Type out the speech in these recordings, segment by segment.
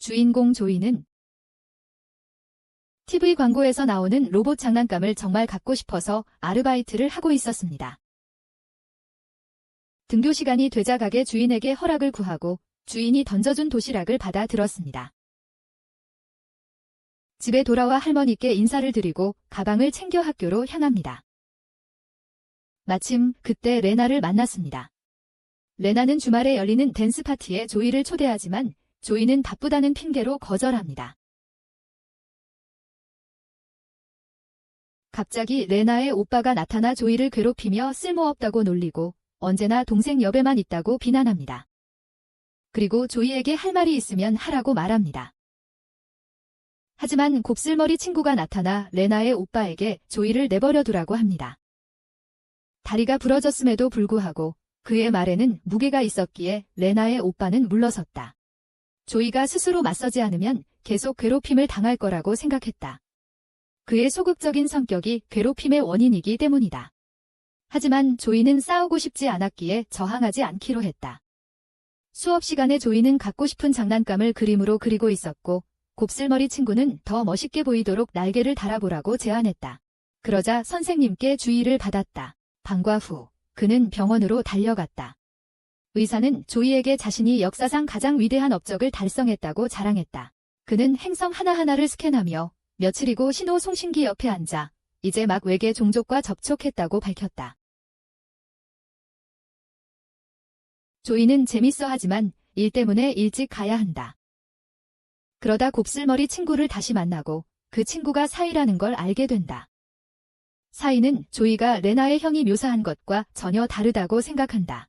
주인공 조이는 TV 광고에서 나오는 로봇 장난감을 정말 갖고 싶어서 아르바이트를 하고 있었습니다. 등교 시간이 되자 가게 주인에게 허락을 구하고 주인이 던져준 도시락을 받아 들었습니다. 집에 돌아와 할머니께 인사를 드리고 가방을 챙겨 학교로 향합니다. 마침 그때 레나를 만났습니다. 레나는 주말에 열리는 댄스 파티에 조이를 초대하지만 조이는 바쁘다는 핑계로 거절합니다. 갑자기 레나의 오빠가 나타나 조이를 괴롭히며 쓸모없다고 놀리고 언제나 동생 옆에만 있다고 비난합니다. 그리고 조이에게 할 말이 있으면 하라고 말합니다. 하지만 곱슬머리 친구가 나타나 레나의 오빠에게 조이를 내버려 두라고 합니다. 다리가 부러졌음에도 불구하고 그의 말에는 무게가 있었기에 레나의 오빠는 물러섰다. 조이가 스스로 맞서지 않으면 계속 괴롭힘을 당할 거라고 생각했다. 그의 소극적인 성격이 괴롭힘의 원인이기 때문이다. 하지만 조이는 싸우고 싶지 않았기에 저항하지 않기로 했다. 수업 시간에 조이는 갖고 싶은 장난감을 그림으로 그리고 있었고 곱슬머리 친구는 더 멋있게 보이도록 날개를 달아보라고 제안했다. 그러자 선생님께 주의를 받았다. 방과 후 그는 병원으로 달려갔다. 의사는 조이에게 자신이 역사상 가장 위대한 업적을 달성했다고 자랑했다. 그는 행성 하나하나를 스캔하며 며칠이고 신호 송신기 옆에 앉아 이제 막 외계 종족과 접촉했다고 밝혔다. 조이는 재밌어 하지만 일 때문에 일찍 가야 한다. 그러다 곱슬머리 친구를 다시 만나고 그 친구가 사이라는 걸 알게 된다. 사이는 조이가 레나의 형이 묘사한 것과 전혀 다르다고 생각한다.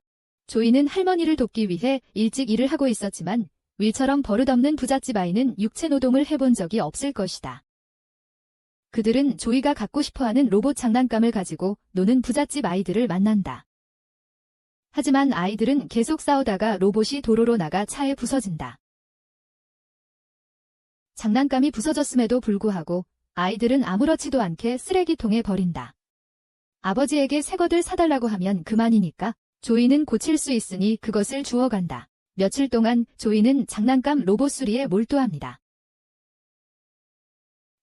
조이는 할머니를 돕기 위해 일찍 일을 하고 있었지만 윌처럼 버릇없는 부잣집 아이는 육체 노동을 해본 적이 없을 것이다. 그들은 조이가 갖고 싶어하는 로봇 장난감을 가지고 노는 부잣집 아이들을 만난다. 하지만 아이들은 계속 싸우다가 로봇이 도로로 나가 차에 부서진다. 장난감이 부서졌음에도 불구하고 아이들은 아무렇지도 않게 쓰레기통에 버린다. 아버지에게 새 것을 사달라고 하면 그만이니까 조이는 고칠 수 있으니 그것을 주워간다. 며칠 동안 조이는 장난감 로봇 수리에 몰두합니다.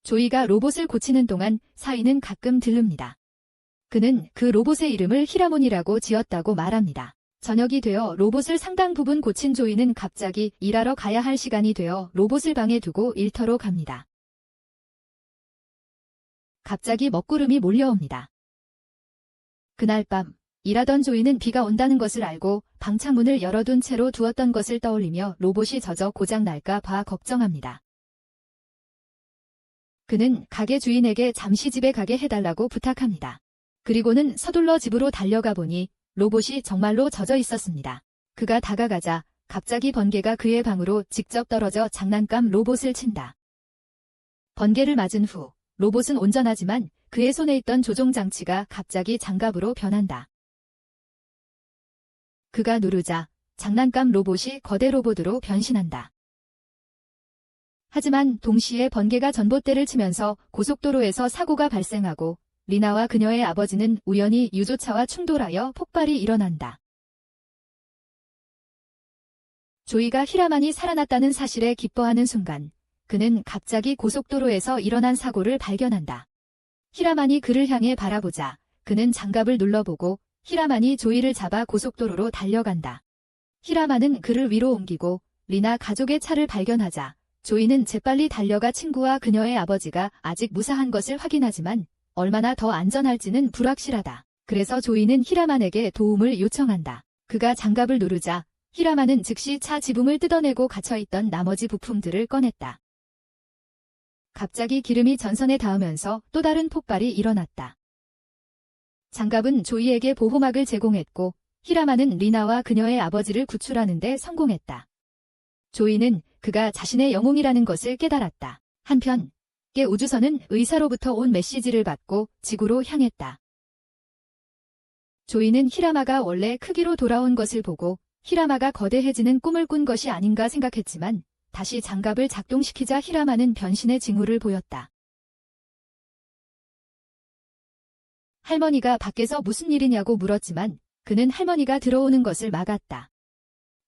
조이가 로봇을 고치는 동안 사이는 가끔 들릅니다. 그는 그 로봇의 이름을 히라몬이라고 지었다고 말합니다. 저녁이 되어 로봇을 상당 부분 고친 조이는 갑자기 일하러 가야 할 시간이 되어 로봇을 방에 두고 일터로 갑니다. 갑자기 먹구름이 몰려옵니다. 그날 밤 일하던 조이는 비가 온다는 것을 알고 방창문을 열어둔 채로 두었던 것을 떠올리며 로봇이 젖어 고장 날까 봐 걱정합니다. 그는 가게 주인에게 잠시 집에 가게 해달라고 부탁합니다. 그리고는 서둘러 집으로 달려가 보니 로봇이 정말로 젖어 있었습니다. 그가 다가가자 갑자기 번개가 그의 방으로 직접 떨어져 장난감 로봇을 친다. 번개를 맞은 후 로봇은 온전하지만 그의 손에 있던 조종장치가 갑자기 장갑으로 변한다. 그가 누르자 장난감 로봇이 거대 로봇으로 변신한다. 하지만 동시에 번개가 전봇대를 치면서 고속도로에서 사고가 발생하고 리나와 그녀의 아버지는 우연히 유조차와 충돌하여 폭발이 일어난다. 조이가 히라만이 살아났다는 사실에 기뻐하는 순간 그는 갑자기 고속도로에서 일어난 사고를 발견한다. 히라만이 그를 향해 바라보자 그는 장갑을 눌러보고 히라만이 조이를 잡아 고속도로로 달려간다. 히라만은 그를 위로 옮기고 리나 가족의 차를 발견하자 조이는 재빨리 달려가 친구와 그녀의 아버지가 아직 무사한 것을 확인하지만 얼마나 더 안전할지는 불확실하다. 그래서 조이는 히라만에게 도움을 요청한다. 그가 장갑을 누르자 히라만은 즉시 차 지붕을 뜯어내고 갇혀있던 나머지 부품들을 꺼냈다. 갑자기 기름이 전선에 닿으면서 또 다른 폭발이 일어났다. 장갑은 조이에게 보호막을 제공했고 히라만은 리나와 그녀의 아버지를 구출하는 데 성공했다. 조이는 그가 자신의 영웅이라는 것을 깨달았다. 한편 우주선은 의사로부터 온 메시지를 받고 지구로 향했다. 조이는 히라마가 원래 크기로 돌아온 것을 보고 히라마가 거대해지는 꿈을 꾼 것이 아닌가 생각했지만 다시 장갑을 작동시키자 히라마는 변신의 징후를 보였다. 할머니가 밖에서 무슨 일이냐고 물었지만 그는 할머니가 들어오는 것을 막았다.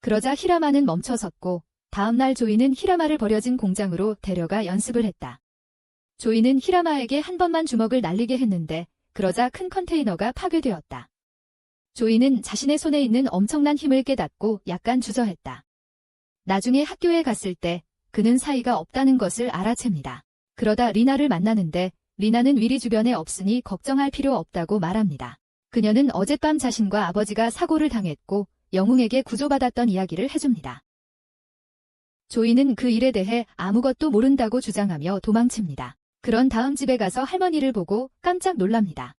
그러자 히라마는 멈춰섰고 다음날 조이는 히라마를 버려진 공장으로 데려가 연습을 했다. 조이는 히라마에게 한 번만 주먹을 날리게 했는데 그러자 큰 컨테이너가 파괴되었다. 조이는 자신의 손에 있는 엄청난 힘을 깨닫고 약간 주저했다. 나중에 학교에 갔을 때 그는 사이가 없다는 것을 알아챕니다. 그러다 리나를 만나는데 리나는 위리 주변에 없으니 걱정할 필요 없다고 말합니다. 그녀는 어젯밤 자신과 아버지가 사고를 당했고 영웅에게 구조받았던 이야기를 해줍니다. 조이는 그 일에 대해 아무것도 모른다고 주장하며 도망칩니다. 그런 다음 집에 가서 할머니를 보고 깜짝 놀랍니다.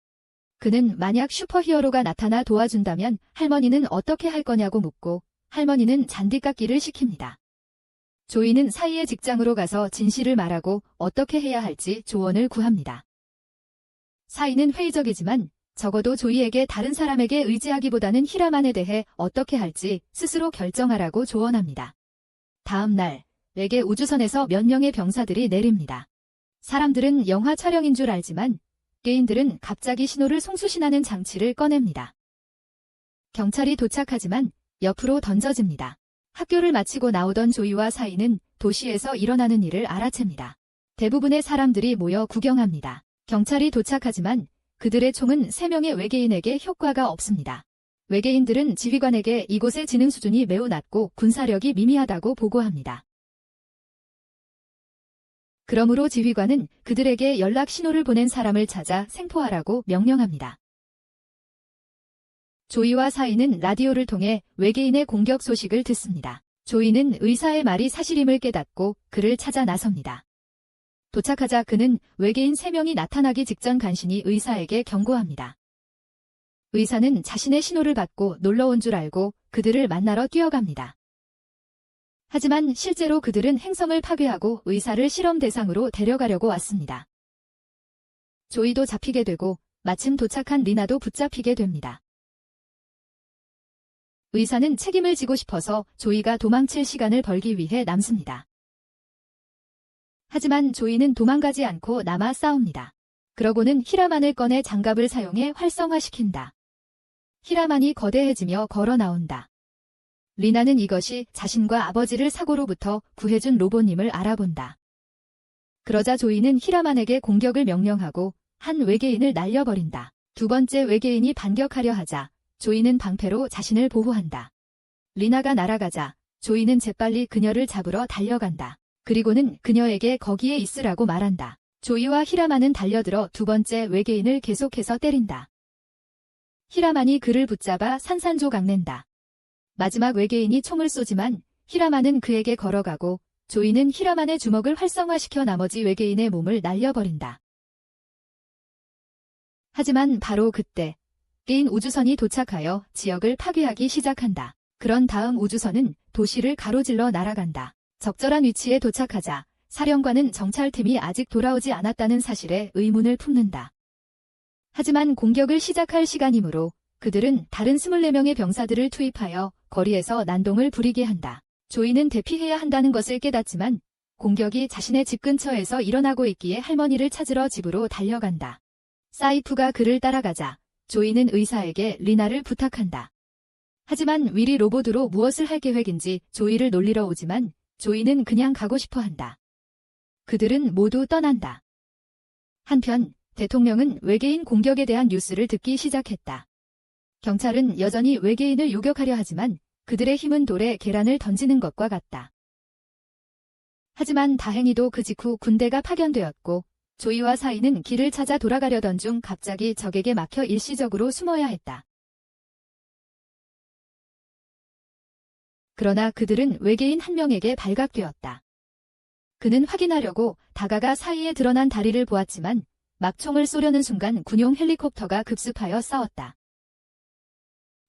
그는 만약 슈퍼히어로가 나타나 도와준다면 할머니는 어떻게 할 거냐고 묻고 할머니는 잔디깎기를 시킵니다. 조이는 사이의 직장으로 가서 진실을 말하고 어떻게 해야 할지 조언을 구합니다. 사이는 회의적이지만 적어도 조이에게 다른 사람에게 의지하기보다는 히라만에 대해 어떻게 할지 스스로 결정하라고 조언합니다. 다음 날, 외계 우주선에서 몇 명의 병사들이 내립니다. 사람들은 영화 촬영인 줄 알지만 개인들은 갑자기 신호를 송수신하는 장치를 꺼냅니다. 경찰이 도착하지만 옆으로 던져집니다. 학교를 마치고 나오던 조이와 사이는 도시에서 일어나는 일을 알아챕니다. 대부분의 사람들이 모여 구경합니다. 경찰이 도착하지만 그들의 총은 3명의 외계인에게 효과가 없습니다. 외계인들은 지휘관에게 이곳의 지능 수준이 매우 낮고 군사력이 미미하다고 보고합니다. 그러므로 지휘관은 그들에게 연락 신호를 보낸 사람을 찾아 생포하라고 명령합니다. 조이와 사이는 라디오를 통해 외계인의 공격 소식을 듣습니다. 조이는 의사의 말이 사실임을 깨닫고 그를 찾아 나섭니다. 도착하자 그는 외계인 3명이 나타나기 직전 간신히 의사에게 경고합니다. 의사는 자신의 신호를 받고 놀러온 줄 알고 그들을 만나러 뛰어갑니다. 하지만 실제로 그들은 행성을 파괴하고 의사를 실험 대상으로 데려가려고 왔습니다. 조이도 잡히게 되고 마침 도착한 리나도 붙잡히게 됩니다. 의사는 책임을 지고 싶어서 조이가 도망칠 시간을 벌기 위해 남습니다. 하지만 조이는 도망가지 않고 남아 싸웁니다. 그러고는 히라만을 꺼내 장갑을 사용해 활성화시킨다. 히라만이 거대해지며 걸어 나온다. 리나는 이것이 자신과 아버지를 사고로부터 구해준 로봇임을 알아본다. 그러자 조이는 히라만에게 공격을 명령하고 한 외계인을 날려버린다. 두 번째 외계인이 반격하려 하자 조이는 방패로 자신을 보호한다. 리나가 날아가자 조이는 재빨리 그녀를 잡으러 달려간다. 그리고는 그녀에게 거기에 있으라고 말한다. 조이와 히라만은 달려들어 두 번째 외계인을 계속해서 때린다. 히라만이 그를 붙잡아 산산조각낸다. 마지막 외계인이 총을 쏘지만 히라만은 그에게 걸어가고 조이는 히라만의 주먹을 활성화시켜 나머지 외계인의 몸을 날려버린다. 하지만 바로 그때 개인 우주선이 도착하여 지역을 파괴하기 시작한다. 그런 다음 우주선은 도시를 가로질러 날아간다. 적절한 위치에 도착하자 사령관은 정찰팀이 아직 돌아오지 않았다는 사실에 의문을 품는다. 하지만 공격을 시작할 시간이므로 그들은 다른 24명의 병사들을 투입하여 거리에서 난동을 부리게 한다. 조이는 대피해야 한다는 것을 깨닫지만 공격이 자신의 집 근처에서 일어나고 있기에 할머니를 찾으러 집으로 달려간다. 사이프가 그를 따라가자 조이는 의사에게 리나를 부탁한다. 하지만 위리 로봇으로 무엇을 할 계획인지 조이를 놀리러 오지만 조이는 그냥 가고 싶어 한다. 그들은 모두 떠난다. 한편 대통령은 외계인 공격에 대한 뉴스를 듣기 시작했다. 경찰은 여전히 외계인을 요격하려 하지만 그들의 힘은 돌에 계란을 던지는 것과 같다. 하지만 다행히도 그 직후 군대가 파견되었고 조이와 사이는 길을 찾아 돌아가려던 중 갑자기 적에게 막혀 일시적으로 숨어야 했다. 그러나 그들은 외계인 한 명에게 발각되었다. 그는 확인하려고 다가가 사이에 드러난 다리를 보았지만 막 총을 쏘려는 순간 군용 헬리콥터가 급습하여 싸웠다.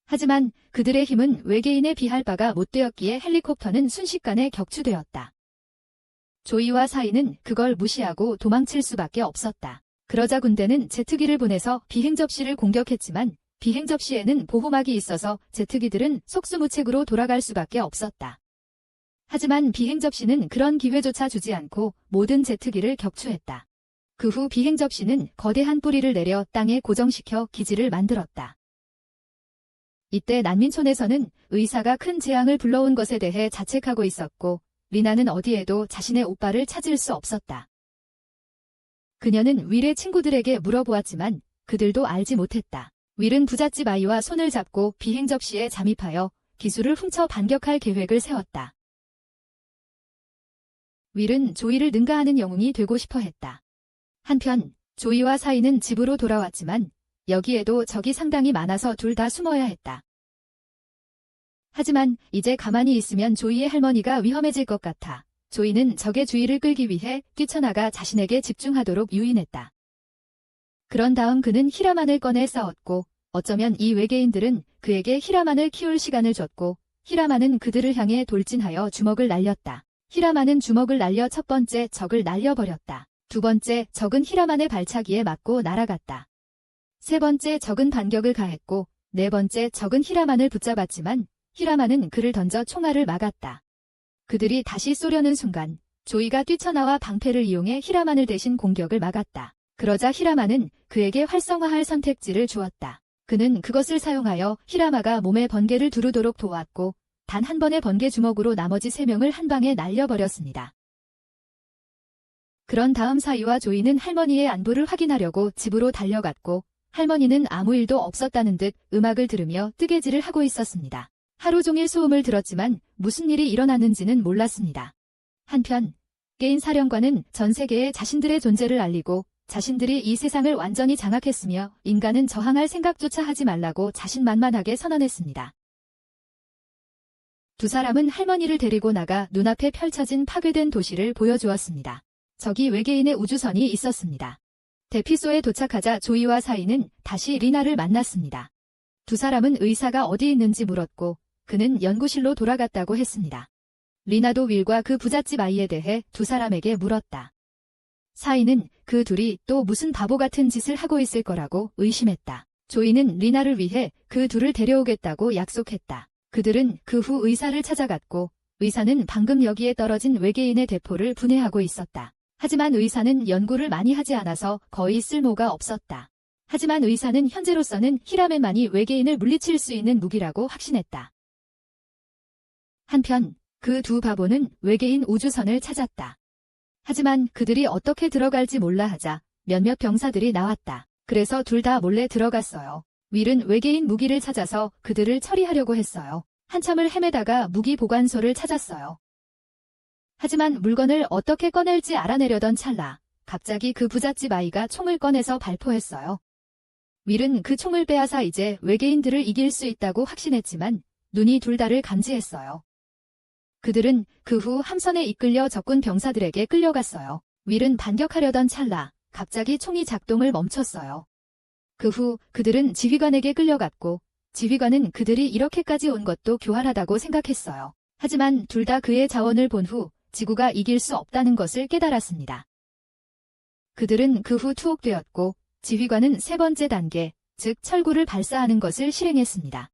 하지만 그들의 힘은 외계인에 비할 바가 못 되었기에 헬리콥터는 순식간에 격추되었다. 조이와 사이는 그걸 무시하고 도망칠 수밖에 없었다. 그러자 군대는 제트기를 보내서 비행 접시를 공격했지만 비행 접시에는 보호막이 있어서 제트기들은 속수무책으로 돌아갈 수밖에 없었다. 하지만 비행 접시는 그런 기회조차 주지 않고 모든 제트기를 격추했다. 그 후 비행 접시는 거대한 뿌리를 내려 땅에 고정시켜 기지를 만들었다. 이때 난민촌에서는 의사가 큰 재앙을 불러온 것에 대해 자책하고 있었고 리나는 어디에도 자신의 오빠를 찾을 수 없었다. 그녀는 윌의 친구들에게 물어보았지만 그들도 알지 못했다. 윌은 부잣집 아이와 손을 잡고 비행접시에 잠입하여 기술을 훔쳐 반격할 계획을 세웠다. 윌은 조이를 능가하는 영웅이 되고 싶어 했다. 한편 조이와 사이는 집으로 돌아왔지만 여기에도 적이 상당히 많아서 둘 다 숨어야 했다. 하지만 이제 가만히 있으면 조이의 할머니가 위험해질 것 같아 조이는 적의 주의를 끌기 위해 뛰쳐나가 자신에게 집중하도록 유인했다. 그런 다음 그는 히라만을 꺼내 싸웠고 어쩌면 이 외계인들은 그에게 히라만을 키울 시간을 줬고 히라만은 그들을 향해 돌진하여 주먹을 날렸다. 히라만은 주먹을 날려 첫 번째 적을 날려버렸다. 두 번째 적은 히라만의 발차기에 맞고 날아갔다. 세 번째 적은 반격을 가했고 네 번째 적은 히라만을 붙잡았지만 히라만은 그를 던져 총알을 막았다. 그들이 다시 쏘려는 순간 조이가 뛰쳐나와 방패를 이용해 히라만을 대신 공격을 막았다. 그러자 히라만은 그에게 활성화할 선택지를 주었다. 그는 그것을 사용하여 히라마가 몸에 번개를 두르도록 도왔고 단 한 번의 번개 주먹으로 나머지 3명을 한 방에 날려버렸습니다. 그런 다음 사이와 조이는 할머니의 안부를 확인하려고 집으로 달려갔고 할머니는 아무 일도 없었다는 듯 음악을 들으며 뜨개질을 하고 있었습니다. 하루 종일 소음을 들었지만 무슨 일이 일어났는지는 몰랐습니다. 한편 게인 사령관은 전 세계에 자신들의 존재를 알리고 자신들이 이 세상을 완전히 장악했으며 인간은 저항할 생각조차 하지 말라고 자신만만하게 선언했습니다. 두 사람은 할머니를 데리고 나가 눈앞에 펼쳐진 파괴된 도시를 보여주었습니다. 저기 외계인의 우주선이 있었습니다. 데피소에 도착하자 조이와 사이는 다시 리나를 만났습니다. 두 사람은 의사가 어디 있는지 물었고 그는 연구실로 돌아갔다고 했습니다. 리나도 윌과 그 부잣집 아이에 대해 두 사람에게 물었다. 사이는 그 둘이 또 무슨 바보 같은 짓을 하고 있을 거라고 의심했다. 조이는 리나를 위해 그 둘을 데려오겠다고 약속했다. 그들은 그 후 의사를 찾아갔고 의사는 방금 여기에 떨어진 외계인의 대포를 분해하고 있었다. 하지만 의사는 연구를 많이 하지 않아서 거의 쓸모가 없었다. 하지만 의사는 현재로서는 히라맨만이 외계인을 물리칠 수 있는 무기라고 확신했다. 한편 그 두 바보는 외계인 우주선을 찾았다. 하지만 그들이 어떻게 들어갈지 몰라 하자 몇몇 병사들이 나왔다. 그래서 둘 다 몰래 들어갔어요. 윌은 외계인 무기를 찾아서 그들을 처리하려고 했어요. 한참을 헤매다가 무기 보관소를 찾았어요. 하지만 물건을 어떻게 꺼낼지 알아내려던 찰나 갑자기 그 부잣집 아이가 총을 꺼내서 발포했어요. 윌은 그 총을 빼앗아 이제 외계인들을 이길 수 있다고 확신했지만 눈이 둘 다를 감지했어요. 그들은 그 후 함선에 이끌려 적군 병사들에게 끌려갔어요. 윌은 반격하려던 찰나 갑자기 총이 작동을 멈췄어요. 그 후 그들은 지휘관에게 끌려갔고 지휘관은 그들이 이렇게까지 온 것도 교활하다고 생각했어요. 하지만 둘 다 그의 자원을 본 후 지구가 이길 수 없다는 것을 깨달았습니다. 그들은 그 후 투옥되었고 지휘관은 세 번째 단계, 즉 철구를 발사하는 것을 실행했습니다.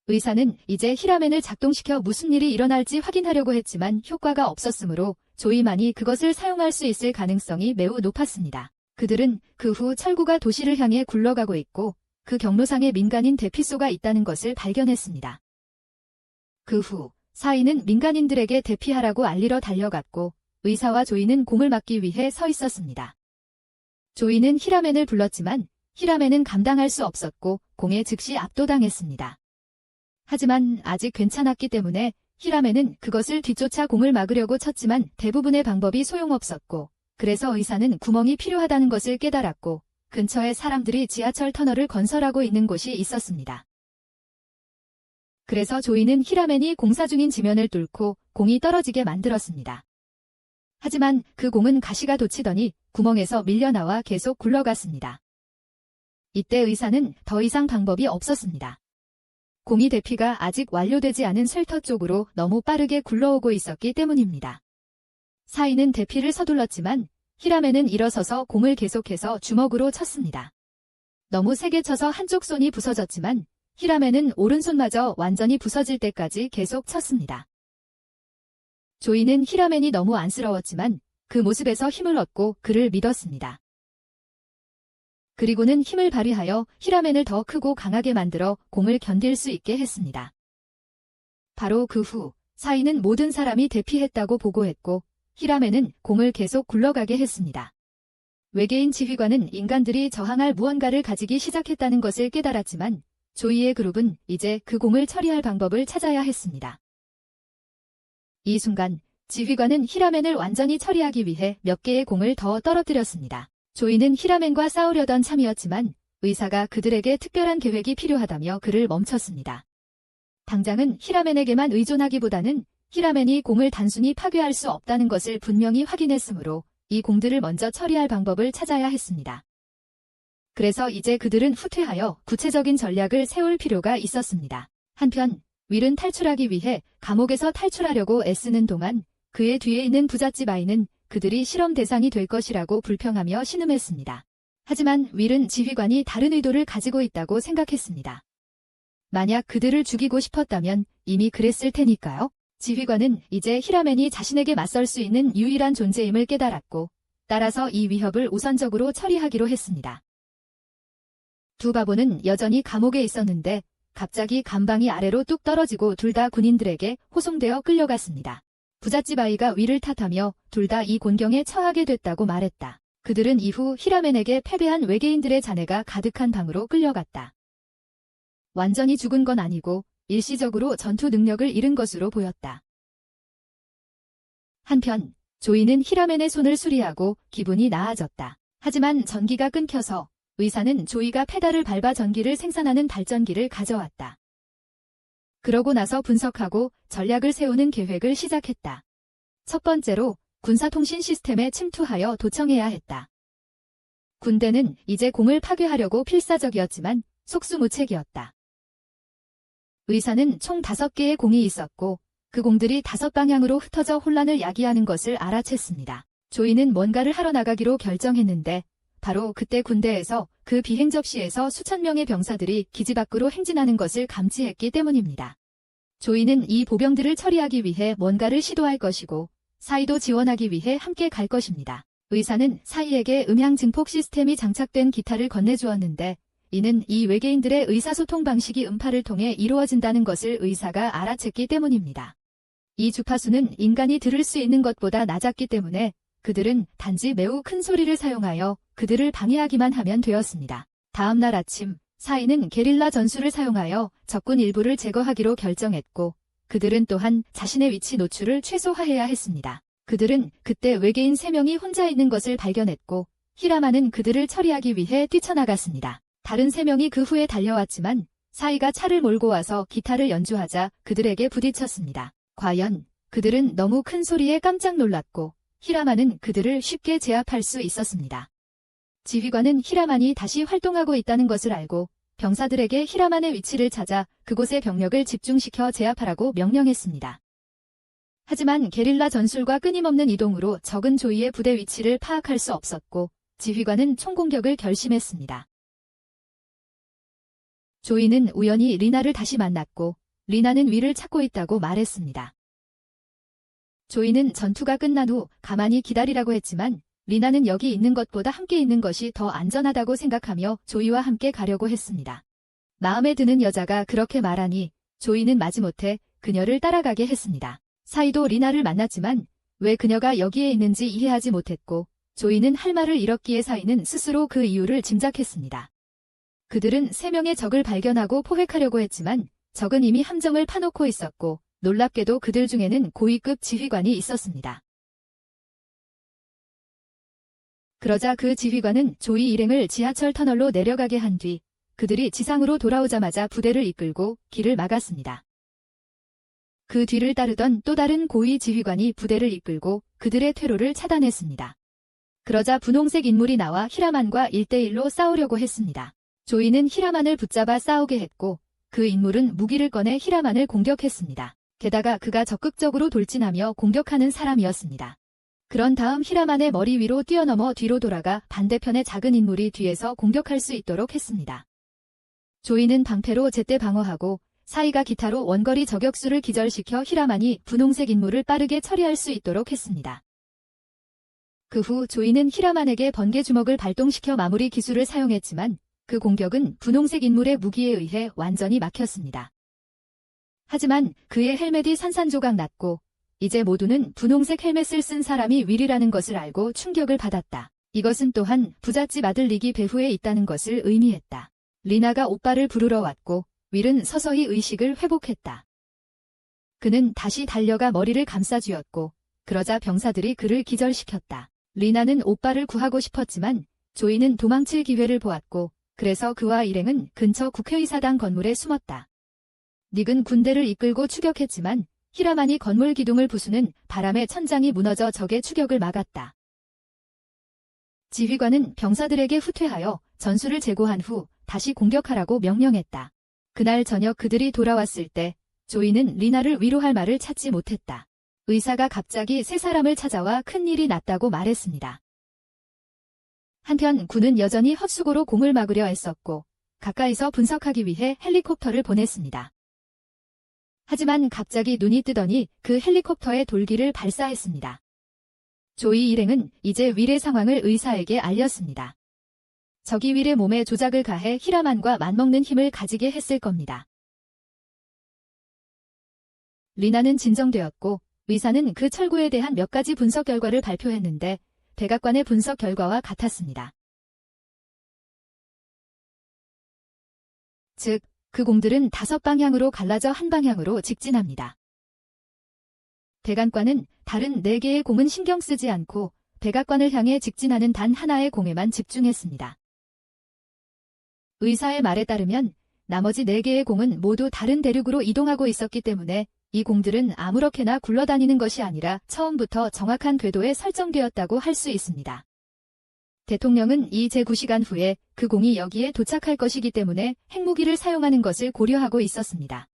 의사는 이제 히라맨을 작동시켜 무슨 일이 일어날지 확인하려고 했지만 효과가 없었으므로 조이만이 그것을 사용할 수 있을 가능성이 매우 높았습니다. 그들은 그 후 철구가 도시를 향해 굴러가고 있고 그 경로상에 민간인 대피소가 있다는 것을 발견했습니다. 그 후 사이는 민간인들에게 대피하라고 알리러 달려갔고 의사와 조이는 공을 막기 위해 서 있었습니다. 조이는 히라맨을 불렀지만 히라맨은 감당할 수 없었고 공에 즉시 압도당했습니다. 하지만 아직 괜찮았기 때문에 히라맨은 그것을 뒤쫓아 공을 막으려고 쳤지만 대부분의 방법이 소용없었고 그래서 의사는 구멍이 필요하다는 것을 깨달았고 근처에 사람들이 지하철 터널을 건설하고 있는 곳이 있었습니다. 그래서 조이는 히라맨이 공사 중인 지면을 뚫고 공이 떨어지게 만들었습니다. 하지만 그 공은 가시가 돋치더니 구멍에서 밀려나와 계속 굴러갔습니다. 이때 의사는 더 이상 방법이 없었습니다. 공이 대피가 아직 완료되지 않은 쉘터 쪽으로 너무 빠르게 굴러오고 있었기 때문입니다. 사이는 대피를 서둘렀지만 히라맨은 일어서서 공을 계속해서 주먹으로 쳤습니다. 너무 세게 쳐서 한쪽 손이 부서졌지만 히라맨은 오른손마저 완전히 부서질 때까지 계속 쳤습니다. 조이는 히라맨이 너무 안쓰러웠지만 그 모습에서 힘을 얻고 그를 믿었습니다. 그리고는 힘을 발휘하여 히라맨을 더 크고 강하게 만들어 공을 견딜 수 있게 했습니다. 바로 그 후 사이는 모든 사람이 대피했다고 보고했고 히라메는 공을 계속 굴러가게 했습니다. 외계인 지휘관은 인간들이 저항할 무언가를 가지기 시작했다는 것을 깨달았지만 조이의 그룹은 이제 그 공을 처리할 방법을 찾아야 했습니다. 이 순간 지휘관은 히라맨을 완전히 처리하기 위해 몇 개의 공을 더 떨어뜨렸습니다. 조이는 히라맨과 싸우려던 참이었지만 의사가 그들에게 특별한 계획이 필요하다며 그를 멈췄습니다. 당장은 히라맨에게만 의존하기보다는 히라맨이 공을 단순히 파괴할 수 없다는 것을 분명히 확인했으므로 이 공들을 먼저 처리할 방법을 찾아야 했습니다. 그래서 이제 그들은 후퇴하여 구체적인 전략을 세울 필요가 있었습니다. 한편 윌은 탈출하기 위해 감옥에서 탈출하려고 애쓰는 동안 그의 뒤에 있는 부잣집 아이는 그들이 실험 대상이 될 것이라고 불평하며 신음했습니다. 하지만 윌은 지휘관이 다른 의도를 가지고 있다고 생각했습니다. 만약 그들을 죽이고 싶었다면 이미 그랬을 테니까요. 지휘관은 이제 히라맨이 자신에게 맞설 수 있는 유일한 존재임을 깨달았고 따라서 이 위협을 우선적으로 처리하기로 했습니다. 두 바보는 여전히 감옥에 있었는데 갑자기 감방이 아래로 뚝 떨어지고 둘 다 군인들에게 호송되어 끌려갔습니다. 부잣집 아이가 윌을 탓하며 둘 다 이 곤경에 처하게 됐다고 말했다. 그들은 이후 히라맨에게 패배한 외계인들의 잔해가 가득한 방으로 끌려갔다. 완전히 죽은 건 아니고 일시적으로 전투 능력을 잃은 것으로 보였다. 한편 조이는 히라맨의 손을 수리하고 기분이 나아졌다. 하지만 전기가 끊겨서 의사는 조이가 페달을 밟아 전기를 생산하는 발전기를 가져왔다. 그러고 나서 분석하고 전략을 세우는 계획을 시작했다. 첫 번째로 군사통신 시스템에 침투하여 도청해야 했다. 군대는 이제 공을 파괴하려고 필사적이었지만 속수무책이었다. 의사는 총 5개의 공이 있었고 그 공들이 5방향으로 흩어져 혼란을 야기하는 것을 알아챘습니다. 조이는 뭔가를 하러 나가기로 결정했는데 바로 그때 군대에서 그 비행 접시에서 수천 명의 병사들이 기지 밖으로 행진하는 것을 감지했기 때문입니다. 조이는 이 보병들을 처리하기 위해 뭔가를 시도할 것이고 사이도 지원하기 위해 함께 갈 것입니다. 의사는 사이에게 음향 증폭 시스템이 장착된 기타를 건네주었는데 이는 이 외계인들의 의사소통 방식이 음파를 통해 이루어진다는 것을 의사가 알아챘기 때문입니다. 이 주파수는 인간이 들을 수 있는 것보다 낮았기 때문에 그들은 단지 매우 큰 소리를 사용하여 그들을 방해하기만 하면 되었습니다. 다음 날 아침, 사이는 게릴라 전술을 사용하여 적군 일부를 제거하기로 결정했고 그들은 또한 자신의 위치 노출을 최소화해야 했습니다. 그들은 그때 외계인 3명이 혼자 있는 것을 발견했고 히라마는 그들을 처리하기 위해 뛰쳐나갔습니다. 다른 3명이 그 후에 달려왔지만 사이가 차를 몰고 와서 기타를 연주하자 그들에게 부딪혔습니다. 과연 그들은 너무 큰 소리에 깜짝 놀랐고 히라마는 그들을 쉽게 제압할 수 있었습니다. 지휘관은 히라만이 다시 활동하고 있다는 것을 알고 병사들에게 히라만의 위치를 찾아 그곳의 병력을 집중시켜 제압하라고 명령했습니다. 하지만 게릴라 전술과 끊임없는 이동으로 적은 조이의 부대 위치를 파악할 수 없었고 지휘관은 총공격을 결심했습니다. 조이는 우연히 리나를 다시 만났고 리나는 윌을 찾고 있다고 말했습니다. 조이는 전투가 끝난 후 가만히 기다리라고 했지만 리나는 여기 있는 것보다 함께 있는 것이 더 안전하다고 생각하며 조이와 함께 가려고 했습니다. 마음에 드는 여자가 그렇게 말하니 조이는 마지못해 그녀를 따라가게 했습니다. 사이도 리나를 만났지만 왜 그녀가 여기에 있는지 이해하지 못했고 조이는 할 말을 잃었기에 사이는 스스로 그 이유를 짐작했습니다. 그들은 3명의 적을 발견하고 포획하려고 했지만 적은 이미 함정을 파놓고 있었고 놀랍게도 그들 중에는 고위급 지휘관이 있었습니다. 그러자 그 지휘관은 조이 일행을 지하철 터널로 내려가게 한 뒤 그들이 지상으로 돌아오자마자 부대를 이끌고 길을 막았습니다. 그 뒤를 따르던 또 다른 고위 지휘관이 부대를 이끌고 그들의 퇴로를 차단했습니다. 그러자 분홍색 인물이 나와 히라만과 1대1로 싸우려고 했습니다. 조이는 히라만을 붙잡아 싸우게 했고 그 인물은 무기를 꺼내 히라만을 공격했습니다. 게다가 그가 적극적으로 돌진하며 공격하는 사람이었습니다. 그런 다음 히라만의 머리 위로 뛰어넘어 뒤로 돌아가 반대편의 작은 인물이 뒤에서 공격할 수 있도록 했습니다. 조이는 방패로 제때 방어하고 사이가 기타로 원거리 저격수를 기절시켜 히라만이 분홍색 인물을 빠르게 처리할 수 있도록 했습니다. 그 후 조이는 히라만에게 번개 주먹을 발동시켜 마무리 기술을 사용했지만 그 공격은 분홍색 인물의 무기에 의해 완전히 막혔습니다. 하지만 그의 헬멧이 산산조각 났고 이제 모두는 분홍색 헬멧을 쓴 사람이 윌이라는 것을 알고 충격을 받았다. 이것은 또한 부잣집 아들 릭이 배후에 있다는 것을 의미했다. 리나가 오빠를 부르러 왔고 윌은 서서히 의식을 회복했다. 그는 다시 달려가 머리를 감싸쥐었고 그러자 병사들이 그를 기절시켰다. 리나는 오빠를 구하고 싶었지만 조이는 도망칠 기회를 보았고 그래서 그와 일행은 근처 국회의사당 건물에 숨었다. 닉은 군대를 이끌고 추격했지만 히라만이 건물 기둥을 부수는 바람에 천장이 무너져 적의 추격을 막았다. 지휘관은 병사들에게 후퇴하여 전술을 재고한 후 다시 공격하라고 명령했다. 그날 저녁 그들이 돌아왔을 때 조이는 리나를 위로할 말을 찾지 못했다. 의사가 갑자기 세 사람을 찾아와 큰일이 났다고 말했습니다. 한편 군은 여전히 헛수고로 공을 막으려 애썼고 가까이서 분석하기 위해 헬리콥터를 보냈습니다. 하지만 갑자기 눈이 뜨더니 그 헬리콥터에 돌기를 발사했습니다. 조이 일행은 이제 윌의 상황을 의사에게 알렸습니다. 적이 윌의 몸에 조작을 가해 히라만과 맞먹는 힘을 가지게 했을 겁니다. 리나는 진정되었고 의사는 그 철구에 대한 몇 가지 분석 결과를 발표했는데 백악관의 분석 결과와 같았습니다. 즉, 그 공들은 5방향으로 갈라져 한 방향으로 직진합니다. 백악관은 다른 4개의 공은 신경 쓰지 않고 백악관을 향해 직진하는 단 하나의 공에만 집중했습니다. 의사의 말에 따르면 나머지 4개의 공은 모두 다른 대륙으로 이동하고 있었기 때문에 이 공들은 아무렇게나 굴러다니는 것이 아니라 처음부터 정확한 궤도에 설정되었다고 할 수 있습니다. 대통령은 이 제9시간 후에 그 공이 여기에 도착할 것이기 때문에 핵무기를 사용하는 것을 고려하고 있었습니다.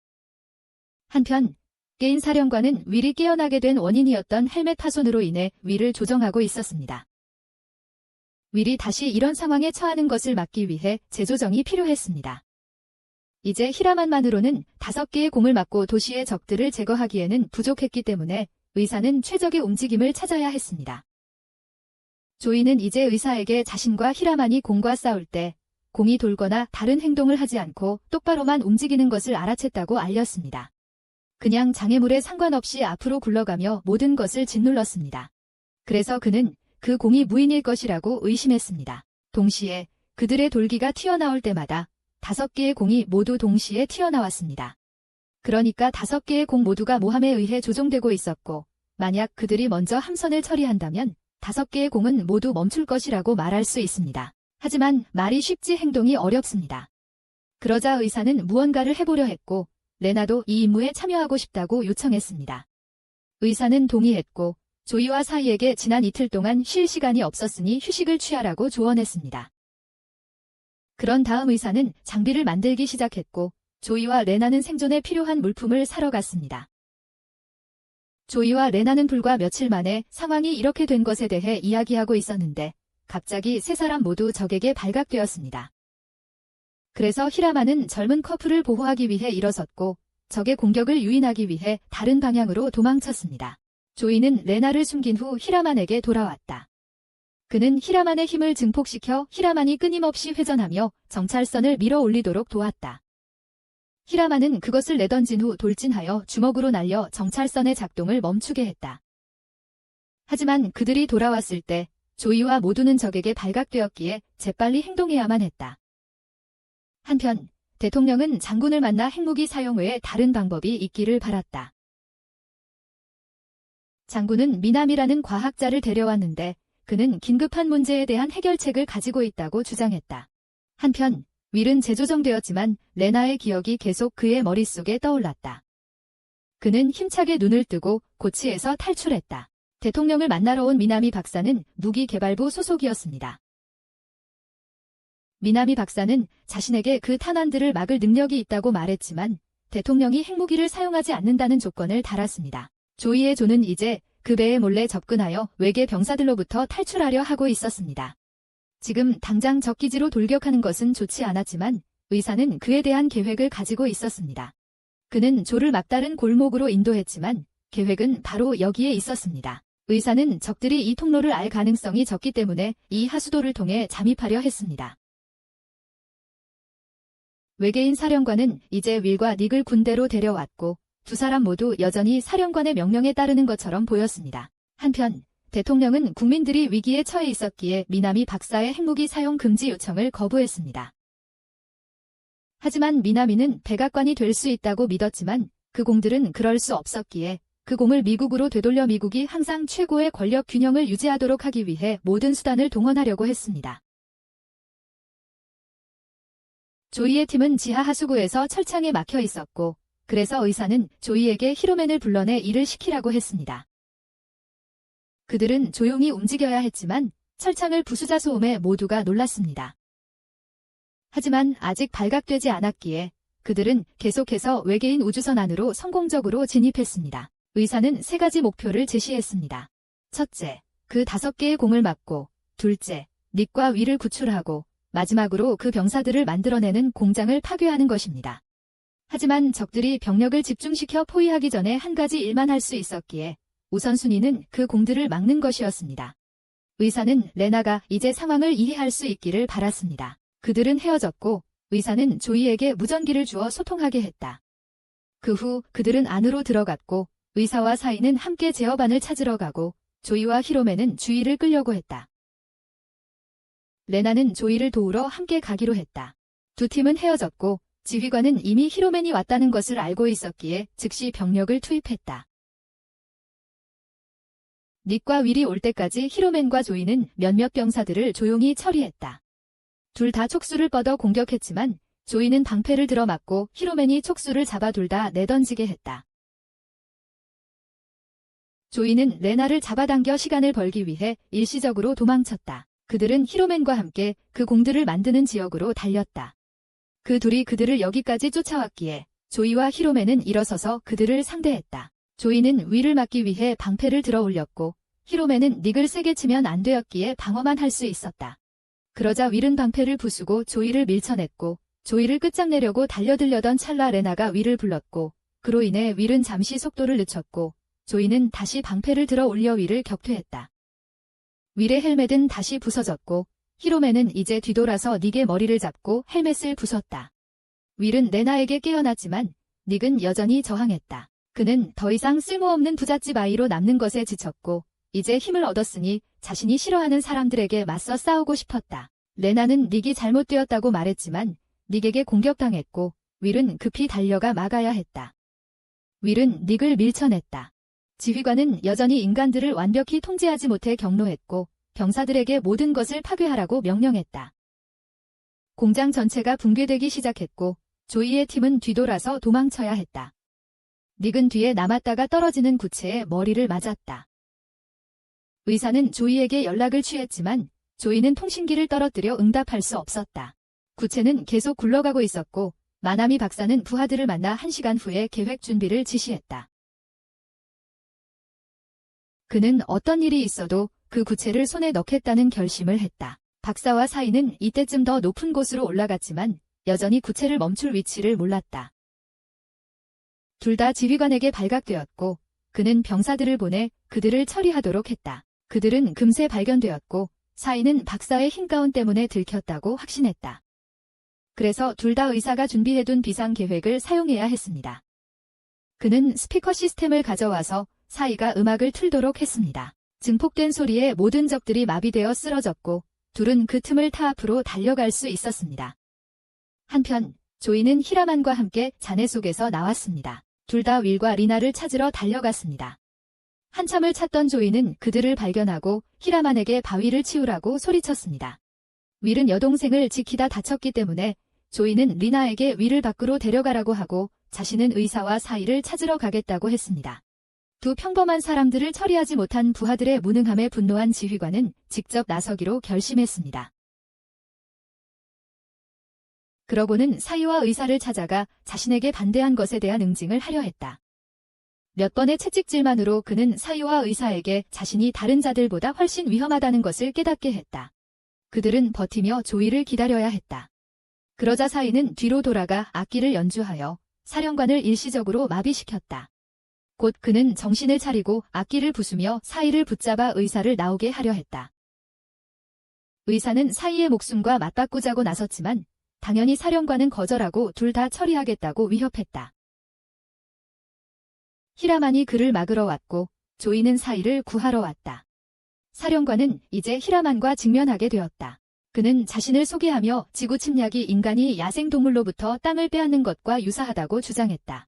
한편 게인 사령관은 윌이 깨어나게 된 원인이었던 헬멧 파손으로 인해 윌을 조정하고 있었습니다. 윌이 다시 이런 상황에 처하는 것을 막기 위해 재조정이 필요했습니다. 이제 히라만만으로는 5개의 공을 맞고 도시의 적들을 제거하기에는 부족했기 때문에 의사는 최적의 움직임을 찾아야 했습니다. 조이는 이제 의사에게 자신과 히라만이 공과 싸울 때 공이 돌거나 다른 행동을 하지 않고 똑바로만 움직이는 것을 알아챘다고 알렸습니다. 그냥 장애물에 상관없이 앞으로 굴러가며 모든 것을 짓눌렀습니다. 그래서 그는 그 공이 무인일 것이라고 의심했습니다. 동시에 그들의 돌기가 튀어나올 때마다 5개의 공이 모두 동시에 튀어나왔습니다. 그러니까 5개의 공 모두가 모함에 의해 조종되고 있었고 만약 그들이 먼저 함선을 처리한다면 5개의 공은 모두 멈출 것이라고 말할 수 있습니다. 하지만 말이 쉽지 행동이 어렵습니다. 그러자 의사는 무언가를 해보려 했고 레나도 이 임무에 참여하고 싶다고 요청했습니다. 의사는 동의했고 조이와 사이에게 지난 이틀 동안 쉴 시간이 없었으니 휴식을 취하라고 조언했습니다. 그런 다음 의사는 장비를 만들기 시작했고 조이와 레나는 생존에 필요한 물품을 사러 갔습니다. 조이와 레나는 불과 며칠 만에 상황이 이렇게 된 것에 대해 이야기하고 있었는데 갑자기 세 사람 모두 적에게 발각되었습니다. 그래서 히라만은 젊은 커플을 보호하기 위해 일어섰고 적의 공격을 유인하기 위해 다른 방향으로 도망쳤습니다. 조이는 레나를 숨긴 후 히라만에게 돌아왔다. 그는 히라만의 힘을 증폭시켜 히라만이 끊임없이 회전하며 정찰선을 밀어 올리도록 도왔다. 히라만은 그것을 내던진 후 돌진하여 주먹으로 날려 정찰선의 작동을 멈추게 했다. 하지만 그들이 돌아왔을 때 조이와 모두는 적에게 발각되었기에 재빨리 행동해야만 했다. 한편 대통령은 장군을 만나 핵무기 사용 외에 다른 방법이 있기를 바랐다. 장군은 미남이라는 과학자를 데려왔는데 그는 긴급한 문제에 대한 해결책을 가지고 있다고 주장했다. 한편 윌은 재조정되었지만 레나의 기억이 계속 그의 머릿속에 떠올랐다. 그는 힘차게 눈을 뜨고 고치에서 탈출했다. 대통령을 만나러 온 미나미 박사는 무기개발부 소속이었습니다. 미나미 박사는 자신에게 그 탄환들을 막을 능력이 있다고 말했지만 대통령이 핵무기를 사용하지 않는다는 조건을 달았습니다. 조이의 조는 이제 그 배에 몰래 접근하여 외계 병사들로부터 탈출하려 하고 있었습니다. 지금 당장 적기지로 돌격하는 것은 좋지 않았지만 의사는 그에 대한 계획을 가지고 있었습니다. 그는 조를 막다른 골목으로 인도했지만 계획은 바로 여기에 있었습니다. 의사는 적들이 이 통로를 알 가능성이 적기 때문에 이 하수도를 통해 잠입하려 했습니다. 외계인 사령관은 이제 윌과 닉을 군대로 데려왔고 두 사람 모두 여전히 사령관의 명령에 따르는 것처럼 보였습니다. 한편 대통령은 국민들이 위기에 처해 있었기에 미나미 박사의 핵무기 사용 금지 요청을 거부했습니다. 하지만 미나미는 백악관이 될 수 있다고 믿었지만 그 공들은 그럴 수 없었기에 그 공을 미국으로 되돌려 미국이 항상 최고의 권력 균형을 유지하도록 하기 위해 모든 수단을 동원하려고 했습니다. 조이의 팀은 지하 하수구에서 철창에 막혀 있었고 그래서 의사는 조이에게 히로맨을 불러내 일을 시키라고 했습니다. 그들은 조용히 움직여야 했지만 철창을 부수자 소음에 모두가 놀랐습니다. 하지만 아직 발각되지 않았기에 그들은 계속해서 외계인 우주선 안으로 성공적으로 진입했습니다. 의사는 3가지 목표를 제시했습니다. 첫째, 그 5개의 공을 막고, 둘째, 닉과 위를 구출하고, 마지막으로 그 병사들을 만들어내는 공장을 파괴하는 것입니다. 하지만 적들이 병력을 집중시켜 포위하기 전에 한 가지 일만 할 수 있었기에 우선순위는 그 공들을 막는 것이었습니다. 의사는 레나가 이제 상황을 이해할 수 있기를 바랐습니다. 그들은 헤어졌고 의사는 조이에게 무전기를 주어 소통하게 했다. 그 후 그들은 안으로 들어갔고 의사와 사이는 함께 제어반을 찾으러 가고 조이와 히로메는 주위를 끌려고 했다. 레나는 조이를 도우러 함께 가기로 했다. 두 팀은 헤어졌고 지휘관은 이미 히로맨이 왔다는 것을 알고 있었기에 즉시 병력을 투입했다. 닉과 윌이 올 때까지 히로맨과 조이는 몇몇 병사들을 조용히 처리했다. 둘 다 촉수를 뻗어 공격했지만 조이는 방패를 들어맞고 히로맨이 촉수를 잡아 둘 다 내던지게 했다. 조이는 레나를 잡아당겨 시간을 벌기 위해 일시적으로 도망쳤다. 그들은 히로맨과 함께 그 공들을 만드는 지역으로 달렸다. 그 둘이 그들을 여기까지 쫓아왔기에 조이와 히로맨은 일어서서 그들을 상대했다. 조이는 위를 막기 위해 방패를 들어 올렸고 히로맨은 닉을 세게 치면 안 되었기에 방어만 할 수 있었다. 그러자 윌은 방패를 부수고 조이를 밀쳐냈고 조이를 끝장내려고 달려들려던 찰나 레나가 윌을 불렀고 그로 인해 윌은 잠시 속도를 늦췄고 조이는 다시 방패를 들어 올려 윌을 격퇴했다. 윌의 헬멧은 다시 부서졌고 히로맨은 이제 뒤돌아서 닉의 머리를 잡고 헬멧을 부쉈다. 윌은 레나에게 깨어났지만 닉은 여전히 저항했다. 그는 더 이상 쓸모없는 부잣집 아이로 남는 것에 지쳤고 이제 힘을 얻었으니 자신이 싫어하는 사람들에게 맞서 싸우고 싶었다. 레나는 닉이 잘못되었다고 말했지만 닉에게 공격당했고 윌은 급히 달려가 막아야 했다. 윌은 닉을 밀쳐냈다. 지휘관은 여전히 인간들을 완벽히 통제하지 못해 경로했고 병사들에게 모든 것을 파괴하라고 명령했다. 공장 전체가 붕괴되기 시작했고 조이의 팀은 뒤돌아서 도망쳐야 했다. 닉은 뒤에 남았다가 떨어지는 구체에 머리를 맞았다. 의사는 조이에게 연락을 취했지만 조이는 통신기를 떨어뜨려 응답할 수 없었다. 구체는 계속 굴러가고 있었고 마나미 박사는 부하들을 만나 1시간 후에 계획 준비를 지시했다. 그는 어떤 일이 있어도 그 구체를 손에 넣겠다는 결심을 했다. 박사와 사이는 이때쯤 더 높은 곳으로 올라갔지만 여전히 구체를 멈출 위치를 몰랐다. 둘 다 지휘관에게 발각되었고 그는 병사들을 보내 그들을 처리하도록 했다. 그들은 금세 발견되었고 사이는 박사의 흰 가운 때문에 들켰다고 확신했다. 그래서 둘 다 의사가 준비해둔 비상 계획을 사용해야 했습니다. 그는 스피커 시스템을 가져와서 사이가 음악을 틀도록 했습니다. 증폭된 소리에 모든 적들이 마비되어 쓰러졌고 둘은 그 틈을 타 앞으로 달려갈 수 있었습니다. 한편 조이는 히라만과 함께 잔해 속에서 나왔습니다. 둘 다 윌과 리나를 찾으러 달려갔습니다. 한참을 찾던 조이는 그들을 발견하고 히라만에게 바위를 치우라고 소리쳤습니다. 윌은 여동생을 지키다 다쳤기 때문에 조이는 리나에게 윌을 밖으로 데려가라고 하고 자신은 의사와 사이를 찾으러 가겠다고 했습니다. 두 평범한 사람들을 처리하지 못한 부하들의 무능함에 분노한 지휘관은 직접 나서기로 결심했습니다. 그러고는 사이와 의사를 찾아가 자신에게 반대한 것에 대한 응징을 하려 했다. 몇 번의 채찍질만으로 그는 사이와 의사에게 자신이 다른 자들보다 훨씬 위험하다는 것을 깨닫게 했다. 그들은 버티며 조이를 기다려야 했다. 그러자 사이는 뒤로 돌아가 악기를 연주하여 사령관을 일시적으로 마비시켰다. 곧 그는 정신을 차리고 악기를 부수며 사이를 붙잡아 의사를 나오게 하려 했다. 의사는 사이의 목숨과 맞바꾸자고 나섰지만 당연히 사령관은 거절하고 둘 다 처리하겠다고 위협했다. 히라만이 그를 막으러 왔고 조이는 사이를 구하러 왔다. 사령관은 이제 히라만과 직면하게 되었다. 그는 자신을 소개하며 지구 침략이 인간이 야생동물로부터 땅을 빼앗는 것과 유사하다고 주장했다.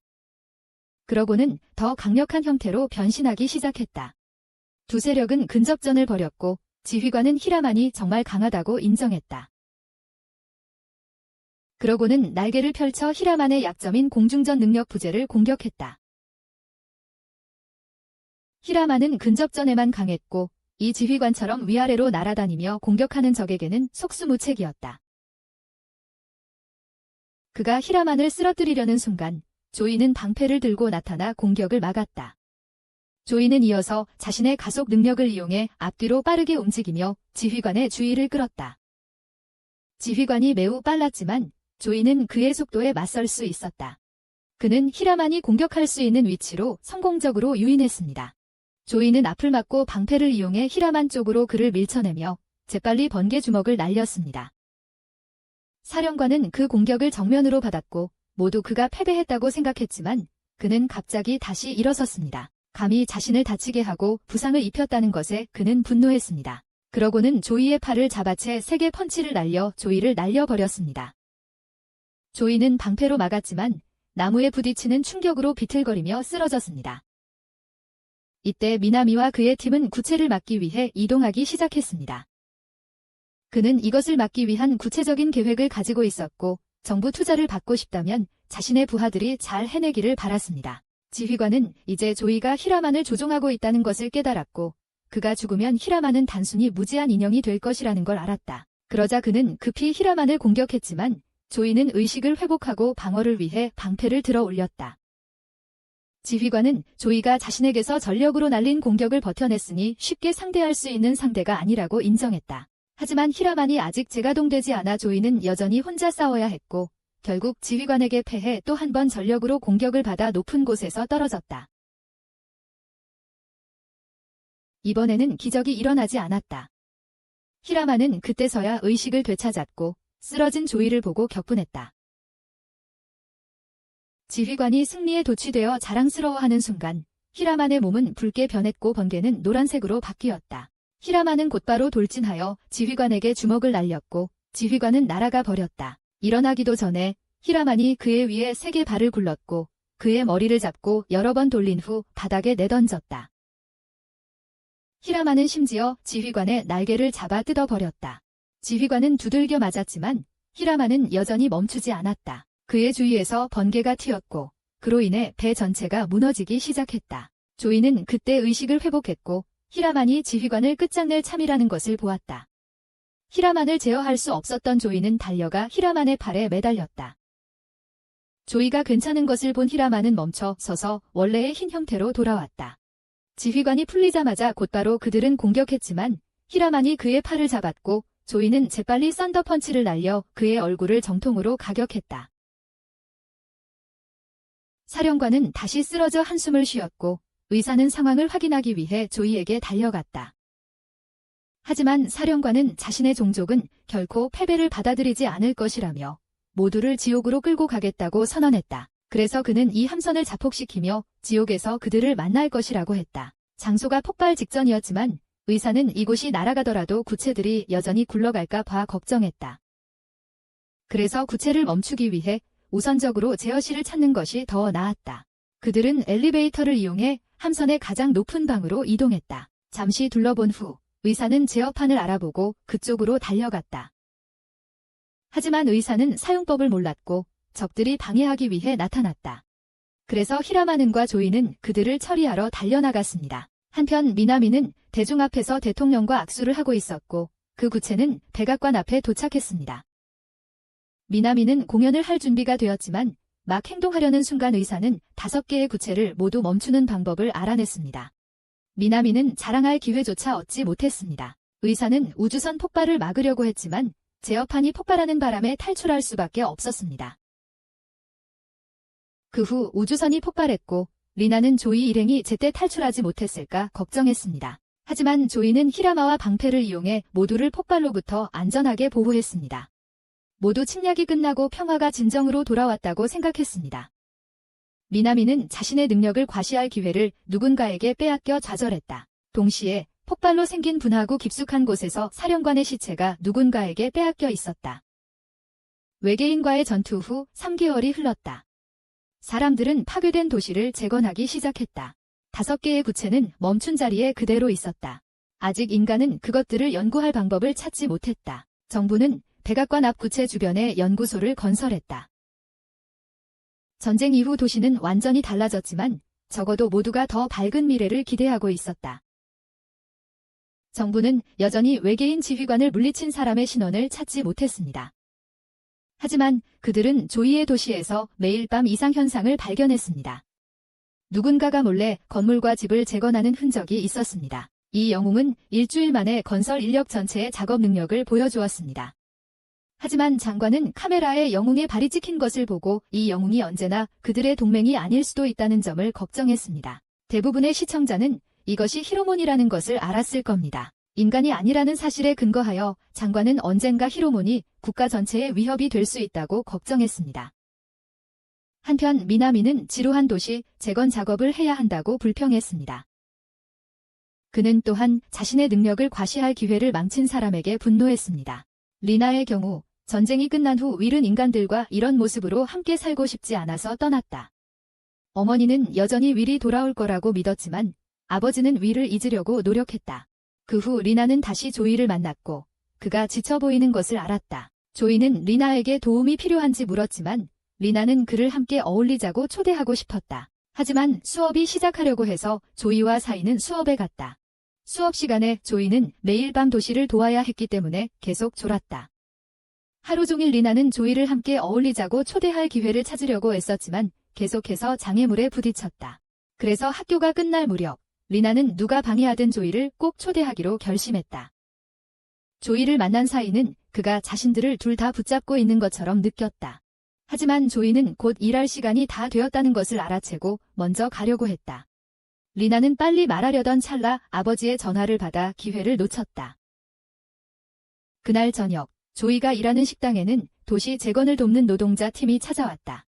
그러고는 더 강력한 형태로 변신하기 시작했다. 두 세력은 근접전을 벌였고 지휘관은 히라만이 정말 강하다고 인정했다. 그러고는 날개를 펼쳐 히라만의 약점인 공중전 능력 부재를 공격했다. 히라만은 근접전에만 강했고 이 지휘관처럼 위아래로 날아다니며 공격하는 적에게는 속수무책이었다. 그가 히라만을 쓰러뜨리려는 순간 조이는 방패를 들고 나타나 공격을 막았다. 조이는 이어서 자신의 가속 능력을 이용해 앞뒤로 빠르게 움직이며 지휘관의 주의를 끌었다. 지휘관이 매우 빨랐지만 조이는 그의 속도에 맞설 수 있었다. 그는 히라만이 공격할 수 있는 위치로 성공적으로 유인했습니다. 조이는 앞을 막고 방패를 이용해 히라만 쪽으로 그를 밀쳐내며 재빨리 번개 주먹을 날렸습니다. 사령관은 그 공격을 정면으로 받았고 모두 그가 패배했다고 생각했지만 그는 갑자기 다시 일어섰습니다. 감히 자신을 다치게 하고 부상을 입혔다는 것에 그는 분노했습니다. 그러고는 조이의 팔을 잡아채 세게 펀치를 날려 조이를 날려버렸습니다. 조이는 방패로 막았지만 나무에 부딪히는 충격으로 비틀거리며 쓰러졌습니다. 이때 미나미와 그의 팀은 구체를 막기 위해 이동하기 시작했습니다. 그는 이것을 막기 위한 구체적인 계획을 가지고 있었고 정부 투자를 받고 싶다면 자신의 부하들이 잘 해내기를 바랐습니다. 지휘관은 이제 조이가 히라만을 조종하고 있다는 것을 깨달았고 그가 죽으면 히라만은 단순히 무지한 인형이 될 것이라는 걸 알았다. 그러자 그는 급히 히라만을 공격했지만 조이는 의식을 회복하고 방어를 위해 방패를 들어 올렸다. 지휘관은 조이가 자신에게서 전력으로 날린 공격을 버텨냈으니 쉽게 상대할 수 있는 상대가 아니라고 인정했다. 하지만 히라만이 아직 재가동되지 않아 조이는 여전히 혼자 싸워야 했고 결국 지휘관에게 패해 또 한 번 전력으로 공격을 받아 높은 곳에서 떨어졌다. 이번에는 기적이 일어나지 않았다. 히라만은 그때서야 의식을 되찾았고 쓰러진 조이를 보고 격분했다. 지휘관이 승리에 도취되어 자랑스러워하는 순간 히라만의 몸은 붉게 변했고 번개는 노란색으로 바뀌었다. 히라만은 곧바로 돌진하여 지휘관에게 주먹을 날렸고 지휘관은 날아가 버렸다. 일어나기도 전에 히라만이 그의 위에 세게 발을 굴렀고 그의 머리를 잡고 여러 번 돌린 후 바닥에 내던졌다. 히라만은 심지어 지휘관의 날개를 잡아 뜯어버렸다. 지휘관은 두들겨 맞았지만 히라만은 여전히 멈추지 않았다. 그의 주위에서 번개가 튀었고 그로 인해 배 전체가 무너지기 시작했다. 조이는 그때 의식을 회복했고 히라만이 지휘관을 끝장낼 참이라는 것을 보았다. 히라만을 제어할 수 없었던 조이는 달려가 히라만의 팔에 매달렸다. 조이가 괜찮은 것을 본 히라만은 멈춰 서서 원래의 흰 형태로 돌아왔다. 지휘관이 풀리자마자 곧바로 그들은 공격했지만 히라만이 그의 팔을 잡았고 조이는 재빨리 썬더펀치를 날려 그의 얼굴을 정통으로 가격했다. 사령관은 다시 쓰러져 한숨을 쉬었고 의사는 상황을 확인하기 위해 조이에게 달려갔다. 하지만 사령관은 자신의 종족은 결코 패배를 받아들이지 않을 것이라며 모두를 지옥으로 끌고 가겠다고 선언했다. 그래서 그는 이 함선을 자폭시키며 지옥에서 그들을 만날 것이라고 했다. 장소가 폭발 직전이었지만 의사는 이곳이 날아가더라도 구체들이 여전히 굴러갈까 봐 걱정했다. 그래서 구체를 멈추기 위해 우선적으로 제어실을 찾는 것이 더 나았다. 그들은 엘리베이터를 이용해 함선의 가장 높은 방으로 이동했다. 잠시 둘러본 후 의사는 제어판을 알아보고 그쪽으로 달려갔다. 하지만 의사는 사용법을 몰랐고 적들이 방해하기 위해 나타났다. 그래서 히라마는과 조이는 그들을 처리하러 달려나갔습니다. 한편 미나미는 대중 앞에서 대통령과 악수를 하고 있었고 그 구체는 백악관 앞에 도착했습니다. 미나미는 공연을 할 준비가 되었지만 막 행동하려는 순간 의사는 5개의 구체를 모두 멈추는 방법을 알아냈습니다. 미나미는 자랑할 기회조차 얻지 못했습니다. 의사는 우주선 폭발을 막으려고 했지만 제어판이 폭발하는 바람에 탈출할 수밖에 없었습니다. 그 후 우주선이 폭발했고 리나는 조이 일행이 제때 탈출하지 못했을까 걱정했습니다. 하지만 조이는 히라마와 방패를 이용해 모두를 폭발로부터 안전하게 보호했습니다. 모두 침략이 끝나고 평화가 진정으로 돌아왔다고 생각했습니다. 미나미는 자신의 능력을 과시할 기회를 누군가에게 빼앗겨 좌절했다. 동시에 폭발로 생긴 분하고 깊숙한 곳에서 사령관의 시체가 누군가에게 빼앗겨 있었다. 외계인과의 전투 후 3개월이 흘렀다. 사람들은 파괴된 도시를 재건하기 시작했다. 5개의 구체는 멈춘 자리에 그대로 있었다. 아직 인간은 그것들을 연구할 방법을 찾지 못했다. 정부는 백악관 앞 구체 주변에 연구소를 건설했다. 전쟁 이후 도시는 완전히 달라졌지만 적어도 모두가 더 밝은 미래를 기대하고 있었다. 정부는 여전히 외계인 지휘관을 물리친 사람의 신원을 찾지 못했습니다. 하지만 그들은 조이의 도시에서 매일 밤 이상현상을 발견했습니다. 누군가가 몰래 건물과 집을 재건하는 흔적이 있었습니다. 이 영웅은 일주일 만에 건설 인력 전체의 작업 능력을 보여주었습니다. 하지만 장관은 카메라에 영웅의 발이 찍힌 것을 보고 이 영웅이 언제나 그들의 동맹이 아닐 수도 있다는 점을 걱정했습니다. 대부분의 시청자는 이것이 히로몬이라는 것을 알았을 겁니다. 인간이 아니라는 사실에 근거하여 장관은 언젠가 히로몬이 국가 전체에 위협이 될 수 있다고 걱정했습니다. 한편 미나미는 지루한 도시 재건 작업을 해야 한다고 불평했습니다. 그는 또한 자신의 능력을 과시할 기회를 망친 사람에게 분노했습니다. 리나의 경우 전쟁이 끝난 후 윌은 인간들과 이런 모습으로 함께 살고 싶지 않아서 떠났다. 어머니는 여전히 윌이 돌아올 거라고 믿었지만 아버지는 윌을 잊으려고 노력했다. 그 후 리나는 다시 조이를 만났고 그가 지쳐 보이는 것을 알았다. 조이는 리나에게 도움이 필요한지 물었지만 리나는 그를 함께 어울리자고 초대하고 싶었다. 하지만 수업이 시작하려고 해서 조이와 사이는 수업에 갔다. 수업 시간에 조이는 매일 밤 도시를 도와야 했기 때문에 계속 졸았다. 하루 종일 리나는 조이를 함께 어울리자고 초대할 기회를 찾으려고 애썼지만 계속해서 장애물에 부딪혔다. 그래서 학교가 끝날 무렵 리나는 누가 방해하든 조이를 꼭 초대하기로 결심했다. 조이를 만난 사이는 그가 자신들을 둘 다 붙잡고 있는 것처럼 느꼈다. 하지만 조이는 곧 일할 시간이 다 되었다는 것을 알아채고 먼저 가려고 했다. 리나는 빨리 말하려던 찰나 아버지의 전화를 받아 기회를 놓쳤다. 그날 저녁 조이가 일하는 식당에는 도시 재건을 돕는 노동자 팀이 찾아왔다.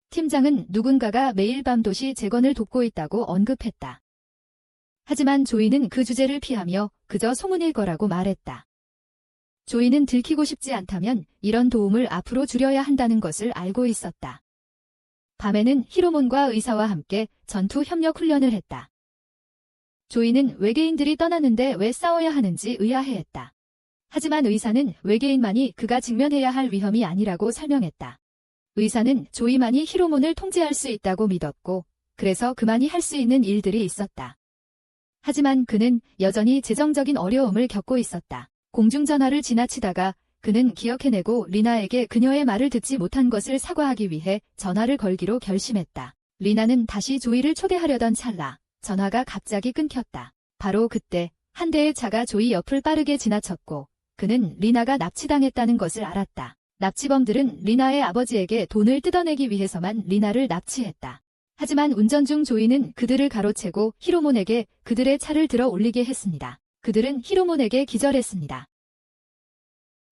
팀장은 누군가가 매일 밤 도시 재건을 돕고 있다고 언급했다. 하지만 조이는 그 주제를 피하며 그저 소문일 거라고 말했다. 조이는 들키고 싶지 않다면 이런 도움을 앞으로 줄여야 한다는 것을 알고 있었다. 밤에는 히로몬과 의사와 함께 전투 협력 훈련을 했다. 조이는 외계인들이 떠났는데 왜 싸워야 하는지 의아해했다. 하지만 의사는 외계인만이 그가 직면해야 할 위험이 아니라고 설명했다. 의사는 조이만이 히로몬을 통제할 수 있다고 믿었고 그래서 그만이 할 수 있는 일들이 있었다. 하지만 그는 여전히 재정적인 어려움을 겪고 있었다. 공중전화를 지나치다가 그는 기억해내고 리나에게 그녀의 말을 듣지 못한 것을 사과하기 위해 전화를 걸기로 결심했다. 리나는 다시 조이를 초대하려던 찰나 전화가 갑자기 끊겼다. 바로 그때 한 대의 차가 조이 옆을 빠르게 지나쳤고 그는 리나가 납치당했다는 것을 알았다. 납치범들은 리나의 아버지에게 돈을 뜯어내기 위해서만 리나를 납치했다. 하지만 운전 중 조이는 그들을 가로채고 히로몬에게 그들의 차를 들어 올리게 했습니다. 그들은 히로몬에게 기절했습니다.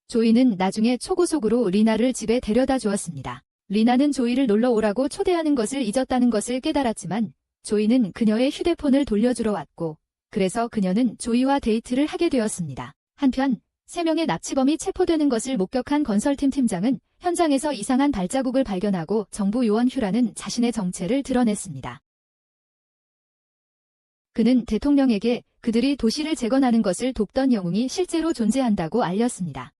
조이는 나중에 초고속으로 리나를 집에 데려다 주었습니다. 리나는 조이를 놀러 오라고 초대하는 것을 잊었다는 것을 깨달았지만 조이는 그녀의 휴대폰을 돌려주러 왔고 그래서 그녀는 조이와 데이트를 하게 되었습니다. 한편 3명의 납치범이 체포되는 것을 목격한 건설팀 팀장은 현장에서 이상한 발자국을 발견하고 정부 요원 휴라는 자신의 정체를 드러냈습니다. 그는 대통령에게 그들이 도시를 재건하는 것을 돕던 영웅이 실제로 존재한다고 알렸습니다.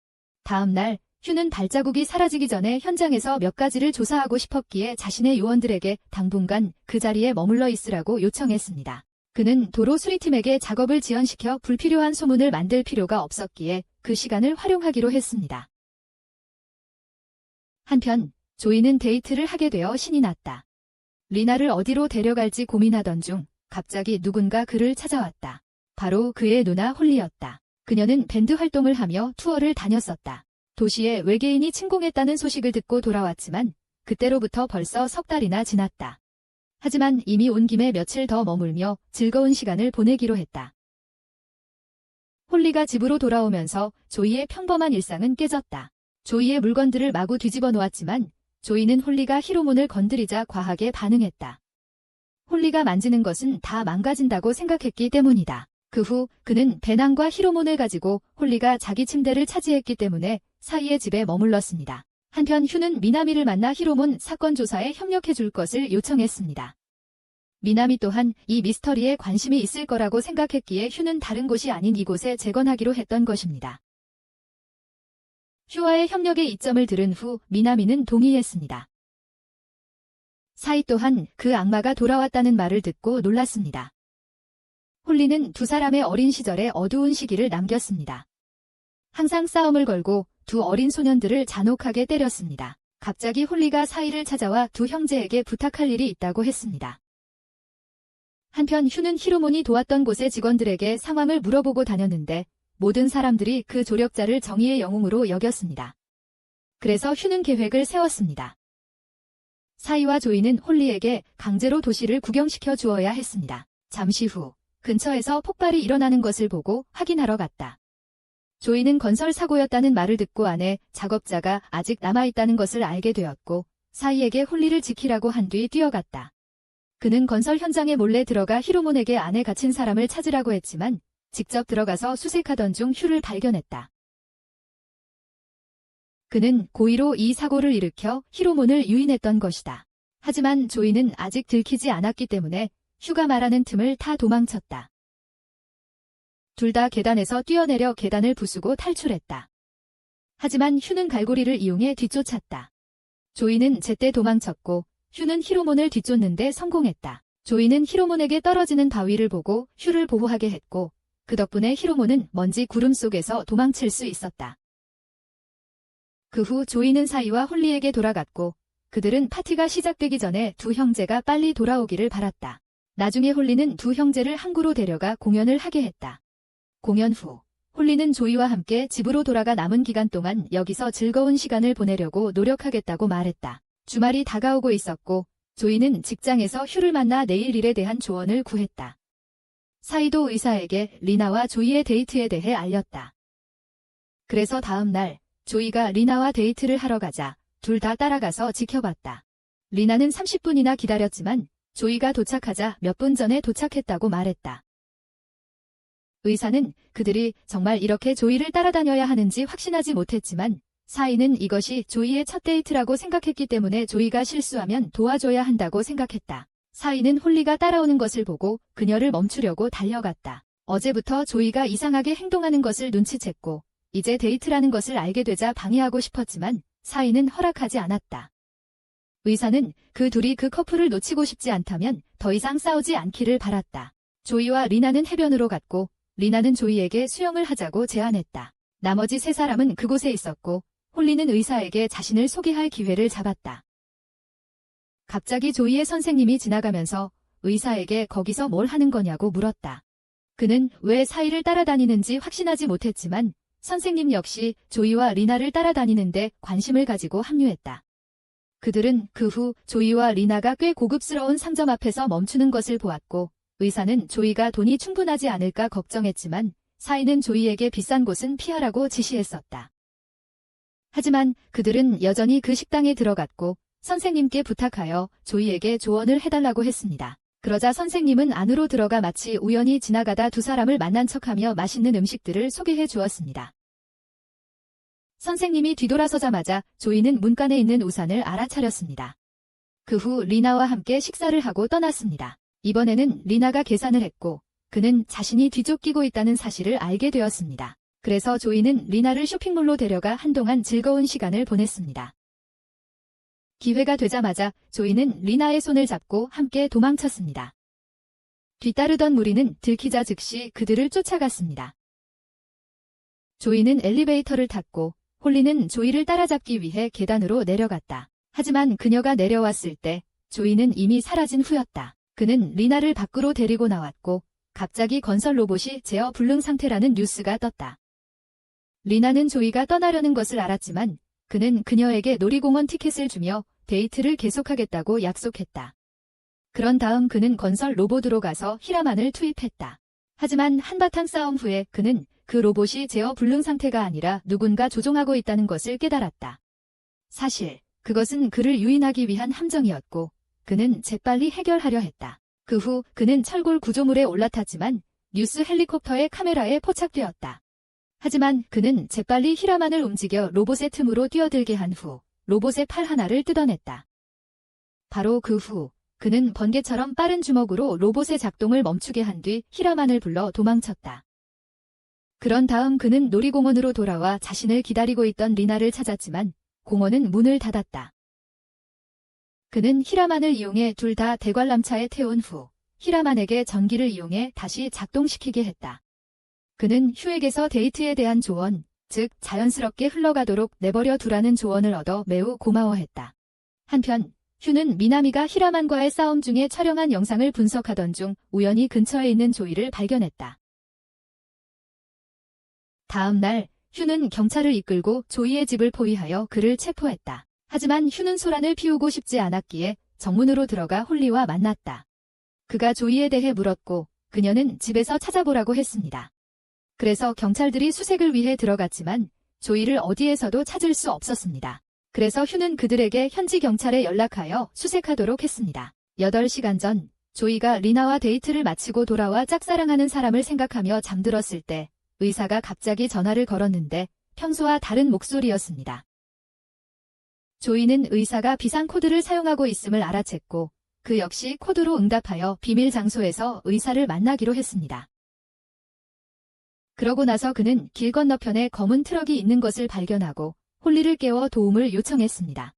다음 날 휴는 발자국이 사라지기 전에 현장에서 몇 가지를 조사하고 싶었기에 자신의 요원들에게 당분간 그 자리에 머물러 있으라고 요청했습니다. 그는 도로 수리팀에게 작업을 지연시켜 불필요한 소문을 만들 필요가 없었기에 그 시간을 활용하기로 했습니다. 한편 조이는 데이트를 하게 되어 신이 났다. 리나를 어디로 데려갈지 고민하던 중 갑자기 누군가 그를 찾아왔다. 바로 그의 누나 홀리였다. 그녀는 밴드 활동을 하며 투어를 다녔었다. 도시에 외계인이 침공했다는 소식을 듣고 돌아왔지만 그때로부터 벌써 3달이나 지났다. 하지만 이미 온 김에 며칠 더 머물며 즐거운 시간을 보내기로 했다. 홀리가 집으로 돌아오면서 조이의 평범한 일상은 깨졌다. 조이의 물건들을 마구 뒤집어 놓았지만 조이는 홀리가 히로몬을 건드리자 과하게 반응했다. 홀리가 만지는 것은 다 망가진다고 생각했기 때문이다. 그 후 그는 배낭과 히로몬을 가지고 홀리가 자기 침대를 차지했기 때문에 사이의 집에 머물렀습니다. 한편 휴는 미나미를 만나 히로몬 사건 조사에 협력해줄 것을 요청했습니다. 미나미 또한 이 미스터리에 관심이 있을 거라고 생각했기에 휴는 다른 곳이 아닌 이곳에 재건하기로 했던 것입니다. 휴와의 협력의 이점을 들은 후 미나미는 동의했습니다. 사이 또한 그 악마가 돌아왔다는 말을 듣고 놀랐습니다. 홀리는 두 사람의 어린 시절에 어두운 시기를 남겼습니다. 항상 싸움을 걸고 두 어린 소년들을 잔혹하게 때렸습니다. 갑자기 홀리가 사이를 찾아와 두 형제에게 부탁할 일이 있다고 했습니다. 한편 휴는 히로몬이 도왔던 곳의 직원들에게 상황을 물어보고 다녔는데 모든 사람들이 그 조력자를 정의의 영웅으로 여겼습니다. 그래서 휴는 계획을 세웠습니다. 사이와 조이는 홀리에게 강제로 도시를 구경시켜 주어야 했습니다. 잠시 후 근처에서 폭발이 일어나는 것을 보고 확인하러 갔다. 조이는 건설 사고였다는 말을 듣고 안에 작업자가 아직 남아있다는 것을 알게 되었고 사이에게 홀리를 지키라고 한 뒤 뛰어갔다. 그는 건설 현장에 몰래 들어가 히로몬에게 안에 갇힌 사람을 찾으라고 했지만 직접 들어가서 수색하던 중 휴를 발견했다. 그는 고의로 이 사고를 일으켜 히로몬을 유인했던 것이다. 하지만 조이는 아직 들키지 않았기 때문에 휴가 말하는 틈을 타 도망쳤다. 둘 다 계단에서 뛰어내려 계단을 부수고 탈출했다. 하지만 휴는 갈고리를 이용해 뒤쫓았다. 조이는 제때 도망쳤고 휴는 히로몬을 뒤쫓는데 성공했다. 조이는 히로몬에게 떨어지는 바위를 보고 휴를 보호하게 했고 그 덕분에 히로몬은 먼지 구름 속에서 도망칠 수 있었다. 그 후 조이는 사이와 홀리에게 돌아갔고 그들은 파티가 시작되기 전에 두 형제가 빨리 돌아오기를 바랐다. 나중에 홀리는 두 형제를 항구로 데려가 공연을 하게 했다. 공연 후 홀리는 조이와 함께 집으로 돌아가 남은 기간 동안 여기서 즐거운 시간을 보내려고 노력하겠다고 말했다. 주말이 다가오고 있었고 조이는 직장에서 휴를 만나 내일 일에 대한 조언을 구했다. 사이도 의사에게 리나와 조이의 데이트에 대해 알렸다. 그래서 다음 날 조이가 리나와 데이트를 하러 가자 둘 다 따라가서 지켜봤다. 리나는 30분이나 기다렸지만 조이가 도착하자 몇 분 전에 도착했다고 말했다. 의사는 그들이 정말 이렇게 조이를 따라다녀야 하는지 확신하지 못했지만 사이는 이것이 조이의 첫 데이트라고 생각했기 때문에 조이가 실수하면 도와줘야 한다고 생각했다. 사이는 홀리가 따라오는 것을 보고 그녀를 멈추려고 달려갔다. 어제부터 조이가 이상하게 행동하는 것을 눈치챘고 이제 데이트라는 것을 알게 되자 방해하고 싶었지만 사이는 허락하지 않았다. 의사는 그 둘이 그 커플을 놓치고 싶지 않다면 더 이상 싸우지 않기를 바랐다. 조이와 리나는 해변으로 갔고 리나는 조이에게 수영을 하자고 제안했다. 나머지 세 사람은 그곳에 있었고 홀리는 의사에게 자신을 소개할 기회를 잡았다. 갑자기 조이의 선생님이 지나가면서 의사에게 거기서 뭘 하는 거냐고 물었다. 그는 왜 사이를 따라다니는지 확신하지 못했지만 선생님 역시 조이와 리나를 따라다니는데 관심을 가지고 합류했다. 그들은 그 후 조이와 리나가 꽤 고급스러운 상점 앞에서 멈추는 것을 보았고 의사는 조이가 돈이 충분하지 않을까 걱정했지만 사이는 조이에게 비싼 곳은 피하라고 지시했었다. 하지만 그들은 여전히 그 식당에 들어갔고 선생님께 부탁하여 조이에게 조언을 해달라고 했습니다. 그러자 선생님은 안으로 들어가 마치 우연히 지나가다 두 사람을 만난 척하며 맛있는 음식들을 소개해 주었습니다. 선생님이 뒤돌아서자마자 조이는 문간에 있는 우산을 알아차렸습니다. 그 후 리나와 함께 식사를 하고 떠났습니다. 이번에는 리나가 계산을 했고 그는 자신이 뒤쫓기고 있다는 사실을 알게 되었습니다. 그래서 조이는 리나를 쇼핑몰로 데려가 한동안 즐거운 시간을 보냈습니다. 기회가 되자마자 조이는 리나의 손을 잡고 함께 도망쳤습니다. 뒤따르던 무리는 들키자 즉시 그들을 쫓아갔습니다. 조이는 엘리베이터를 탔고 홀리는 조이를 따라잡기 위해 계단으로 내려갔다. 하지만 그녀가 내려왔을 때 조이는 이미 사라진 후였다. 그는 리나를 밖으로 데리고 나왔고 갑자기 건설 로봇이 제어 불능 상태라는 뉴스가 떴다. 리나는 조이가 떠나려는 것을 알았지만 그는 그녀에게 놀이공원 티켓을 주며 데이트를 계속하겠다고 약속했다. 그런 다음 그는 건설 로봇으로 가서 히라만을 투입했다. 하지만 한바탕 싸움 후에 그는 그 로봇이 제어 불능 상태가 아니라 누군가 조종하고 있다는 것을 깨달았다. 사실 그것은 그를 유인하기 위한 함정이었고 그는 재빨리 해결하려 했다. 그 후 그는 철골 구조물에 올라탔지만 뉴스 헬리콥터의 카메라에 포착되었다. 하지만 그는 재빨리 히라만을 움직여 로봇의 틈으로 뛰어들게 한 후 로봇의 팔 하나를 뜯어냈다. 바로 그 후 그는 번개처럼 빠른 주먹으로 로봇의 작동을 멈추게 한 뒤 히라만을 불러 도망쳤다. 그런 다음 그는 놀이공원으로 돌아와 자신을 기다리고 있던 리나를 찾았지만 공원은 문을 닫았다. 그는 히라만을 이용해 둘 다 대관람차에 태운 후 히라만에게 전기를 이용해 다시 작동시키게 했다. 그는 휴에게서 데이트에 대한 조언, 즉 자연스럽게 흘러가도록 내버려 두라는 조언을 얻어 매우 고마워했다. 한편 휴는 미나미가 히라만과의 싸움 중에 촬영한 영상을 분석하던 중 우연히 근처에 있는 조이를 발견했다. 다음 날 휴는 경찰을 이끌고 조이의 집을 포위하여 그를 체포했다. 하지만 휴는 소란을 피우고 싶지 않았기에 정문으로 들어가 홀리와 만났다. 그가 조이에 대해 물었고 그녀는 집에서 찾아보라고 했습니다. 그래서 경찰들이 수색을 위해 들어갔지만 조이를 어디에서도 찾을 수 없었습니다. 그래서 휴는 그들에게 현지 경찰에 연락하여 수색하도록 했습니다. 8시간 전 조이가 리나와 데이트를 마치고 돌아와 짝사랑하는 사람을 생각하며 잠들었을 때 의사가 갑자기 전화를 걸었는데 평소와 다른 목소리였습니다. 조이는 의사가 비상 코드를 사용하고 있음을 알아챘고 그 역시 코드로 응답하여 비밀 장소에서 의사를 만나기로 했습니다. 그러고 나서 그는 길 건너편에 검은 트럭이 있는 것을 발견하고 홀리를 깨워 도움을 요청했습니다.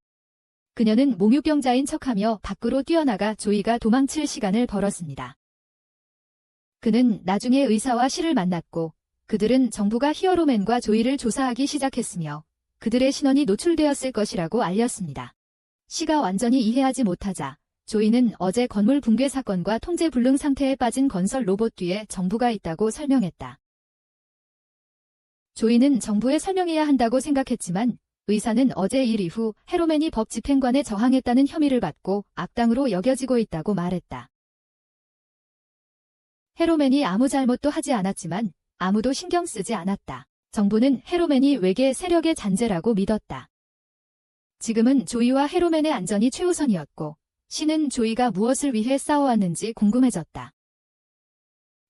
그녀는 몽유병자인 척하며 밖으로 뛰어나가 조이가 도망칠 시간을 벌었습니다. 그는 나중에 의사와 시를 만났고 그들은 정부가 히어로맨과 조이를 조사하기 시작했으며 그들의 신원이 노출되었을 것이라고 알렸습니다. 시가 완전히 이해하지 못하자 조이는 어제 건물 붕괴 사건과 통제 불능 상태에 빠진 건설 로봇 뒤에 정부가 있다고 설명했다. 조이는 정부에 설명해야 한다고 생각했지만 의사는 어제 일 이후 헤로맨이 법 집행관에 저항했다는 혐의를 받고 악당으로 여겨지고 있다고 말했다. 헤로맨이 아무 잘못도 하지 않았지만 아무도 신경 쓰지 않았다. 정부는 헤로맨이 외계 세력의 잔재라고 믿었다. 지금은 조이와 헤로맨의 안전이 최우선이었고 시는 조이가 무엇을 위해 싸워왔는지 궁금해졌다.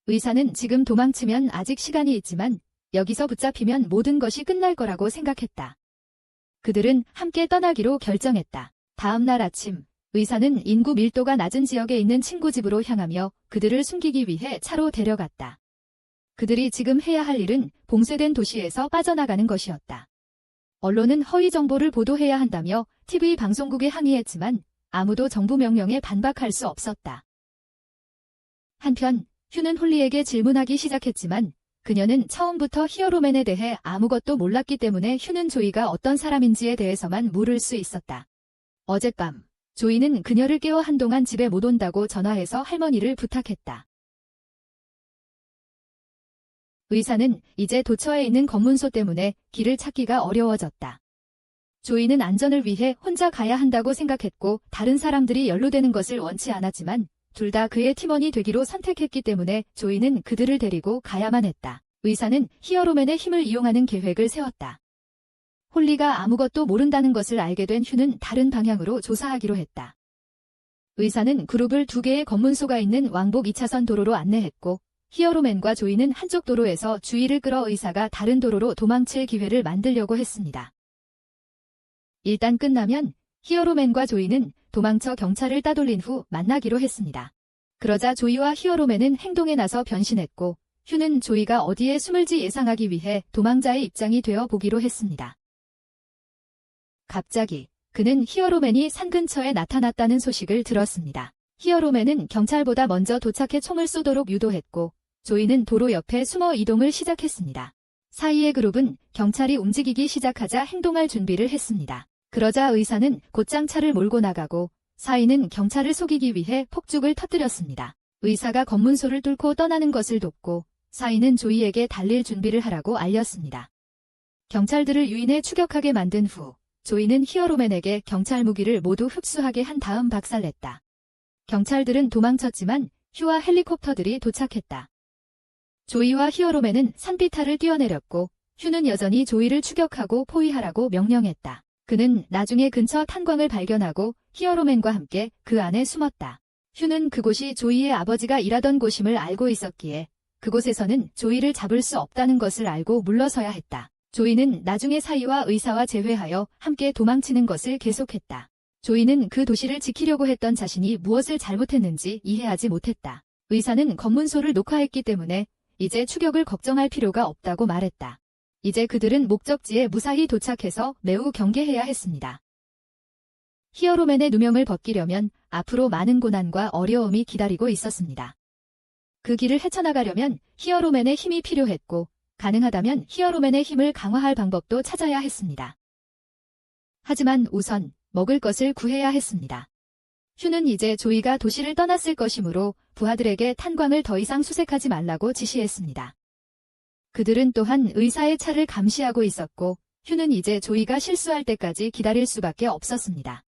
의사는 지금 도망치면 아직 시간이 있지만 여기서 붙잡히면 모든 것이 끝날 거라고 생각했다. 그들은 함께 떠나기로 결정했다. 다음 날 아침 의사는 인구 밀도가 낮은 지역에 있는 친구 집으로 향하며 그들을 숨기기 위해 차로 데려갔다. 그들이 지금 해야 할 일은 봉쇄된 도시에서 빠져나가는 것이었다. 언론은 허위 정보를 보도해야 한다며 TV 방송국에 항의했지만 아무도 정부 명령에 반박할 수 없었다. 한편 휴는 홀리에게 질문하기 시작했지만 그녀는 처음부터 히어로맨에 대해 아무것도 몰랐기 때문에 휴는 조이가 어떤 사람인지에 대해서만 물을 수 있었다. 어젯밤 조이는 그녀를 깨워 한동안 집에 못 온다고 전화해서 할머니를 부탁했다. 의사는 이제 도처에 있는 검문소 때문에 길을 찾기가 어려워졌다. 조이는 안전을 위해 혼자 가야 한다고 생각했고 다른 사람들이 연루되는 것을 원치 않았지만 둘 다 그의 팀원이 되기로 선택했기 때문에 조이는 그들을 데리고 가야만 했다. 의사는 히어로맨의 힘을 이용하는 계획을 세웠다. 홀리가 아무것도 모른다는 것을 알게 된 휴는 다른 방향으로 조사하기로 했다. 의사는 그룹을 2개의 검문소가 있는 왕복 2차선 도로로 안내했고 히어로맨과 조이는 한쪽 도로에서 주의를 끌어 의사가 다른 도로로 도망칠 기회를 만들려고 했습니다. 일단 끝나면 히어로맨과 조이는 도망쳐 경찰을 따돌린 후 만나기로 했습니다. 그러자 조이와 히어로맨은 행동에 나서 변신했고 휴는 조이가 어디에 숨을지 예상하기 위해 도망자의 입장이 되어 보기로 했습니다. 갑자기 그는 히어로맨이 산 근처에 나타났다는 소식을 들었습니다. 히어로맨은 경찰보다 먼저 도착해 총을 쏘도록 유도했고 조이는 도로 옆에 숨어 이동을 시작했습니다. 사이의 그룹은 경찰이 움직이기 시작하자 행동할 준비를 했습니다. 그러자 의사는 곧장 차를 몰고 나가고 사이는 경찰을 속이기 위해 폭죽을 터뜨렸습니다. 의사가 검문소를 뚫고 떠나는 것을 돕고 사이는 조이에게 달릴 준비를 하라고 알렸습니다. 경찰들을 유인해 추격하게 만든 후 조이는 히어로맨에게 경찰 무기를 모두 흡수하게 한 다음 박살냈다. 경찰들은 도망쳤지만 휴와 헬리콥터들이 도착했다. 조이와 히어로맨은 산비탈을 뛰어내렸고 휴는 여전히 조이를 추격하고 포위하라고 명령했다. 그는 나중에 근처 탄광을 발견하고 히어로맨과 함께 그 안에 숨었다. 휴는 그곳이 조이의 아버지가 일하던 곳임을 알고 있었기에 그곳에서는 조이를 잡을 수 없다는 것을 알고 물러서야 했다. 조이는 나중에 사이와 의사와 재회하여 함께 도망치는 것을 계속했다. 조이는 그 도시를 지키려고 했던 자신이 무엇을 잘못했는지 이해하지 못했다. 의사는 검문소를 녹화했기 때문에 이제 추격을 걱정할 필요가 없다고 말했다. 이제 그들은 목적지에 무사히 도착해서 매우 경계해야 했습니다. 히어로맨의 누명을 벗기려면 앞으로 많은 고난과 어려움이 기다리고 있었습니다. 그 길을 헤쳐나가려면 히어로맨의 힘이 필요했고 가능하다면 히어로맨의 힘을 강화할 방법도 찾아야 했습니다. 하지만 우선 먹을 것을 구해야 했습니다. 휴는 이제 조이가 도시를 떠났을 것이므로 부하들에게 탄광을 더 이상 수색하지 말라고 지시했습니다. 그들은 또한 의사의 차를 감시하고 있었고 휴는 이제 조이가 실수할 때까지 기다릴 수밖에 없었습니다.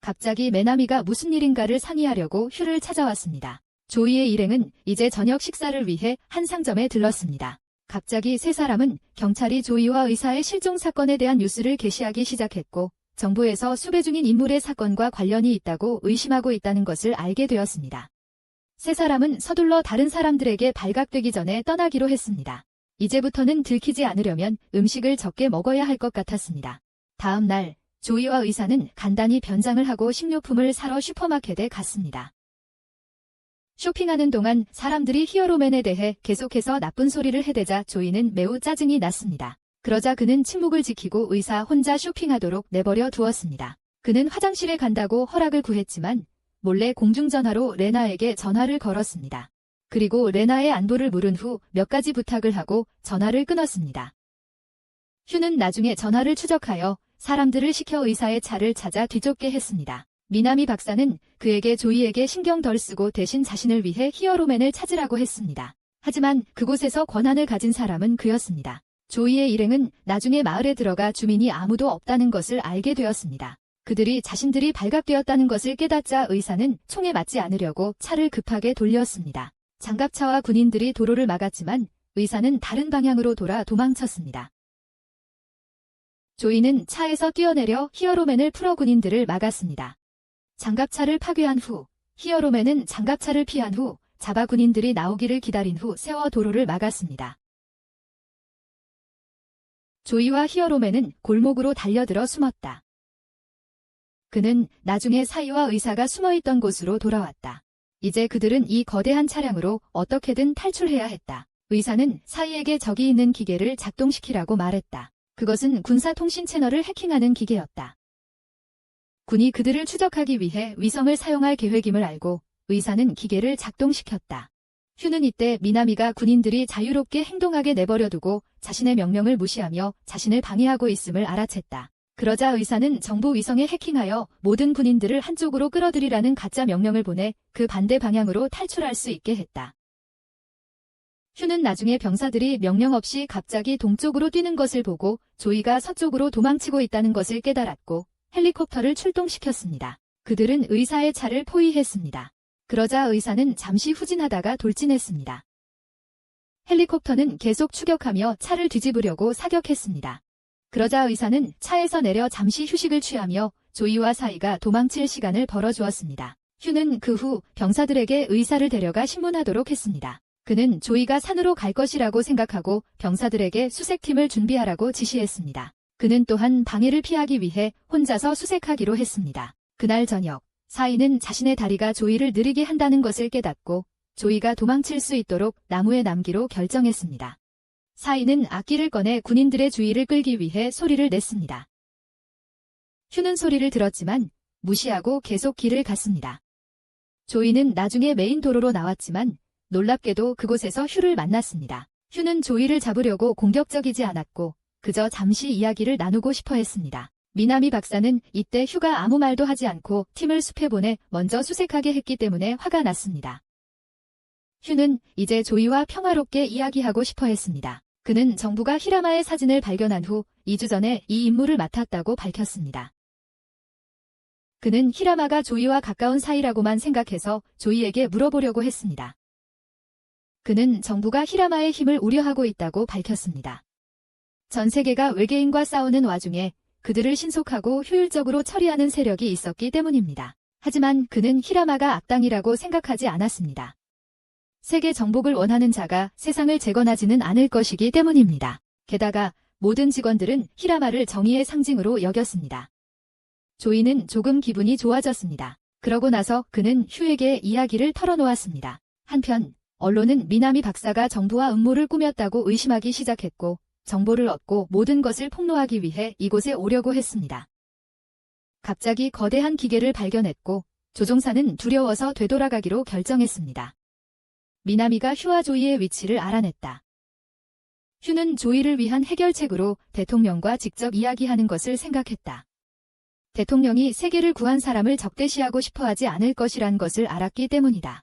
갑자기 메나미가 무슨 일인가를 상의하려고 휴를 찾아왔습니다. 조이의 일행은 이제 저녁 식사를 위해 한 상점에 들렀습니다. 갑자기 세 사람은 경찰이 조이와 의사의 실종 사건에 대한 뉴스를 게시하기 시작했고 정부에서 수배 중인 인물의 사건과 관련이 있다고 의심하고 있다는 것을 알게 되었습니다. 세 사람은 서둘러 다른 사람들에게 발각되기 전에 떠나기로 했습니다. 이제부터는 들키지 않으려면 음식을 적게 먹어야 할 것 같았습니다. 다음 날 조이와 의사는 간단히 변장을 하고 식료품을 사러 슈퍼마켓에 갔습니다. 쇼핑하는 동안 사람들이 히어로맨에 대해 계속해서 나쁜 소리를 해대자 조이는 매우 짜증이 났습니다. 그러자 그는 침묵을 지키고 의사 혼자 쇼핑하도록 내버려 두었습니다. 그는 화장실에 간다고 허락을 구했지만 몰래 공중전화로 레나에게 전화를 걸었습니다. 그리고 레나의 안부를 물은 후 몇 가지 부탁을 하고 전화를 끊었습니다. 휴는 나중에 전화를 추적하여 사람들을 시켜 의사의 차를 찾아 뒤쫓게 했습니다. 미나미 박사는 그에게 조이에게 신경 덜 쓰고 대신 자신을 위해 히어로맨을 찾으라고 했습니다. 하지만 그곳에서 권한을 가진 사람은 그였습니다. 조이의 일행은 나중에 마을에 들어가 주민이 아무도 없다는 것을 알게 되었습니다. 그들이 자신들이 발각되었다는 것을 깨닫자 의사는 총에 맞지 않으려고 차를 급하게 돌렸습니다. 장갑차와 군인들이 도로를 막았지만 의사는 다른 방향으로 돌아 도망쳤습니다. 조이는 차에서 뛰어내려 히어로맨을 풀어 군인들을 막았습니다. 장갑차를 파괴한 후 히어로맨은 장갑차를 피한 후 잡아 군인들이 나오기를 기다린 후 세워 도로를 막았습니다. 조이와 히어로맨은 골목으로 달려들어 숨었다. 그는 나중에 사이와 의사가 숨어있던 곳으로 돌아왔다. 이제 그들은 이 거대한 차량으로 어떻게든 탈출해야 했다. 의사는 사이에게 적이 있는 기계를 작동시키라고 말했다. 그것은 군사통신 채널을 해킹하는 기계였다. 군이 그들을 추적하기 위해 위성을 사용할 계획임을 알고 의사는 기계를 작동시켰다. 휴는 이때 미나미가 군인들이 자유롭게 행동하게 내버려두고 자신의 명령을 무시하며 자신을 방해하고 있음을 알아챘다. 그러자 의사는 정부 위성에 해킹하여 모든 군인들을 한쪽으로 끌어들이라는 가짜 명령을 보내 그 반대 방향으로 탈출할 수 있게 했다. 휴는 나중에 병사들이 명령 없이 갑자기 동쪽으로 뛰는 것을 보고 조이가 서쪽으로 도망치고 있다는 것을 깨달았고 헬리콥터를 출동시켰습니다. 그들은 의사의 차를 포위했습니다. 그러자 의사는 잠시 후진하다가 돌진했습니다. 헬리콥터는 계속 추격하며 차를 뒤집으려고 사격했습니다. 그러자 의사는 차에서 내려 잠시 휴식을 취하며 조이와 사이가 도망칠 시간을 벌어주었습니다. 휴는 그 후 병사들에게 의사를 데려가 신문하도록 했습니다. 그는 조이가 산으로 갈 것이라고 생각하고 병사들에게 수색팀을 준비하라고 지시했습니다. 그는 또한 방해를 피하기 위해 혼자서 수색하기로 했습니다. 그날 저녁, 사이는 자신의 다리가 조이를 느리게 한다는 것을 깨닫고 조이가 도망칠 수 있도록 나무에 남기로 결정했습니다. 사이는 악기를 꺼내 군인들의 주의를 끌기 위해 소리를 냈습니다. 휴는 소리를 들었지만 무시하고 계속 길을 갔습니다. 조이는 나중에 메인 도로로 나왔지만 놀랍게도 그곳에서 휴를 만났습니다. 휴는 조이를 잡으려고 공격적이지 않았고 그저 잠시 이야기를 나누고 싶어 했습니다. 미나미 박사는 이때 휴가 아무 말도 하지 않고 팀을 숲에 보내 먼저 수색하게 했기 때문에 화가 났습니다. 휴는 이제 조이와 평화롭게 이야기하고 싶어 했습니다. 그는 정부가 히라마의 사진을 발견한 후 2주 전에 이 임무를 맡았다고 밝혔습니다. 그는 히라마가 조이와 가까운 사이라고만 생각해서 조이에게 물어보려고 했습니다. 그는 정부가 히라마의 힘을 우려하고 있다고 밝혔습니다. 전 세계가 외계인과 싸우는 와중에 그들을 신속하고 효율적으로 처리하는 세력이 있었기 때문입니다. 하지만 그는 히라마가 악당이라고 생각하지 않았습니다. 세계 정복을 원하는 자가 세상을 재건하지는 않을 것이기 때문입니다. 게다가 모든 직원들은 히라마를 정의의 상징으로 여겼습니다. 조이는 조금 기분이 좋아졌습니다. 그러고 나서 그는 휴에게 이야기를 털어놓았습니다. 한편 언론은 미나미 박사가 정부와 음모를 꾸몄다고 의심하기 시작했고 정보를 얻고 모든 것을 폭로하기 위해 이곳에 오려고 했습니다. 갑자기 거대한 기계를 발견했고 조종사는 두려워서 되돌아가기로 결정했습니다. 미나미가 휴와 조이의 위치를 알아냈다. 휴는 조이를 위한 해결책으로 대통령과 직접 이야기하는 것을 생각했다. 대통령이 세계를 구한 사람을 적대시하고 싶어하지 않을 것이란 것을 알았기 때문이다.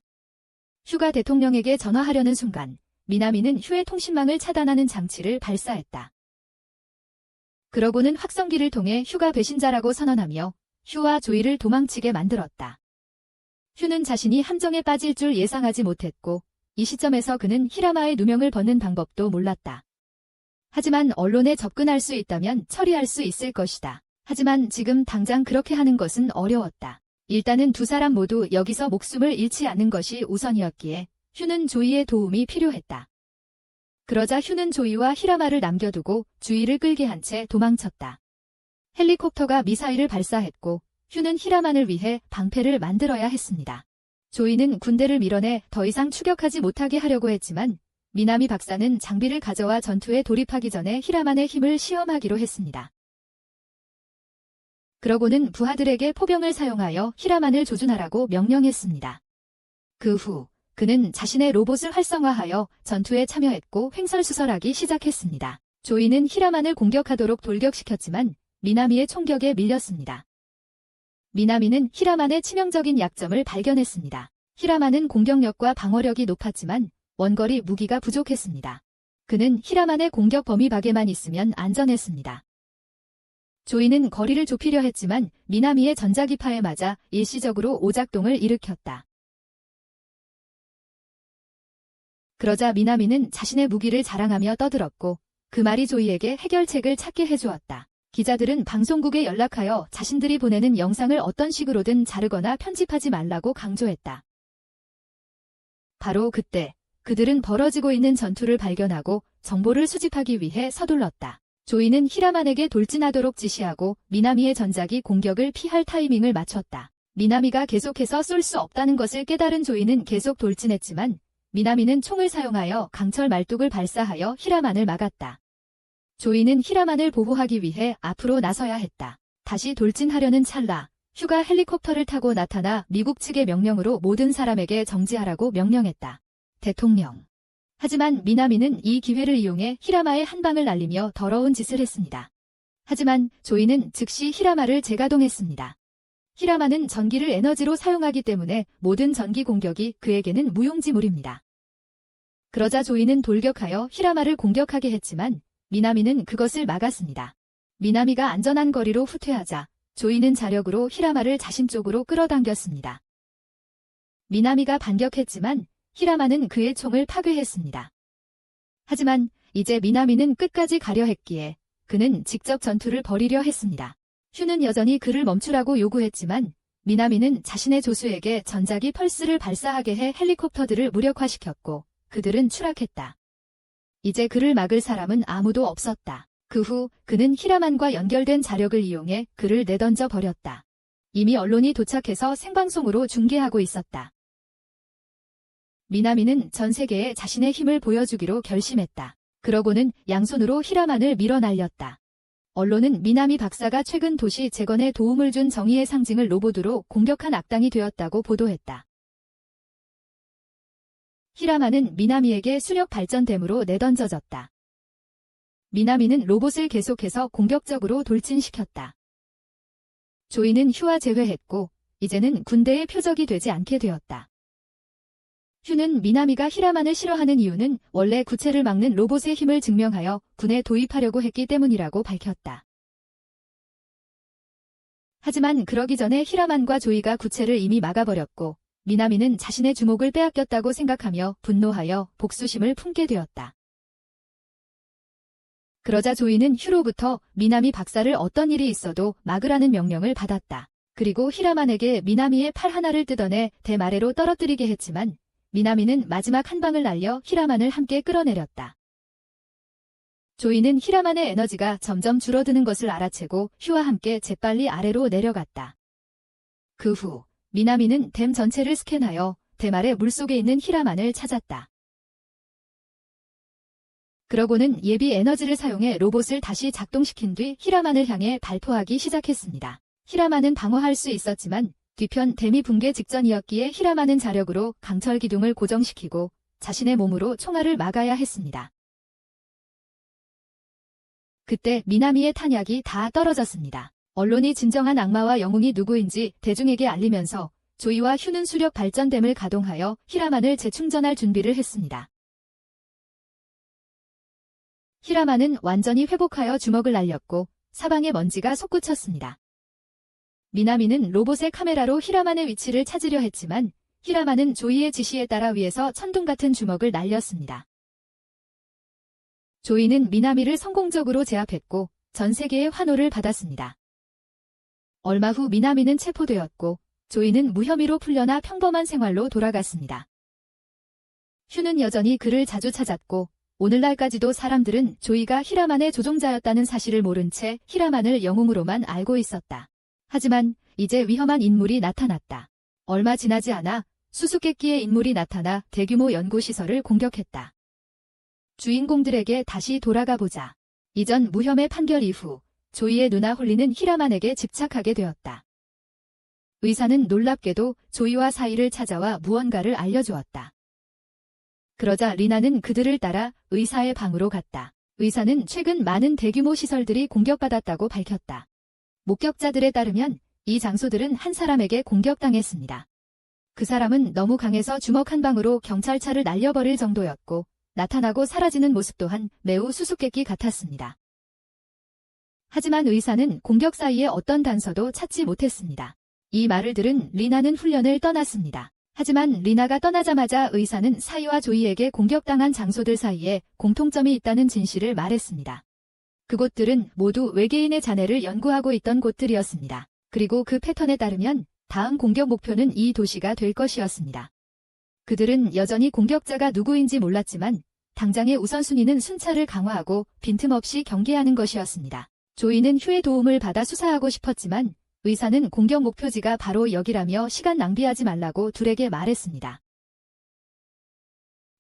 휴가 대통령에게 전화하려는 순간 미나미는 휴의 통신망을 차단하는 장치를 발사했다. 그러고는 확성기를 통해 휴가 배신자라고 선언하며 휴와 조이를 도망치게 만들었다. 휴는 자신이 함정에 빠질 줄 예상하지 못했고 이 시점에서 그는 히라마의 누명을 벗는 방법도 몰랐다. 하지만 언론에 접근할 수 있다면 처리할 수 있을 것이다. 하지만 지금 당장 그렇게 하는 것은 어려웠다. 일단은 두 사람 모두 여기서 목숨을 잃지 않는 것이 우선이었기에 휴는 조이의 도움이 필요했다. 그러자 휴는 조이와 히라마를 남겨두고 주의를 끌게 한 채 도망쳤다. 헬리콥터가 미사일을 발사했고 휴는 히라만을 위해 방패를 만들어야 했습니다. 조이는 군대를 밀어내 더 이상 추격하지 못하게 하려고 했지만 미나미 박사는 장비를 가져와 전투에 돌입하기 전에 히라만의 힘을 시험하기로 했습니다. 그러고는 부하들에게 포병을 사용하여 히라만을 조준하라고 명령했습니다. 그 후 그는 자신의 로봇을 활성화하여 전투에 참여했고 횡설수설하기 시작했습니다. 조이는 히라만을 공격하도록 돌격시켰지만 미나미의 총격에 밀렸습니다. 미나미는 히라만의 치명적인 약점을 발견했습니다. 히라만은 공격력과 방어력이 높았지만 원거리 무기가 부족했습니다. 그는 히라만의 공격 범위 밖에만 있으면 안전했습니다. 조이는 거리를 좁히려 했지만 미나미의 전자기파에 맞아 일시적으로 오작동을 일으켰다. 그러자 미나미는 자신의 무기를 자랑하며 떠들었고 그 말이 조이에게 해결책을 찾게 해주었다. 기자들은 방송국에 연락하여 자신들이 보내는 영상을 어떤 식으로든 자르거나 편집하지 말라고 강조했다. 바로 그때 그들은 벌어지고 있는 전투를 발견하고 정보를 수집하기 위해 서둘렀다. 조이는 히라만에게 돌진하도록 지시하고 미나미의 전작이 공격을 피할 타이밍을 맞췄다. 미나미가 계속해서 쏠 수 없다는 것을 깨달은 조이는 계속 돌진했지만 미나미는 총을 사용하여 강철 말뚝을 발사하여 히라만을 막았다. 조이는 히라만을 보호하기 위해 앞으로 나서야 했다. 다시 돌진하려는 찰나 휴가 헬리콥터를 타고 나타나 미국 측의 명령으로 모든 사람에게 정지하라고 명령했다. 대통령. 하지만 미나미는 이 기회를 이용해 히라마의 한 방을 날리며 더러운 짓을 했습니다. 하지만 조이는 즉시 히라마를 재가동했습니다. 히라마는 전기를 에너지로 사용하기 때문에 모든 전기 공격이 그에게는 무용지물입니다. 그러자 조이는 돌격하여 히라마를 공격하게 했지만 미나미는 그것을 막았습니다. 미나미가 안전한 거리로 후퇴하자 조이는 자력으로 히라마를 자신 쪽으로 끌어당겼습니다. 미나미가 반격했지만 히라마는 그의 총을 파괴했습니다. 하지만 이제 미나미는 끝까지 가려 했기에 그는 직접 전투를 벌이려 했습니다. 휴는 여전히 그를 멈추라고 요구했지만 미나미는 자신의 조수에게 전자기 펄스를 발사하게 해 헬리콥터들을 무력화시켰고 그들은 추락했다. 이제 그를 막을 사람은 아무도 없었다. 그 후 그는 히라만과 연결된 자력을 이용해 그를 내던져 버렸다. 이미 언론이 도착해서 생방송으로 중계하고 있었다. 미나미는 전 세계에 자신의 힘을 보여주기로 결심했다. 그러고는 양손으로 히라만을 밀어 날렸다. 언론은 미나미 박사가 최근 도시 재건에 도움을 준 정의의 상징을 로봇으로 공격한 악당이 되었다고 보도했다. 히라만은 미나미에게 수력 발전댐으로 내던져졌다. 미나미는 로봇을 계속해서 공격적으로 돌진시켰다. 조이는 휴와 제외했고 이제는 군대의 표적이 되지 않게 되었다. 휴는 미나미가 히라만을 싫어하는 이유는 원래 구체를 막는 로봇의 힘을 증명하여 군에 도입하려고 했기 때문이라고 밝혔다. 하지만 그러기 전에 히라만과 조이가 구체를 이미 막아버렸고 미나미는 자신의 주목을 빼앗겼다고 생각하며 분노하여 복수심을 품게 되었다. 그러자 조이는 휴로부터 미나미 박사를 어떤 일이 있어도 막으라는 명령을 받았다. 그리고 히라만에게 미나미의 팔 하나를 뜯어내 대마레로 떨어뜨리게 했지만 미나미는 마지막 한 방을 날려 히라만을 함께 끌어내렸다. 조이는 히라만의 에너지가 점점 줄어드는 것을 알아채고 휴와 함께 재빨리 아래로 내려갔다. 그 후 미나미는 댐 전체를 스캔하여 대마레 물속에 있는 히라만을 찾았다. 그러고는 예비 에너지를 사용해 로봇을 다시 작동시킨 뒤 히라만을 향해 발포하기 시작했습니다. 히라만은 방어할 수 있었지만 뒤편 댐이 붕괴 직전이었기에 히라만은 자력으로 강철 기둥을 고정시키고 자신의 몸으로 총알을 막아야 했습니다. 그때 미나미의 탄약이 다 떨어졌습니다. 언론이 진정한 악마와 영웅이 누구인지 대중에게 알리면서 조이와 휴는 수력 발전댐을 가동하여 히라만을 재충전할 준비를 했습니다. 히라만은 완전히 회복하여 주먹을 날렸고 사방에 먼지가 솟구쳤습니다. 미나미는 로봇의 카메라로 히라만의 위치를 찾으려 했지만 히라만은 조이의 지시에 따라 위에서 천둥 같은 주먹을 날렸습니다. 조이는 미나미를 성공적으로 제압했고 전 세계의 환호를 받았습니다. 얼마 후 미나미는 체포되었고 조이는 무혐의로 풀려나 평범한 생활로 돌아갔습니다. 휴는 여전히 그를 자주 찾았고 오늘날까지도 사람들은 조이가 히라만의 조종자였다는 사실을 모른 채 히라만을 영웅으로만 알고 있었다. 하지만 이제 위험한 인물이 나타났다. 얼마 지나지 않아 수수께끼의 인물이 나타나 대규모 연구시설을 공격했다. 주인공들에게 다시 돌아가 보자. 이전 무혐의 판결 이후 조이의 누나 홀리는 히라만에게 집착하게 되었다. 의사는 놀랍게도 조이와 사이를 찾아와 무언가를 알려주었다. 그러자 리나는 그들을 따라 의사의 방으로 갔다. 의사는 최근 많은 대규모 시설들이 공격받았다고 밝혔다. 목격자들에 따르면 이 장소들은 한 사람에게 공격당했습니다. 그 사람은 너무 강해서 주먹 한 방으로 경찰차를 날려버릴 정도였고 나타나고 사라지는 모습 또한 매우 수수께끼 같았습니다. 하지만 의사는 공격 사이에 어떤 단서도 찾지 못했습니다. 이 말을 들은 리나는 훈련을 떠났습니다. 하지만 리나가 떠나자마자 의사는 사이와 조이에게 공격당한 장소들 사이에 공통점이 있다는 진실을 말했습니다. 그곳들은 모두 외계인의 잔해를 연구하고 있던 곳들이었습니다. 그리고 그 패턴에 따르면 다음 공격 목표는 이 도시가 될 것이었습니다. 그들은 여전히 공격자가 누구인지 몰랐지만 당장의 우선순위는 순찰을 강화하고 빈틈없이 경계하는 것이었습니다. 조이는 휴의 도움을 받아 수사하고 싶었지만 의사는 공격 목표지가 바로 여기라며 시간 낭비하지 말라고 둘에게 말했습니다.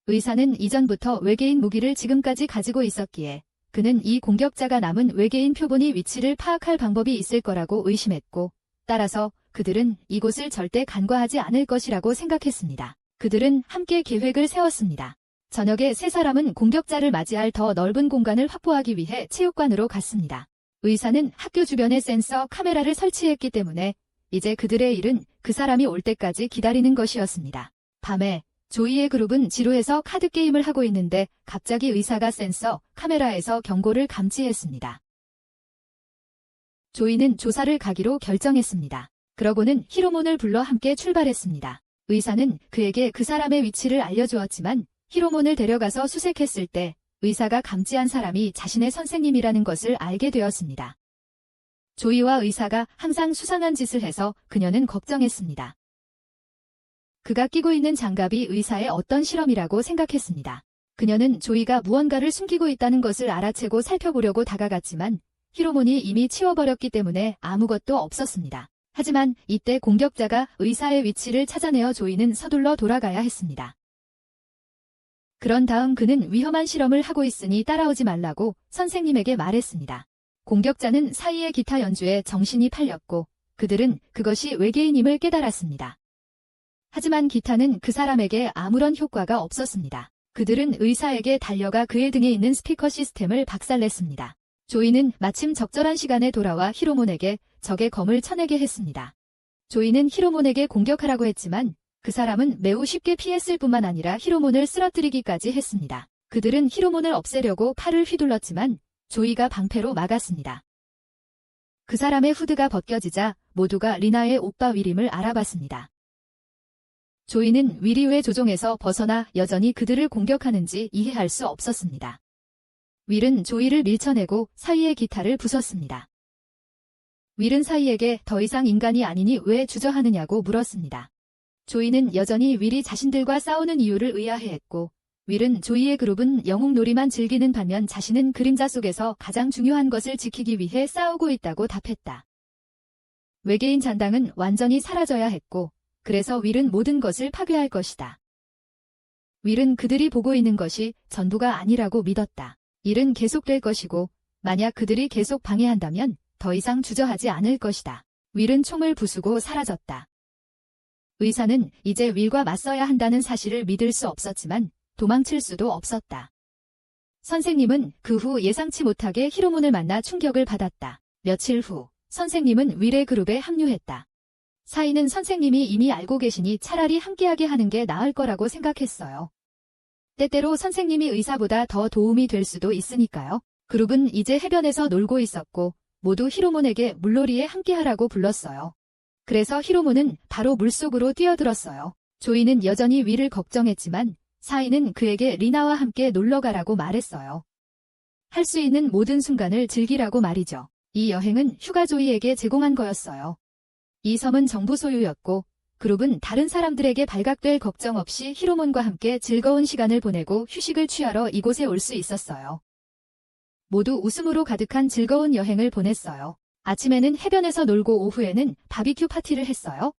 의사는 이전부터 외계인 무기를 지금까지 가지고 있었기에 그는 이 공격자가 남은 외계인 표본이 위치를 파악할 방법이 있을 거라고 의심했고 따라서 그들은 이곳을 절대 간과하지 않을 것이라고 생각했습니다. 그들은 함께 계획을 세웠습니다. 저녁에 세 사람은 공격자를 맞이할 더 넓은 공간을 확보하기 위해 체육관으로 갔습니다. 의사는 학교 주변에 센서 카메라를 설치했기 때문에 이제 그들의 일은 그 사람이 올 때까지 기다리는 것이었습니다. 밤에 조이의 그룹은 지루해서 카드게임을 하고 있는데 갑자기 의사가 센서 카메라에서 경고를 감지했습니다. 조이는 조사를 가기로 결정했습니다. 그러고는 히로몬을 불러 함께 출발했습니다. 의사는 그에게 그 사람의 위치를 알려주었지만 히로몬을 데려가서 수색했을 때 의사가 감지한 사람이 자신의 선생님이라는 것을 알게 되었습니다. 조이와 의사가 항상 수상한 짓을 해서 그녀는 걱정했습니다. 그가 끼고 있는 장갑이 의사의 어떤 실험이라고 생각했습니다. 그녀는 조이가 무언가를 숨기고 있다는 것을 알아채고 살펴보려고 다가갔지만 히로몬이 이미 치워버렸기 때문에 아무것도 없었습니다. 하지만 이때 공격자가 의사의 위치를 찾아내어 조이는 서둘러 돌아가야 했습니다. 그런 다음 그는 위험한 실험을 하고 있으니 따라오지 말라고 선생님에게 말했습니다. 공격자는 사이의 기타 연주에 정신이 팔렸고 그들은 그것이 외계인임을 깨달았습니다. 하지만 기타는 그 사람에게 아무런 효과가 없었습니다. 그들은 의사에게 달려가 그의 등에 있는 스피커 시스템을 박살냈습니다. 조이는 마침 적절한 시간에 돌아와 히로몬에게 적의 검을 쳐내게 했습니다. 조이는 히로몬에게 공격하라고 했지만 그 사람은 매우 쉽게 피했을 뿐만 아니라 히로몬을 쓰러뜨리기까지 했습니다. 그들은 히로몬을 없애려고 팔을 휘둘렀지만 조이가 방패로 막았습니다. 그 사람의 후드가 벗겨지자 모두가 리나의 오빠 위림을 알아봤습니다. 조이는 위리우의 조종에서 벗어나 여전히 그들을 공격하는지 이해할 수 없었습니다. 윌은 조이를 밀쳐내고 사이의 기타를 부쉈습니다. 윌은 사이에게 더 이상 인간이 아니니 왜 주저하느냐고 물었습니다. 조이는 여전히 윌이 자신들과 싸우는 이유를 의아해했고, 윌은 조이의 그룹은 영웅놀이만 즐기는 반면 자신은 그림자 속에서 가장 중요한 것을 지키기 위해 싸우고 있다고 답했다. 외계인 잔당은 완전히 사라져야 했고, 그래서 윌은 모든 것을 파괴할 것이다. 윌은 그들이 보고 있는 것이 전부가 아니라고 믿었다. 일은 계속될 것이고, 만약 그들이 계속 방해한다면 더 이상 주저하지 않을 것이다. 윌은 총을 부수고 사라졌다. 의사는 이제 윌과 맞서야 한다는 사실을 믿을 수 없었지만 도망칠 수도 없었다. 선생님은 그 후 예상치 못하게 히로몬을 만나 충격을 받았다. 며칠 후 선생님은 윌의 그룹에 합류했다. 사이는 선생님이 이미 알고 계시니 차라리 함께하게 하는 게 나을 거라고 생각했어요. 때때로 선생님이 의사보다 더 도움이 될 수도 있으니까요. 그룹은 이제 해변에서 놀고 있었고 모두 히로몬에게 물놀이에 함께하라고 불렀어요. 그래서 히로몬은 바로 물속으로 뛰어들었어요. 조이는 여전히 윌을 걱정했지만 사이는 그에게 리나와 함께 놀러가라고 말했어요. 할 수 있는 모든 순간을 즐기라고 말이죠. 이 여행은 휴가 조이에게 제공한 거였어요. 이 섬은 정부 소유였고 그룹은 다른 사람들에게 발각될 걱정 없이 히로몬과 함께 즐거운 시간을 보내고 휴식을 취하러 이곳에 올 수 있었어요. 모두 웃음으로 가득한 즐거운 여행을 보냈어요. 아침에는 해변에서 놀고 오후에는 바비큐 파티를 했어요.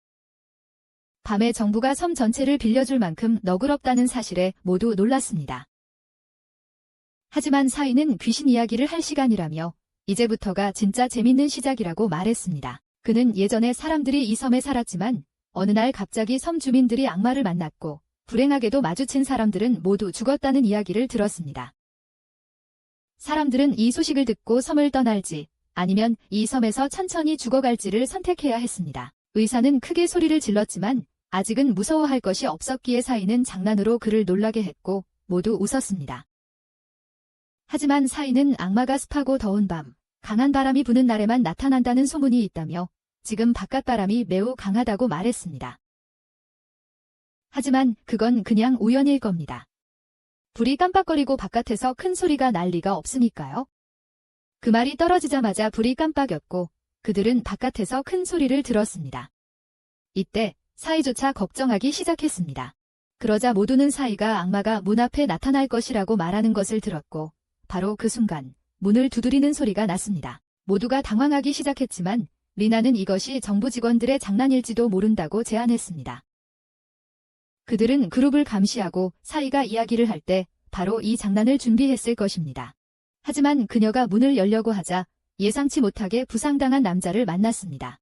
밤에 정부가 섬 전체를 빌려줄 만큼 너그럽다는 사실에 모두 놀랐습니다. 하지만 사이는 귀신 이야기를 할 시간이라며 이제부터가 진짜 재밌는 시작이라고 말했습니다. 그는 예전에 사람들이 이 섬에 살았지만 어느 날 갑자기 섬 주민들이 악마를 만났고 불행하게도 마주친 사람들은 모두 죽었다는 이야기를 들었습니다. 사람들은 이 소식을 듣고 섬을 떠날지 아니면 이 섬에서 천천히 죽어갈지를 선택해야 했습니다. 의사는 크게 소리를 질렀지만 아직은 무서워할 것이 없었기에 사이는 장난으로 그를 놀라게 했고 모두 웃었습니다. 하지만 사이는 악마가 습하고 더운 밤, 강한 바람이 부는 날에만 나타난다는 소문이 있다며 지금 바깥바람이 매우 강하다고 말했습니다. 하지만 그건 그냥 우연일 겁니다. 불이 깜빡거리고 바깥에서 큰 소리가 날 리가 없으니까요. 그 말이 떨어지자마자 불이 깜빡였고 그들은 바깥에서 큰 소리를 들었습니다. 이때 사이조차 걱정하기 시작했습니다. 그러자 모두는 사이가 악마가 문 앞에 나타날 것이라고 말하는 것을 들었고 바로 그 순간 문을 두드리는 소리가 났습니다. 모두가 당황하기 시작했지만 리나는 이것이 정부 직원들의 장난일지도 모른다고 제안했습니다. 그들은 그룹을 감시하고 사이가 이야기를 할 때 바로 이 장난을 준비했을 것입니다. 하지만 그녀가 문을 열려고 하자 예상치 못하게 부상당한 남자를 만났습니다.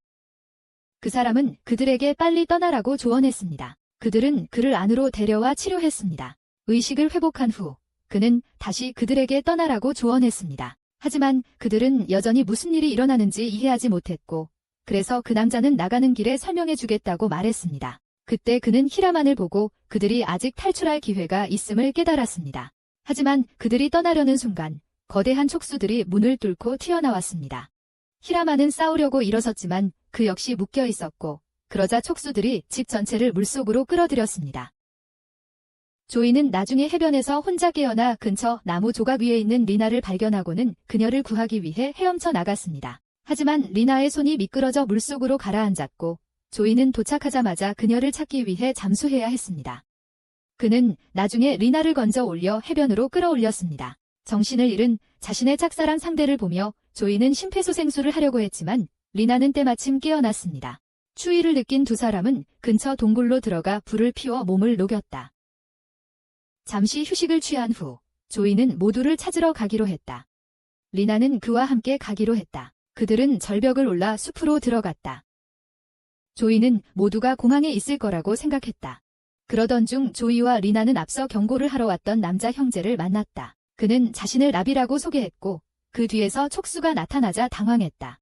그 사람은 그들에게 빨리 떠나라고 조언했습니다. 그들은 그를 안으로 데려와 치료했습니다. 의식을 회복한 후 그는 다시 그들에게 떠나라고 조언했습니다. 하지만 그들은 여전히 무슨 일이 일어나는지 이해하지 못했고 그래서 그 남자는 나가는 길에 설명해 주겠다고 말했습니다. 그때 그는 히라만을 보고 그들이 아직 탈출할 기회가 있음을 깨달았습니다. 하지만 그들이 떠나려는 순간 거대한 촉수들이 문을 뚫고 튀어나왔습니다. 히라만은 싸우려고 일어섰지만 그 역시 묶여 있었고 그러자 촉수들이 집 전체를 물속으로 끌어들였습니다. 조이는 나중에 해변에서 혼자 깨어나 근처 나무 조각 위에 있는 리나를 발견하고는 그녀를 구하기 위해 헤엄쳐 나갔습니다. 하지만 리나의 손이 미끄러져 물속으로 가라앉았고 조이는 도착하자마자 그녀를 찾기 위해 잠수해야 했습니다. 그는 나중에 리나를 건져 올려 해변으로 끌어올렸습니다. 정신을 잃은 자신의 짝사랑 상대를 보며 조이는 심폐소생술을 하려고 했지만 리나는 때마침 깨어났습니다. 추위를 느낀 두 사람은 근처 동굴로 들어가 불을 피워 몸을 녹였다. 잠시 휴식을 취한 후 조이는 모두를 찾으러 가기로 했다. 리나는 그와 함께 가기로 했다. 그들은 절벽을 올라 숲으로 들어갔다. 조이는 모두가 공항에 있을 거라고 생각했다. 그러던 중 조이와 리나는 앞서 경고를 하러 왔던 남자 형제를 만났다. 그는 자신을 라비라고 소개했고 그 뒤에서 촉수가 나타나자 당황했다.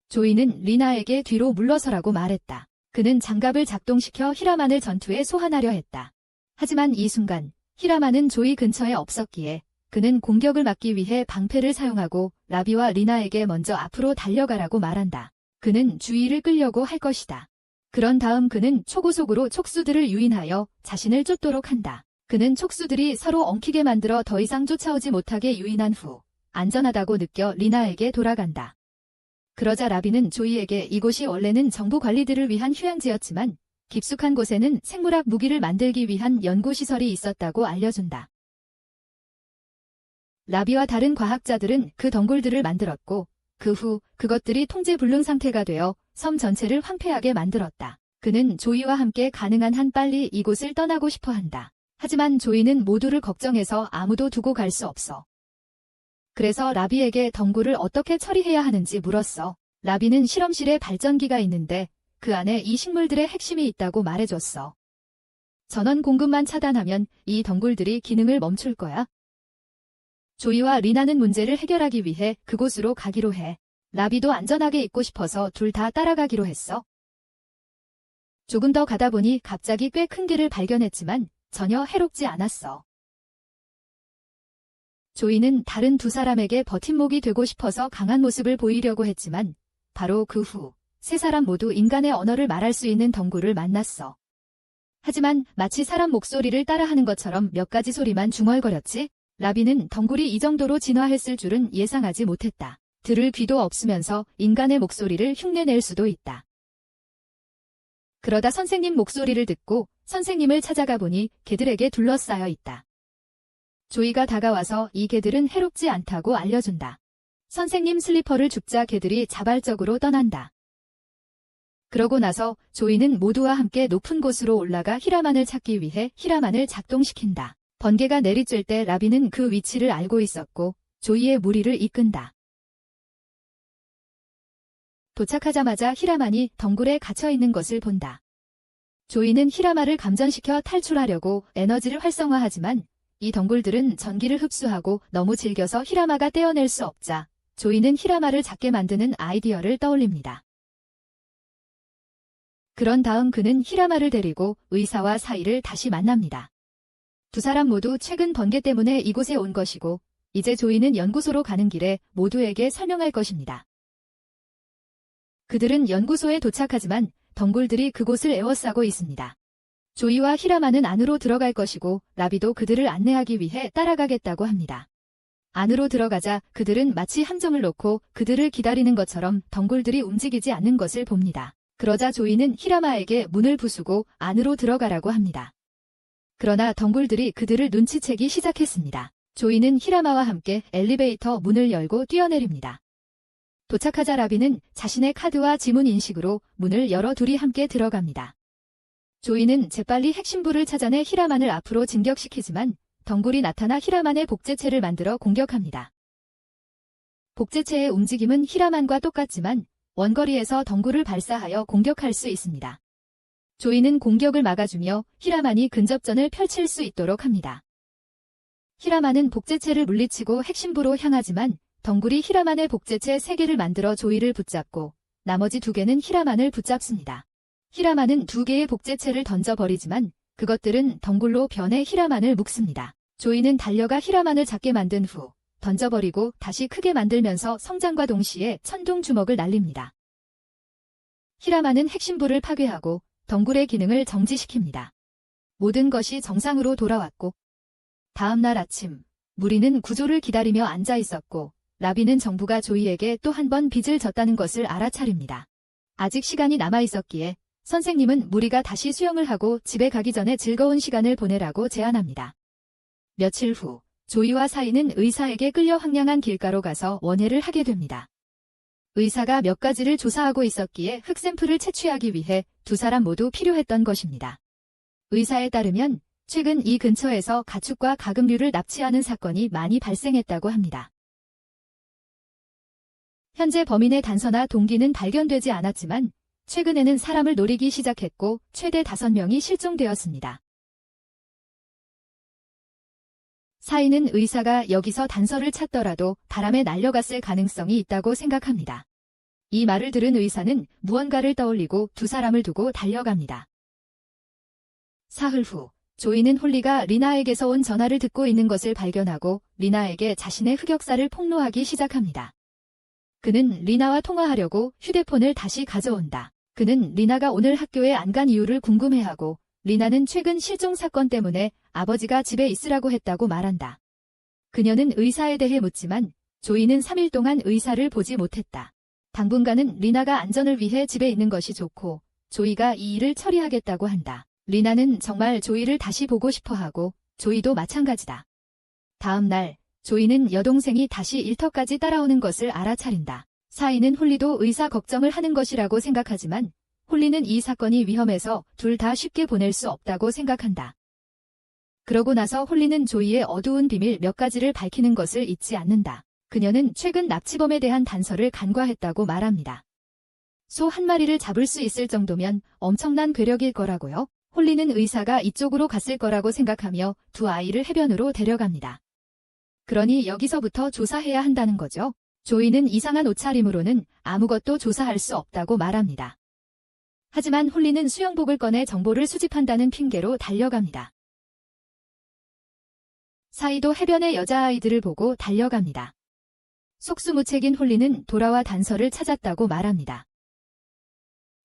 조이는 리나에게 뒤로 물러서라고 말했다. 그는 장갑을 작동시켜 히라만을 전투에 소환하려 했다. 하지만 이 순간 히라만은 조이 근처에 없었기에 그는 공격을 막기 위해 방패를 사용하고 라비와 리나에게 먼저 앞으로 달려가라고 말한다. 그는 주의를 끌려고 할 것이다. 그런 다음 그는 초고속으로 촉수들을 유인하여 자신을 쫓도록 한다. 그는 촉수들이 서로 엉키게 만들어 더 이상 쫓아오지 못하게 유인한 후 안전하다고 느껴 리나에게 돌아간다. 그러자 라비는 조이에게 이곳이 원래는 정부 관리들을 위한 휴양지였지만 깊숙한 곳에는 생물학 무기를 만들기 위한 연구시설이 있었다고 알려준다. 라비와 다른 과학자들은 그 덩굴들을 만들었고 그 후 그것들이 통제불능 상태가 되어 섬 전체를 황폐하게 만들었다. 그는 조이와 함께 가능한 한 빨리 이곳을 떠나고 싶어 한다. 하지만 조이는 모두를 걱정해서 아무도 두고 갈 수 없어. 그래서 라비에게 덩굴을 어떻게 처리해야 하는지 물었어. 라비는 실험실에 발전기가 있는데 그 안에 이 식물들의 핵심이 있다고 말해줬어. 전원 공급만 차단하면 이 덩굴들이 기능을 멈출 거야. 조이와 리나는 문제를 해결하기 위해 그곳으로 가기로 해. 라비도 안전하게 있고 싶어서 둘 다 따라가기로 했어. 조금 더 가다 보니 갑자기 꽤 큰 개를 발견했지만 전혀 해롭지 않았어. 조이는 다른 두 사람에게 버팀목이 되고 싶어서 강한 모습을 보이려고 했지만 바로 그 후 세 사람 모두 인간의 언어를 말할 수 있는 덩굴을 만났어. 하지만 마치 사람 목소리를 따라하는 것처럼 몇 가지 소리만 중얼거렸지. 라비는 덩굴이 이 정도로 진화했을 줄은 예상하지 못했다. 들을 귀도 없으면서 인간의 목소리를 흉내낼 수도 있다. 그러다 선생님 목소리를 듣고 선생님을 찾아가 보니 개들에게 둘러싸여 있다. 조이가 다가와서 이 개들은 해롭지 않다고 알려준다. 선생님 슬리퍼를 줍자 개들이 자발적으로 떠난다. 그러고 나서 조이는 모두와 함께 높은 곳으로 올라가 히라만을 찾기 위해 히라만을 작동시킨다. 번개가 내리쬐 때 라비는 그 위치를 알고 있었고 조이의 무리를 이끈다. 도착하자마자 히라만이 덩굴에 갇혀있는 것을 본다. 조이는 히라마를 감전시켜 탈출하려고 에너지를 활성화하지만 이 덩굴들은 전기를 흡수하고 너무 질겨서 히라마가 떼어낼 수 없자 조이는 히라마를 작게 만드는 아이디어를 떠올립니다. 그런 다음 그는 히라마를 데리고 의사와 사이를 다시 만납니다. 두 사람 모두 최근 번개 때문에 이곳에 온 것이고 이제 조이는 연구소로 가는 길에 모두에게 설명할 것입니다. 그들은 연구소에 도착하지만 덩굴들이 그곳을 에워싸고 있습니다. 조이와 히라마는 안으로 들어갈 것이고 라비도 그들을 안내하기 위해 따라가겠다고 합니다. 안으로 들어가자 그들은 마치 함정을 놓고 그들을 기다리는 것처럼 덩굴들이 움직이지 않는 것을 봅니다. 그러자 조이는 히라마에게 문을 부수고 안으로 들어가라고 합니다. 그러나 덩굴들이 그들을 눈치채기 시작했습니다. 조이는 히라마와 함께 엘리베이터 문을 열고 뛰어내립니다. 도착하자 라비는 자신의 카드와 지문 인식으로 문을 열어 둘이 함께 들어갑니다. 조이는 재빨리 핵심부를 찾아내 히라만을 앞으로 진격시키지만 덩굴이 나타나 히라만의 복제체를 만들어 공격합니다. 복제체의 움직임은 히라만과 똑같지만 원거리에서 덩굴을 발사하여 공격할 수 있습니다. 조이는 공격을 막아주며 히라만이 근접전을 펼칠 수 있도록 합니다. 히라만은 복제체를 물리치고 핵심부로 향하지만 덩굴이 히라만의 복제체 3개를 만들어 조이를 붙잡고 나머지 2개는 히라만을 붙잡습니다. 히라만은 2개의 복제체를 던져버리지만 그것들은 덩굴로 변해 히라만을 묶습니다. 조이는 달려가 히라만을 작게 만든 후 던져버리고 다시 크게 만들면서 성장과 동시에 천둥 주먹을 날립니다. 히라만은 핵심부를 파괴하고 덩굴의 기능을 정지시킵니다. 모든 것이 정상으로 돌아왔고 다음 날 아침 무리는 구조를 기다리며 앉아 있었고 라비는 정부가 조이에게 또 한 번 빚을 졌다는 것을 알아차립니다. 아직 시간이 남아 있었기에 선생님은 무리가 다시 수영을 하고 집에 가기 전에 즐거운 시간을 보내라고 제안합니다. 며칠 후 조이와 사이는 의사에게 끌려 황량한 길가로 가서 원예를 하게 됩니다. 의사가 몇 가지를 조사하고 있었기에 흙 샘플을 채취하기 위해 두 사람 모두 필요했던 것입니다. 의사에 따르면 최근 이 근처에서 가축과 가금류를 납치하는 사건이 많이 발생했다고 합니다. 현재 범인의 단서나 동기는 발견되지 않았지만 최근에는 사람을 노리기 시작했고 최대 5명이 실종되었습니다. 사이는 의사가 여기서 단서를 찾더라도 바람에 날려갔을 가능성이 있다고 생각합니다. 이 말을 들은 의사는 무언가를 떠올리고 두 사람을 두고 달려갑니다. 사흘 후 조이는 홀리가 리나에게서 온 전화를 듣고 있는 것을 발견하고 리나에게 자신의 흑역사를 폭로하기 시작합니다. 그는 리나와 통화하려고 휴대폰을 다시 가져온다. 그는 리나가 오늘 학교에 안 간 이유를 궁금해하고 리나는 최근 실종 사건 때문에 아버지가 집에 있으라고 했다고 말한다. 그녀는 의사에 대해 묻지만 조이는 3일 동안 의사를 보지 못했다. 당분간은 리나가 안전을 위해 집에 있는 것이 좋고 조이가 이 일을 처리하겠다고 한다. 리나는 정말 조이를 다시 보고 싶어하고 조이도 마찬가지다. 다음 날 조이는 여동생이 다시 일터까지 따라오는 것을 알아차린다. 사이는 홀리도 의사 걱정을 하는 것이라고 생각하지만 홀리는 이 사건이 위험해서 둘 다 쉽게 보낼 수 없다고 생각한다. 그러고 나서 홀리는 조이의 어두운 비밀 몇 가지를 밝히는 것을 잊지 않는다. 그녀는 최근 납치범에 대한 단서를 간과했다고 말합니다. 소 한 마리를 잡을 수 있을 정도면 엄청난 괴력일 거라고요. 홀리는 의사가 이쪽으로 갔을 거라고 생각하며 두 아이를 해변으로 데려갑니다. 그러니 여기서부터 조사해야 한다는 거죠. 조이는 이상한 옷차림으로는 아무것도 조사할 수 없다고 말합니다. 하지만 홀리는 수영복을 꺼내 정보를 수집한다는 핑계로 달려갑니다. 사이도 해변의 여자아이들을 보고 달려갑니다. 속수무책인 홀리는 돌아와 단서를 찾았다고 말합니다.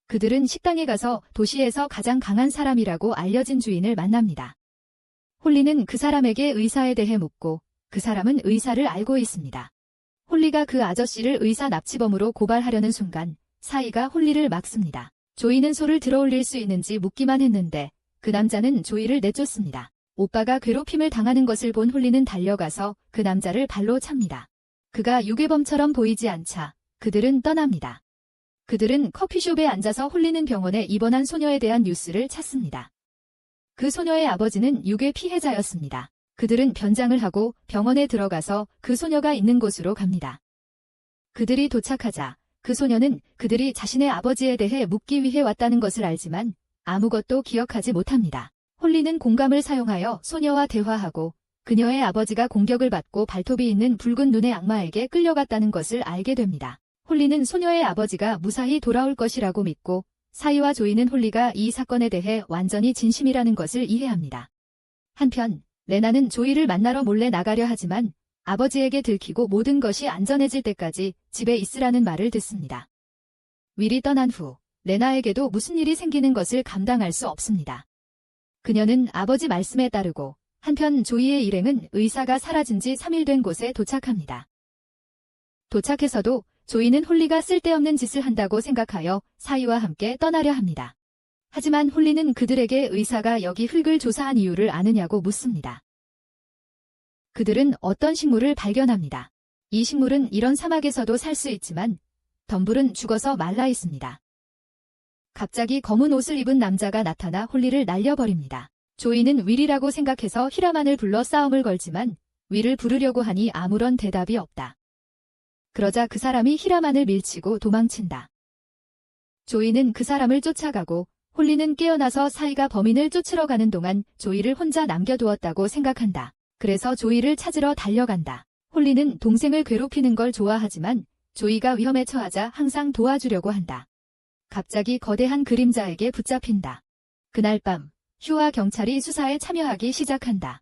그들은 식당에 가서 도시에서 가장 강한 사람이라고 알려진 주인을 만납니다. 홀리는 그 사람에게 의사에 대해 묻고 그 사람은 의사를 알고 있습니다. 홀리가 그 아저씨를 의사 납치범으로 고발하려는 순간 사이가 홀리를 막습니다. 조이는 소를 들어올릴 수 있는지 묻기만 했는데 그 남자는 조이를 내쫓습니다. 오빠가 괴롭힘을 당하는 것을 본 홀리는 달려가서 그 남자를 발로 찹니다. 그가 유괴범처럼 보이지 않자 그들은 떠납니다. 그들은 커피숍에 앉아서 홀리는 병원에 입원한 소녀에 대한 뉴스를 찾습니다. 그 소녀의 아버지는 유괴 피해자였습니다. 그들은 변장을 하고 병원에 들어가서 그 소녀가 있는 곳으로 갑니다. 그들이 도착하자 그 소녀는 그들이 자신의 아버지에 대해 묻기 위해 왔다는 것을 알지만 아무것도 기억하지 못합니다. 홀리는 공감을 사용하여 소녀와 대화하고 그녀의 아버지가 공격을 받고 발톱이 있는 붉은 눈의 악마에게 끌려갔다는 것을 알게 됩니다. 홀리는 소녀의 아버지가 무사히 돌아올 것이라고 믿고 사이와 조이는 홀리가 이 사건에 대해 완전히 진심이라는 것을 이해합니다. 한편 레나는 조이를 만나러 몰래 나가려 하지만 아버지에게 들키고 모든 것이 안전해질 때까지 집에 있으라는 말을 듣습니다. 윌이 떠난 후 레나에게도 무슨 일이 생기는 것을 감당할 수 없습니다. 그녀는 아버지 말씀에 따르고 한편 조이의 일행은 의사가 사라진 지 3일 된 곳에 도착합니다. 도착해서도 조이는 홀리가 쓸데없는 짓을 한다고 생각하여 사이와 함께 떠나려 합니다. 하지만 홀리는 그들에게 의사가 여기 흙을 조사한 이유를 아느냐고 묻습니다. 그들은 어떤 식물을 발견합니다. 이 식물은 이런 사막에서도 살 수 있지만 덤불은 죽어서 말라 있습니다. 갑자기 검은 옷을 입은 남자가 나타나 홀리를 날려버립니다. 조이는 윌이라고 생각해서 히라만을 불러 싸움을 걸지만 윌을 부르려고 하니 아무런 대답이 없다. 그러자 그 사람이 히라만을 밀치고 도망친다. 조이는 그 사람을 쫓아가고 홀리는 깨어나서 사이가 범인을 쫓으러 가는 동안 조이를 혼자 남겨두었다고 생각한다. 그래서 조이를 찾으러 달려간다. 홀리는 동생을 괴롭히는 걸 좋아하지만 조이가 위험에 처하자 항상 도와주려고 한다. 갑자기 거대한 그림자에게 붙잡힌다. 그날 밤 휴와 경찰이 수사에 참여하기 시작한다.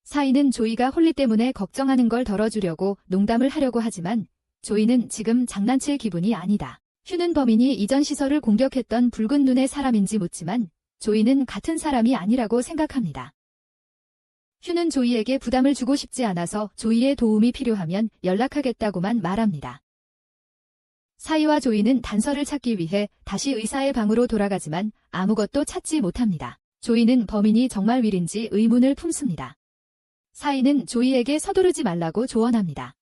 사이는 조이가 홀리 때문에 걱정하는 걸 덜어주려고 농담을 하려고 하지만 조이는 지금 장난칠 기분이 아니다. 휴는 범인이 이전 시설을 공격했던 붉은 눈의 사람인지 묻지만 조이는 같은 사람이 아니라고 생각합니다. 휴는 조이에게 부담을 주고 싶지 않아서 조이의 도움이 필요하면 연락하겠다고만 말합니다. 사이와 조이는 단서를 찾기 위해 다시 의사의 방으로 돌아가지만 아무것도 찾지 못합니다. 조이는 범인이 정말 윌인지 의문을 품습니다. 사이는 조이에게 서두르지 말라고 조언합니다.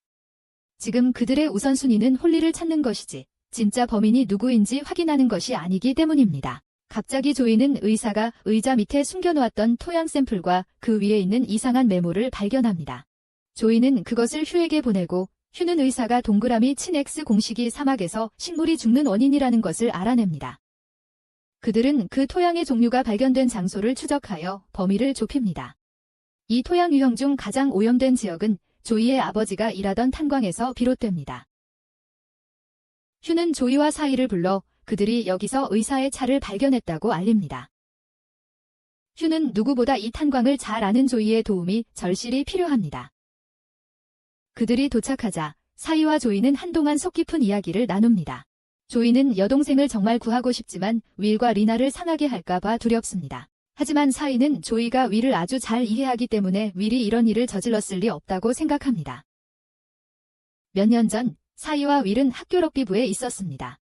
지금 그들의 우선순위는 홀리를 찾는 것이지 진짜 범인이 누구인지 확인하는 것이 아니기 때문입니다. 갑자기 조이는 의사가 의자 밑에 숨겨놓았던 토양 샘플과 그 위에 있는 이상한 메모를 발견합니다. 조이는 그것을 휴에게 보내고 휴는 의사가 동그라미 친 X 공식이 사막에서 식물이 죽는 원인이라는 것을 알아냅니다. 그들은 그 토양의 종류가 발견된 장소를 추적하여 범위를 좁힙니다. 이 토양 유형 중 가장 오염된 지역은 조이의 아버지가 일하던 탄광에서 비롯됩니다. 휴는 조이와 사이를 불러 그들이 여기서 의사의 차를 발견했다고 알립니다. 휴는 누구보다 이 탄광을 잘 아는 조이의 도움이 절실히 필요합니다. 그들이 도착하자 사이와 조이는 한동안 속 깊은 이야기를 나눕니다. 조이는 여동생을 정말 구하고 싶지만 윌과 리나를 상하게 할까봐 두렵습니다. 하지만 사이는 조이가 윌을 아주 잘 이해하기 때문에 윌이 이런 일을 저질렀을 리 없다고 생각합니다. 몇 년 전 사이와 윌은 학교 럭비부에 있었습니다.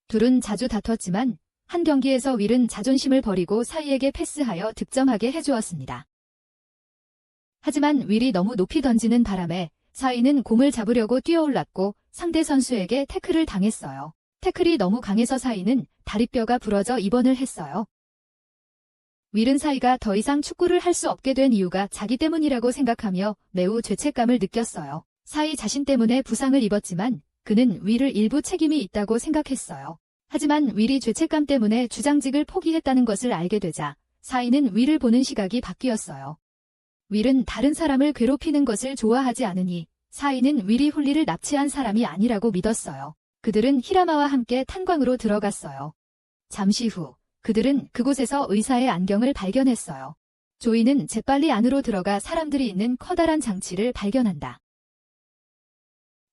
둘은 자주 다퉜지만 한 경기에서 윌은 자존심을 버리고 사이에게 패스하여 득점하게 해주었습니다. 하지만 윌이 너무 높이 던지는 바람에 사이는 공을 잡으려고 뛰어올랐고 상대 선수에게 태클을 당했어요. 태클이 너무 강해서 사이는 다리뼈가 부러져 입원을 했어요. 윌은 사이가 더 이상 축구를 할 수 없게 된 이유가 자기 때문이라고 생각하며 매우 죄책감을 느꼈어요. 사이 자신 때문에 부상을 입었지만 그는 윌을 일부 책임이 있다고 생각했어요. 하지만 윌이 죄책감 때문에 주장직을 포기했다는 것을 알게 되자 사이는 윌을 보는 시각이 바뀌었어요. 윌은 다른 사람을 괴롭히는 것을 좋아하지 않으니 사이는 윌이 홀리를 납치한 사람이 아니라고 믿었어요. 그들은 히라마와 함께 탄광으로 들어갔어요. 잠시 후 그들은 그곳에서 의사의 안경을 발견했어요. 조이는 재빨리 안으로 들어가 사람들이 있는 커다란 장치를 발견한다.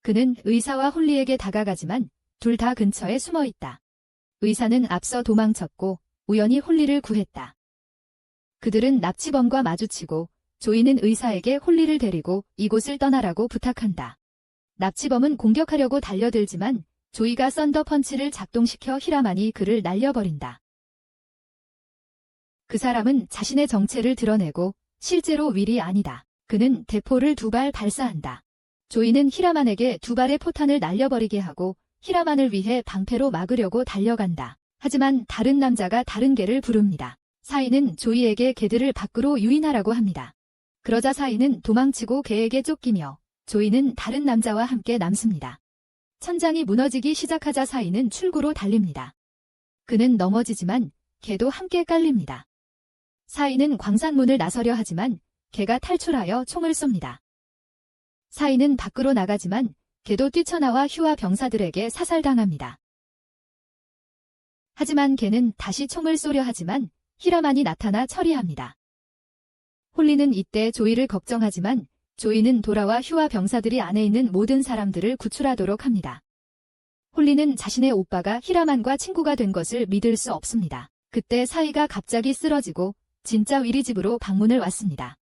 그는 의사와 홀리에게 다가가지만 둘 다 근처에 숨어 있다. 의사는 앞서 도망쳤고 우연히 홀리를 구했다. 그들은 납치범과 마주치고 조이는 의사에게 홀리를 데리고 이곳을 떠나라고 부탁한다. 납치범은 공격하려고 달려들지만 조이가 썬더펀치를 작동시켜 히라만이 그를 날려버린다. 그 사람은 자신의 정체를 드러내고 실제로 윌이 아니다. 그는 대포를 2발 발사한다. 조이는 히라만에게 2발의 포탄을 날려버리게 하고 히라만을 위해 방패로 막으려고 달려간다. 하지만 다른 남자가 다른 개를 부릅니다. 사이는 조이에게 개들을 밖으로 유인하라고 합니다. 그러자 사이는 도망치고 개에게 쫓기며 조이는 다른 남자와 함께 남습니다. 천장이 무너지기 시작하자 사이는 출구로 달립니다. 그는 넘어지지만 개도 함께 깔립니다. 사이는 광산문을 나서려 하지만 개가 탈출하여 총을 쏩니다. 사이는 밖으로 나가지만 개도 뛰쳐나와 휴와 병사들에게 사살당합니다. 하지만 개는 다시 총을 쏘려 하지만 히라만이 나타나 처리합니다. 홀리는 이때 조이를 걱정하지만 조이는 돌아와 휴와 병사들이 안에 있는 모든 사람들을 구출하도록 합니다. 홀리는 자신의 오빠가 히라만과 친구가 된 것을 믿을 수 없습니다. 그때 사이가 갑자기 쓰러지고 진짜 윌이 집으로 방문을 왔습니다.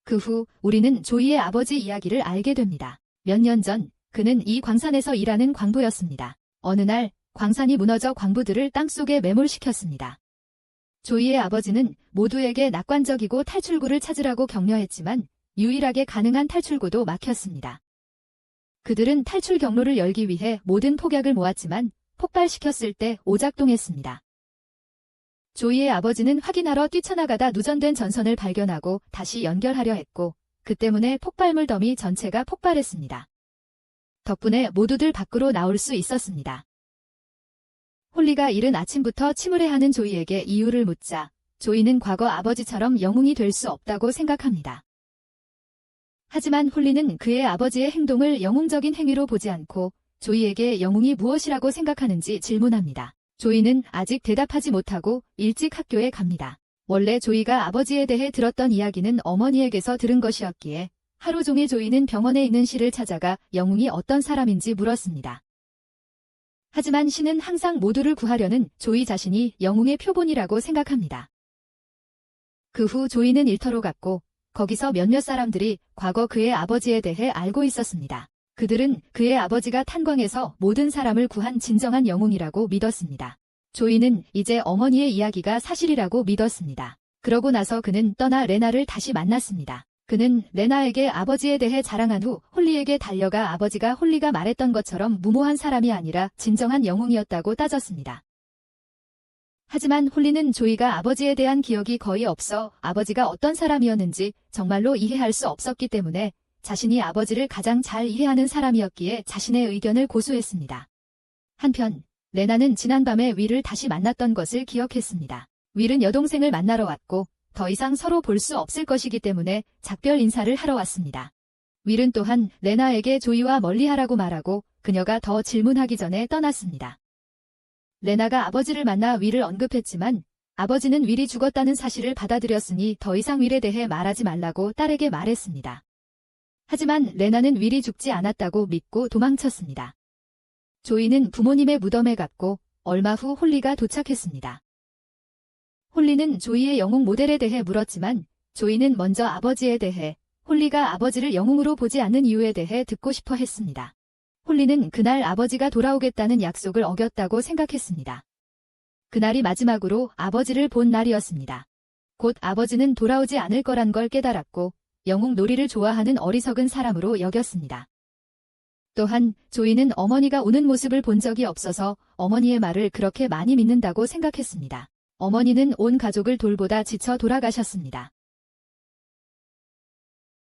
그 후 우리는 조이의 아버지 이야기를 알게 됩니다. 몇 년 전 그는 이 광산에서 일하는 광부였습니다. 어느 날 광산이 무너져 광부들을 땅속에 매몰시켰습니다. 조이의 아버지는 모두에게 낙관적이고 탈출구를 찾으라고 격려했지만 유일하게 가능한 탈출구도 막혔습니다. 그들은 탈출 경로를 열기 위해 모든 폭약을 모았지만 폭발시켰을 때 오작동했습니다. 조이의 아버지는 확인하러 뛰쳐나가다 누전된 전선을 발견하고 다시 연결하려 했고 그 때문에 폭발물 더미 전체가 폭발했습니다. 덕분에 모두들 밖으로 나올 수 있었습니다. 홀리가 이른 아침부터 침울해하는 조이에게 이유를 묻자 조이는 과거 아버지처럼 영웅이 될 수 없다고 생각합니다. 하지만 홀리는 그의 아버지의 행동을 영웅적인 행위로 보지 않고 조이에게 영웅이 무엇이라고 생각하는지 질문합니다. 조이는 아직 대답하지 못하고 일찍 학교에 갑니다. 원래 조이가 아버지에 대해 들었던 이야기는 어머니에게서 들은 것이었기에 하루 종일 조이는 병원에 있는 시를 찾아가 영웅이 어떤 사람인지 물었습니다. 하지만 시는 항상 모두를 구하려는 조이 자신이 영웅의 표본이라고 생각합니다. 그 후 조이는 일터로 갔고 거기서 몇몇 사람들이 과거 그의 아버지에 대해 알고 있었습니다. 그들은 그의 아버지가 탄광에서 모든 사람을 구한 진정한 영웅이라고 믿었습니다. 조이는 이제 어머니의 이야기가 사실이라고 믿었습니다. 그러고 나서 그는 떠나 레나를 다시 만났습니다. 그는 레나에게 아버지에 대해 자랑한 후 홀리에게 달려가 아버지가 홀리가 말했던 것처럼 무모한 사람이 아니라 진정한 영웅이었다고 따졌습니다. 하지만 홀리는 조이가 아버지에 대한 기억이 거의 없어 아버지가 어떤 사람이었는지 정말로 이해할 수 없었기 때문에 자신이 아버지를 가장 잘 이해하는 사람이었기에 자신의 의견을 고수했습니다. 한편 레나는 지난밤에 윌을 다시 만났던 것을 기억했습니다. 윌은 여동생을 만나러 왔고 더 이상 서로 볼 수 없을 것이기 때문에 작별 인사를 하러 왔습니다. 윌은 또한 레나에게 조이와 멀리하라고 말하고 그녀가 더 질문하기 전에 떠났습니다. 레나가 아버지를 만나 윌을 언급했지만 아버지는 윌이 죽었다는 사실을 받아들였으니 더 이상 윌에 대해 말하지 말라고 딸에게 말했습니다. 하지만 레나는 윌이 죽지 않았다고 믿고 도망쳤습니다. 조이는 부모님의 무덤에 갔고 얼마 후 홀리가 도착했습니다. 홀리는 조이의 영웅 모델에 대해 물었지만 조이는 먼저 아버지에 대해, 홀리가 아버지를 영웅으로 보지 않는 이유에 대해 듣고 싶어 했습니다. 홀리는 그날 아버지가 돌아오겠다는 약속을 어겼다고 생각했습니다. 그날이 마지막으로 아버지를 본 날이었습니다. 곧 아버지는 돌아오지 않을 거란 걸 깨달았고 영웅 놀이를 좋아하는 어리석은 사람으로 여겼습니다. 또한 조이는 어머니가 우는 모습을 본 적이 없어서 어머니의 말을 그렇게 많이 믿는다고 생각했습니다. 어머니는 온 가족을 돌보다 지쳐 돌아가셨습니다.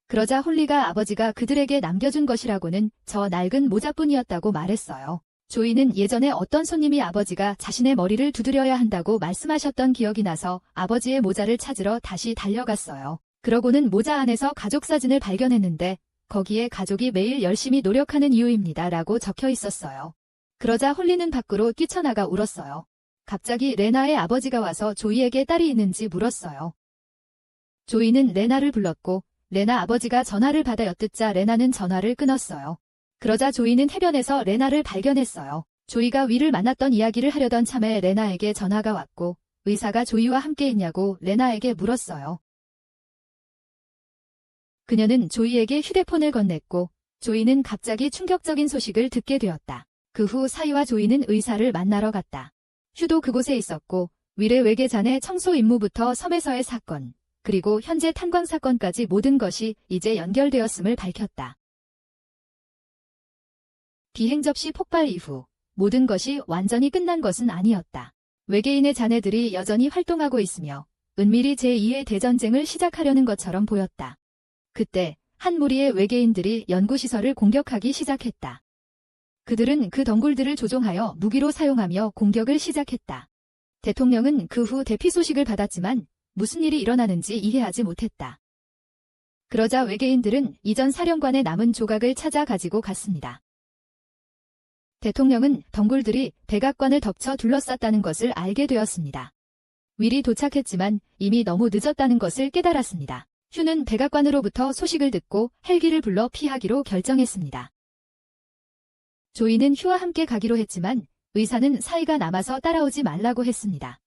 그러자 홀리가 아버지가 그들에게 남겨준 것이라고는 저 낡은 모자뿐이었다고 말했어요. 조이는 예전에 어떤 손님이 아버지가 자신의 머리를 두드려야 한다고 말씀하셨던 기억이 나서 아버지의 모자를 찾으러 다시 달려갔어요. 그러고는 모자 안에서 가족 사진을 발견했는데 거기에 가족이 매일 열심히 노력하는 이유입니다 라고 적혀 있었어요. 그러자 홀리는 밖으로 뛰쳐나가 울었어요. 갑자기 레나의 아버지가 와서 조이에게 딸이 있는지 물었어요. 조이는 레나를 불렀고 레나 아버지가 전화를 받아 엿듣자 레나는 전화를 끊었어요. 그러자 조이는 해변에서 레나를 발견했어요. 조이가 위를 만났던 이야기를 하려던 참에 레나에게 전화가 왔고 의사가 조이와 함께 있냐고 레나에게 물었어요. 그녀는 조이에게 휴대폰을 건넸고 조이는 갑자기 충격적인 소식을 듣게 되었다. 그 후 사이와 조이는 의사를 만나러 갔다. 휴도 그곳에 있었고 윌의 외계 잔해 청소 임무부터 섬에서의 사건, 그리고 현재 탄광 사건까지 모든 것이 이제 연결되었음을 밝혔다. 비행 접시 폭발 이후 모든 것이 완전히 끝난 것은 아니었다. 외계인의 자네들이 여전히 활동하고 있으며 은밀히 제2의 대전쟁을 시작하려는 것처럼 보였다. 그때 한 무리의 외계인들이 연구시설을 공격하기 시작했다. 그들은 그 덩굴들을 조종하여 무기로 사용하며 공격을 시작했다. 대통령은 그 후 대피 소식을 받았지만 무슨 일이 일어나는지 이해하지 못했다. 그러자 외계인들은 이전 사령관의 남은 조각을 찾아 가지고 갔습니다. 대통령은 덩굴들이 백악관을 덮쳐 둘러쌌다는 것을 알게 되었습니다. 윌이 도착했지만 이미 너무 늦었다는 것을 깨달았습니다. 휴는 백악관으로부터 소식을 듣고 헬기를 불러 피하기로 결정했습니다. 조이는 휴와 함께 가기로 했지만 의사는 사이가 남아서 따라오지 말라고 했습니다.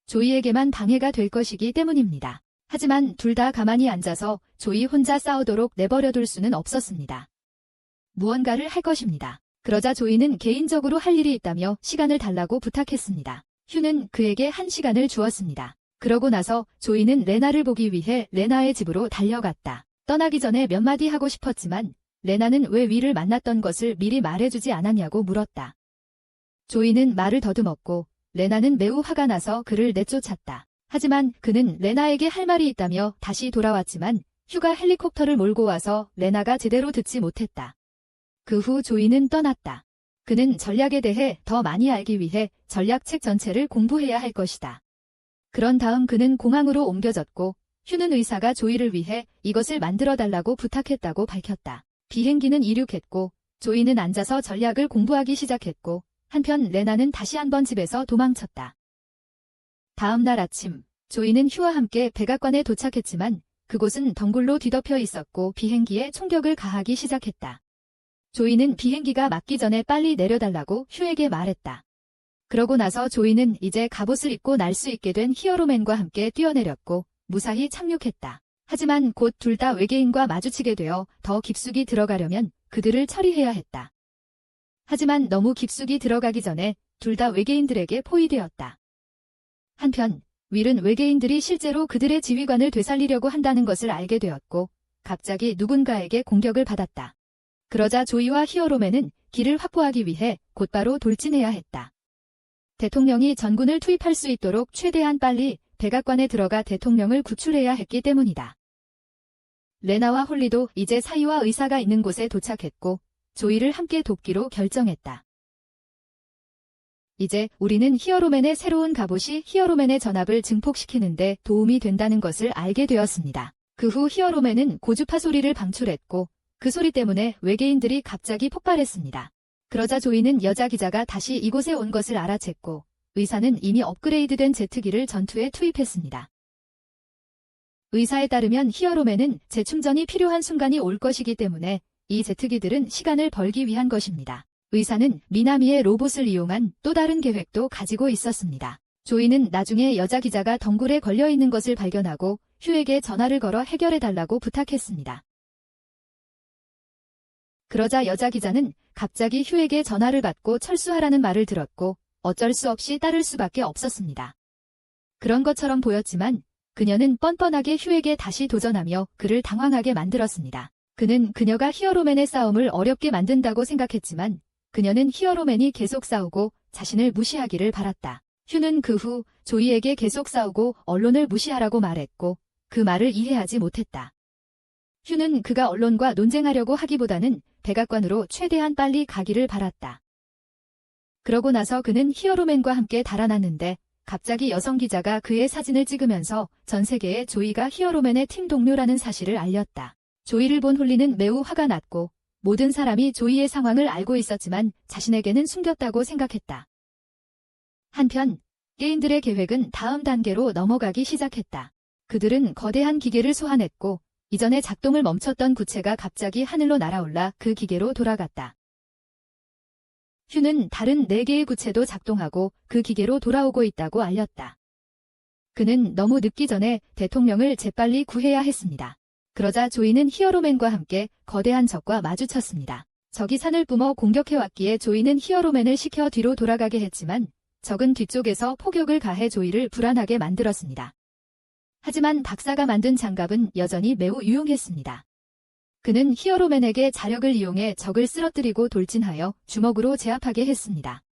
조이에게만 방해가 될 것이기 때문입니다. 하지만 둘 다 가만히 앉아서 조이 혼자 싸우도록 내버려둘 수는 없었습니다. 무언가를 할 것입니다. 그러자 조이는 개인적으로 할 일이 있다며 시간을 달라고 부탁했습니다. 휴는 그에게 1시간을 주었습니다. 그러고 나서 조이는 레나를 보기 위해 레나의 집으로 달려갔다. 떠나기 전에 몇 마디 하고 싶었지만 레나는 왜 윌을 만났던 것을 미리 말해주지 않았냐고 물었다. 조이는 말을 더듬었고 레나는 매우 화가 나서 그를 내쫓았다. 하지만 그는 레나에게 할 말이 있다며 다시 돌아왔지만 휴가 헬리콥터를 몰고 와서 레나가 제대로 듣지 못했다. 그 후 조이는 떠났다. 그는 전략에 대해 더 많이 알기 위해 전략책 전체를 공부해야 할 것이다. 그런 다음 그는 공항으로 옮겨졌고 휴는 의사가 조이를 위해 이것을 만들어달라고 부탁했다고 밝혔다. 비행기는 이륙했고 조이는 앉아서 전략을 공부하기 시작했고 한편 레나는 다시 한번 집에서 도망쳤다. 다음 날 아침 조이는 휴와 함께 백악관에 도착했지만 그곳은 덩굴로 뒤덮여 있었고 비행기에 총격을 가하기 시작했다. 조이는 비행기가 맞기 전에 빨리 내려달라고 휴에게 말했다. 그러고 나서 조이는 이제 갑옷을 입고 날 수 있게 된 히어로맨과 함께 뛰어내렸고 무사히 착륙했다. 하지만 곧 둘 다 외계인과 마주치게 되어 더 깊숙이 들어가려면 그들을 처리해야 했다. 하지만 너무 깊숙이 들어가기 전에 둘 다 외계인들에게 포위되었다. 한편 윌은 외계인들이 실제로 그들의 지휘관을 되살리려고 한다는 것을 알게 되었고 갑자기 누군가에게 공격을 받았다. 그러자 조이와 히어로맨은 길을 확보하기 위해 곧바로 돌진해야 했다. 대통령이 전군을 투입할 수 있도록 최대한 빨리 백악관에 들어가 대통령을 구출해야 했기 때문이다. 레나와 홀리도 이제 사이와 의사가 있는 곳에 도착했고 조이를 함께 돕기로 결정했다. 이제 우리는 히어로맨의 새로운 갑옷이 히어로맨의 전압을 증폭시키는데 도움이 된다는 것을 알게 되었습니다. 그 후 히어로맨은 고주파 소리를 방출했고 그 소리 때문에 외계인들이 갑자기 폭발했습니다. 그러자 조이는 여자 기자가 다시 이곳에 온 것을 알아챘고 의사는 이미 업그레이드된 제트기를 전투에 투입했습니다. 의사에 따르면 히어로맨은 재충전이 필요한 순간이 올 것이기 때문에 이 제트기들은 시간을 벌기 위한 것입니다. 의사는 미나미의 로봇을 이용한 또 다른 계획도 가지고 있었습니다. 조이는 나중에 여자 기자가 덩굴에 걸려있는 것을 발견하고 휴에게 전화를 걸어 해결해달라고 부탁했습니다. 그러자 여자 기자는 갑자기 휴에게 전화를 받고 철수하라는 말을 들었고 어쩔 수 없이 따를 수밖에 없었습니다. 그런 것처럼 보였지만 그녀는 뻔뻔하게 휴에게 다시 도전하며 그를 당황하게 만들었습니다. 그는 그녀가 히어로맨의 싸움을 어렵게 만든다고 생각했지만 그녀는 히어로맨이 계속 싸우고 자신을 무시하기를 바랐다. 휴는 그 후 조이에게 계속 싸우고 언론을 무시하라고 말했고 그 말을 이해하지 못했다. 휴는 그가 언론과 논쟁하려고 하기보다는 백악관으로 최대한 빨리 가기를 바랐다. 그러고 나서 그는 히어로맨과 함께 달아났는데 갑자기 여성 기자가 그의 사진을 찍으면서 전 세계에 조이가 히어로맨의 팀 동료라는 사실을 알렸다. 조이를 본 홀리는 매우 화가 났고 모든 사람이 조이의 상황을 알고 있었지만 자신에게는 숨겼다고 생각했다. 한편 게인들의 계획은 다음 단계로 넘어가기 시작했다. 그들은 거대한 기계를 소환했고 이전에 작동을 멈췄던 구체가 갑자기 하늘로 날아올라 그 기계로 돌아갔다. 휴는 다른 4개의 구체도 작동하고 그 기계로 돌아오고 있다고 알렸다. 그는 너무 늦기 전에 대통령을 재빨리 구해야 했습니다. 그러자 조이는 히어로맨과 함께 거대한 적과 마주쳤습니다. 적이 산을 뿜어 공격해왔기에 조이는 히어로맨을 시켜 뒤로 돌아가게 했지만 적은 뒤쪽에서 포격을 가해 조이를 불안하게 만들었습니다. 하지만 박사가 만든 장갑은 여전히 매우 유용했습니다. 그는 히어로맨에게 자력을 이용해 적을 쓰러뜨리고 돌진하여 주먹으로 제압하게 했습니다.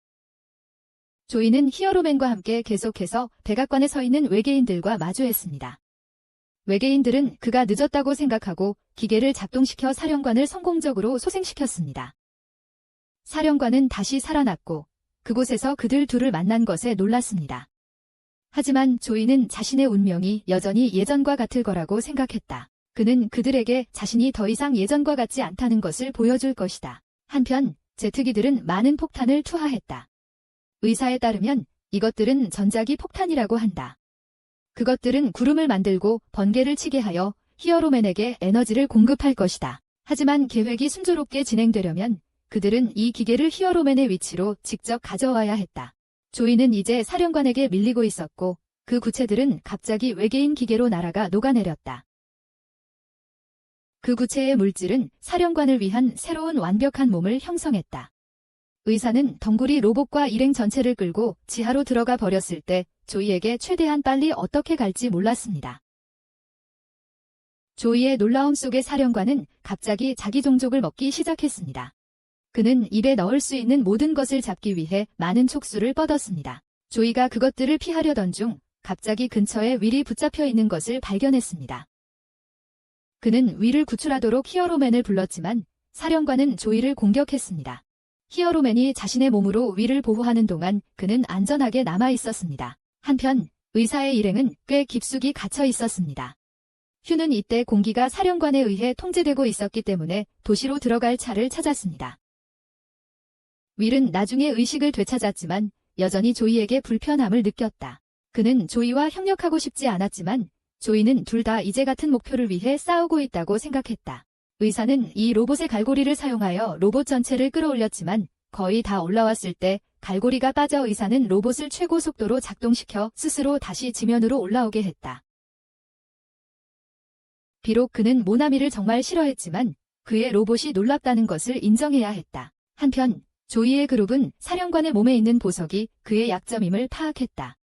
조이는 히어로맨과 함께 계속해서 백악관에 서 있는 외계인들과 마주했습니다. 외계인들은 그가 늦었다고 생각하고 기계를 작동시켜 사령관을 성공적으로 소생시켰습니다. 사령관은 다시 살아났고 그곳에서 그들 둘을 만난 것에 놀랐습니다. 하지만 조이는 자신의 운명이 여전히 예전과 같을 거라고 생각했다. 그는 그들에게 자신이 더 이상 예전과 같지 않다는 것을 보여줄 것이다. 한편 제트기들은 많은 폭탄을 투하했다. 의사에 따르면 이것들은 전자기 폭탄이라고 한다. 그것들은 구름을 만들고 번개를 치게 하여 히어로맨에게 에너지를 공급할 것이다. 하지만 계획이 순조롭게 진행되려면 그들은 이 기계를 히어로맨의 위치로 직접 가져와야 했다. 조이는 이제 사령관에게 밀리고 있었고 그 구체들은 갑자기 외계인 기계로 날아가 녹아내렸다. 그 구체의 물질은 사령관을 위한 새로운 완벽한 몸을 형성했다. 의사는 덩굴이 로봇과 일행 전체를 끌고 지하로 들어가 버렸을 때 조이에게 최대한 빨리 어떻게 갈지 몰랐습니다. 조이의 놀라움 속에 사령관은 갑자기 자기 종족을 먹기 시작했습니다. 그는 입에 넣을 수 있는 모든 것을 잡기 위해 많은 촉수를 뻗었습니다. 조이가 그것들을 피하려던 중 갑자기 근처에 윌이 붙잡혀 있는 것을 발견했습니다. 그는 윌을 구출하도록 히어로맨을 불렀지만 사령관은 조이를 공격했습니다. 히어로맨이 자신의 몸으로 윌을 보호하는 동안 그는 안전하게 남아 있었습니다. 한편 의사의 일행은 꽤 깊숙이 갇혀 있었습니다. 휴는 이때 공기가 사령관에 의해 통제되고 있었기 때문에 도시로 들어갈 차를 찾았습니다. 윌은 나중에 의식을 되찾았지만 여전히 조이에게 불편함을 느꼈다. 그는 조이와 협력하고 싶지 않았지만 조이는 둘 다 이제 같은 목표를 위해 싸우고 있다고 생각했다. 의사는 이 로봇의 갈고리를 사용하여 로봇 전체를 끌어올렸지만 거의 다 올라왔을 때 갈고리가 빠져 의사는 로봇을 최고 속도로 작동시켜 스스로 다시 지면으로 올라오게 했다. 비록 그는 모나미를 정말 싫어했지만 그의 로봇이 놀랍다는 것을 인정해야 했다. 한편 조이의 그룹은 사령관의 몸에 있는 보석이 그의 약점임을 파악했다.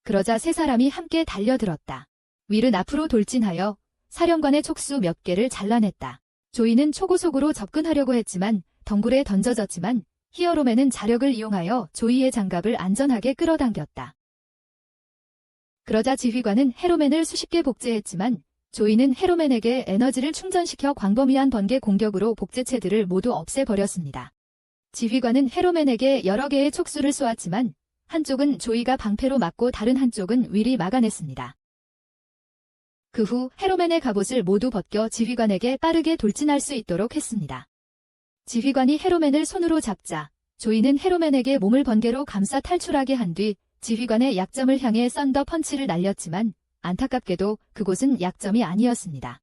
그러자 세 사람이 함께 달려들었다. 윌은 앞으로 돌진하여 사령관의 촉수 몇 개를 잘라냈다. 조이는 초고속으로 접근하려고 했지만 덩굴에 던져졌지만 히어로맨은 자력을 이용하여 조이의 장갑을 안전하게 끌어당겼다. 그러자 지휘관은 헤로맨을 수십 개 복제했지만 조이는 헤로맨에게 에너지를 충전시켜 광범위한 번개 공격으로 복제체들을 모두 없애버렸습니다. 지휘관은 헤로맨에게 여러 개의 촉수를 쏘았지만 한쪽은 조이가 방패로 막고 다른 한쪽은 윌이 막아냈습니다. 그 후 헤로맨의 갑옷을 모두 벗겨 지휘관에게 빠르게 돌진할 수 있도록 했습니다. 지휘관이 헤로맨을 손으로 잡자 조이는 헤로맨에게 몸을 번개로 감싸 탈출하게 한 뒤 지휘관의 약점을 향해 썬더 펀치를 날렸지만 안타깝게도 그곳은 약점이 아니었습니다.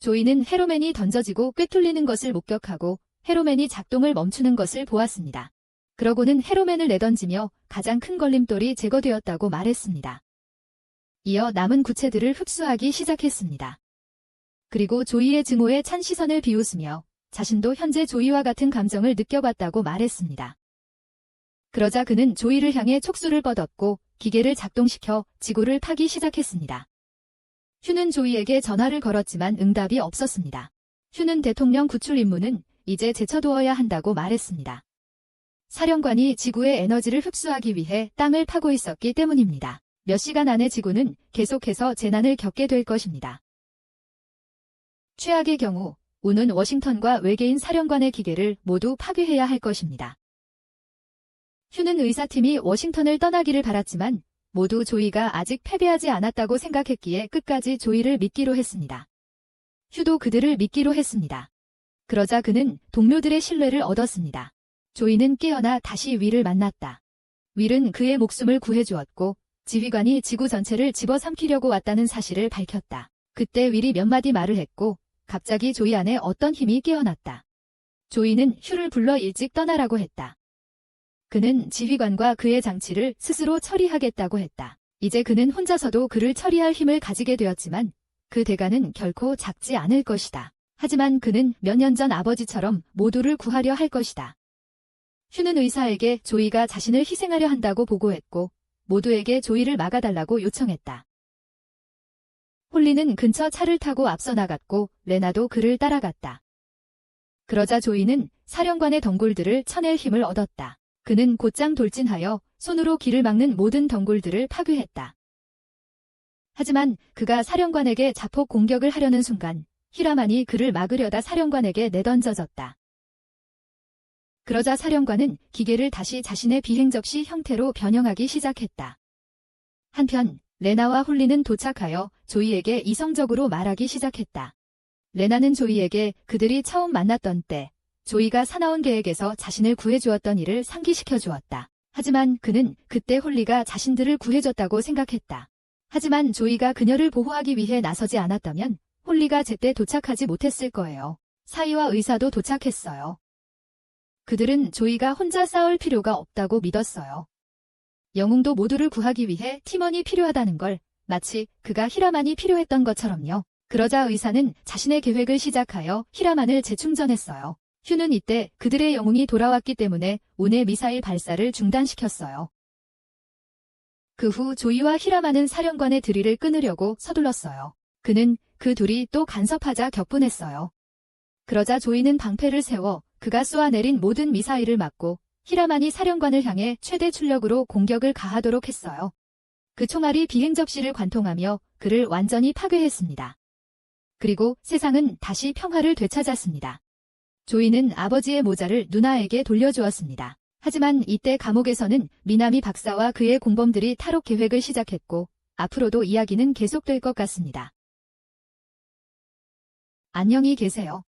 조이는 헤로맨이 던져지고 꿰뚫리는 것을 목격하고 헤로맨이 작동을 멈추는 것을 보았습니다. 그러고는 헤로맨을 내던지며 가장 큰 걸림돌이 제거되었다고 말했습니다. 이어 남은 구체들을 흡수하기 시작했습니다. 그리고 조이의 증오에 찬 시선을 비웃으며 자신도 현재 조이와 같은 감정을 느껴봤다고 말했습니다. 그러자 그는 조이를 향해 촉수를 뻗었고 기계를 작동시켜 지구를 파기 시작했습니다. 휴는 조이에게 전화를 걸었지만 응답이 없었습니다. 휴는 대통령 구출 임무는 이제 제쳐두어야 한다고 말했습니다. 사령관이 지구의 에너지를 흡수하기 위해 땅을 파고 있었기 때문입니다. 몇 시간 안에 지구는 계속해서 재난을 겪게 될 것입니다. 최악의 경우 우는 워싱턴과 외계인 사령관의 기계를 모두 파괴해야 할 것입니다. 휴는 의사팀이 워싱턴을 떠나기를 바랐지만 모두 조이가 아직 패배하지 않았다고 생각했기에 끝까지 조이를 믿기로 했습니다. 휴도 그들을 믿기로 했습니다. 그러자 그는 동료들의 신뢰를 얻었습니다. 조이는 깨어나 다시 윌을 만났다. 윌은 그의 목숨을 구해주었고 지휘관이 지구 전체를 집어삼키려고 왔다는 사실을 밝혔다. 그때 윌이 몇 마디 말을 했고 갑자기 조이 안에 어떤 힘이 깨어났다. 조이는 휴를 불러 일찍 떠나라고 했다. 그는 지휘관과 그의 장치를 스스로 처리하겠다고 했다. 이제 그는 혼자서도 그를 처리할 힘을 가지게 되었지만 그 대가는 결코 작지 않을 것이다. 하지만 그는 몇 년 전 아버지처럼 모두를 구하려 할 것이다. 휴는 의사에게 조이가 자신을 희생하려 한다고 보고했고 모두에게 조이를 막아달라고 요청했다. 홀리는 근처 차를 타고 앞서 나갔고 레나도 그를 따라갔다. 그러자 조이는 사령관의 덩굴들을 쳐낼 힘을 얻었다. 그는 곧장 돌진하여 손으로 길을 막는 모든 덩굴들을 파괴했다. 하지만 그가 사령관에게 자폭 공격을 하려는 순간 히라만이 그를 막으려다 사령관에게 내던져졌다. 그러자 사령관은 기계를 다시 자신의 비행접시 형태로 변형하기 시작했다. 한편 레나와 홀리는 도착하여 조이에게 이성적으로 말하기 시작했다. 레나는 조이에게 그들이 처음 만났던 때 조이가 사나운 계획에서 자신을 구해주었던 일을 상기시켜 주었다. 하지만 그는 그때 홀리가 자신들을 구해줬다고 생각했다. 하지만 조이가 그녀를 보호하기 위해 나서지 않았다면 홀리가 제때 도착하지 못했을 거예요. 사이와 의사도 도착했어요. 그들은 조이가 혼자 싸울 필요가 없다고 믿었어요. 영웅도 모두를 구하기 위해 팀원이 필요하다는 걸 마치 그가 히라만이 필요했던 것처럼요. 그러자 의사는 자신의 계획을 시작하여 히라만을 재충전했어요. 휴는 이때 그들의 영웅이 돌아왔기 때문에 운의 미사일 발사를 중단시켰어요. 그 후 조이와 히라만은 사령관의 드릴을 끊으려고 서둘렀어요. 그는 그 둘이 또 간섭하자 격분했어요. 그러자 조이는 방패를 세워 그가 쏘아내린 모든 미사일을 막고 히라만이 사령관을 향해 최대 출력으로 공격을 가하도록 했어요. 그 총알이 비행접시를 관통하며 그를 완전히 파괴했습니다. 그리고 세상은 다시 평화를 되찾았습니다. 조이는 아버지의 모자를 누나에게 돌려주었습니다. 하지만 이때 감옥에서는 미나미 박사와 그의 공범들이 탈옥 계획을 시작했고 앞으로도 이야기는 계속될 것 같습니다. 안녕히 계세요.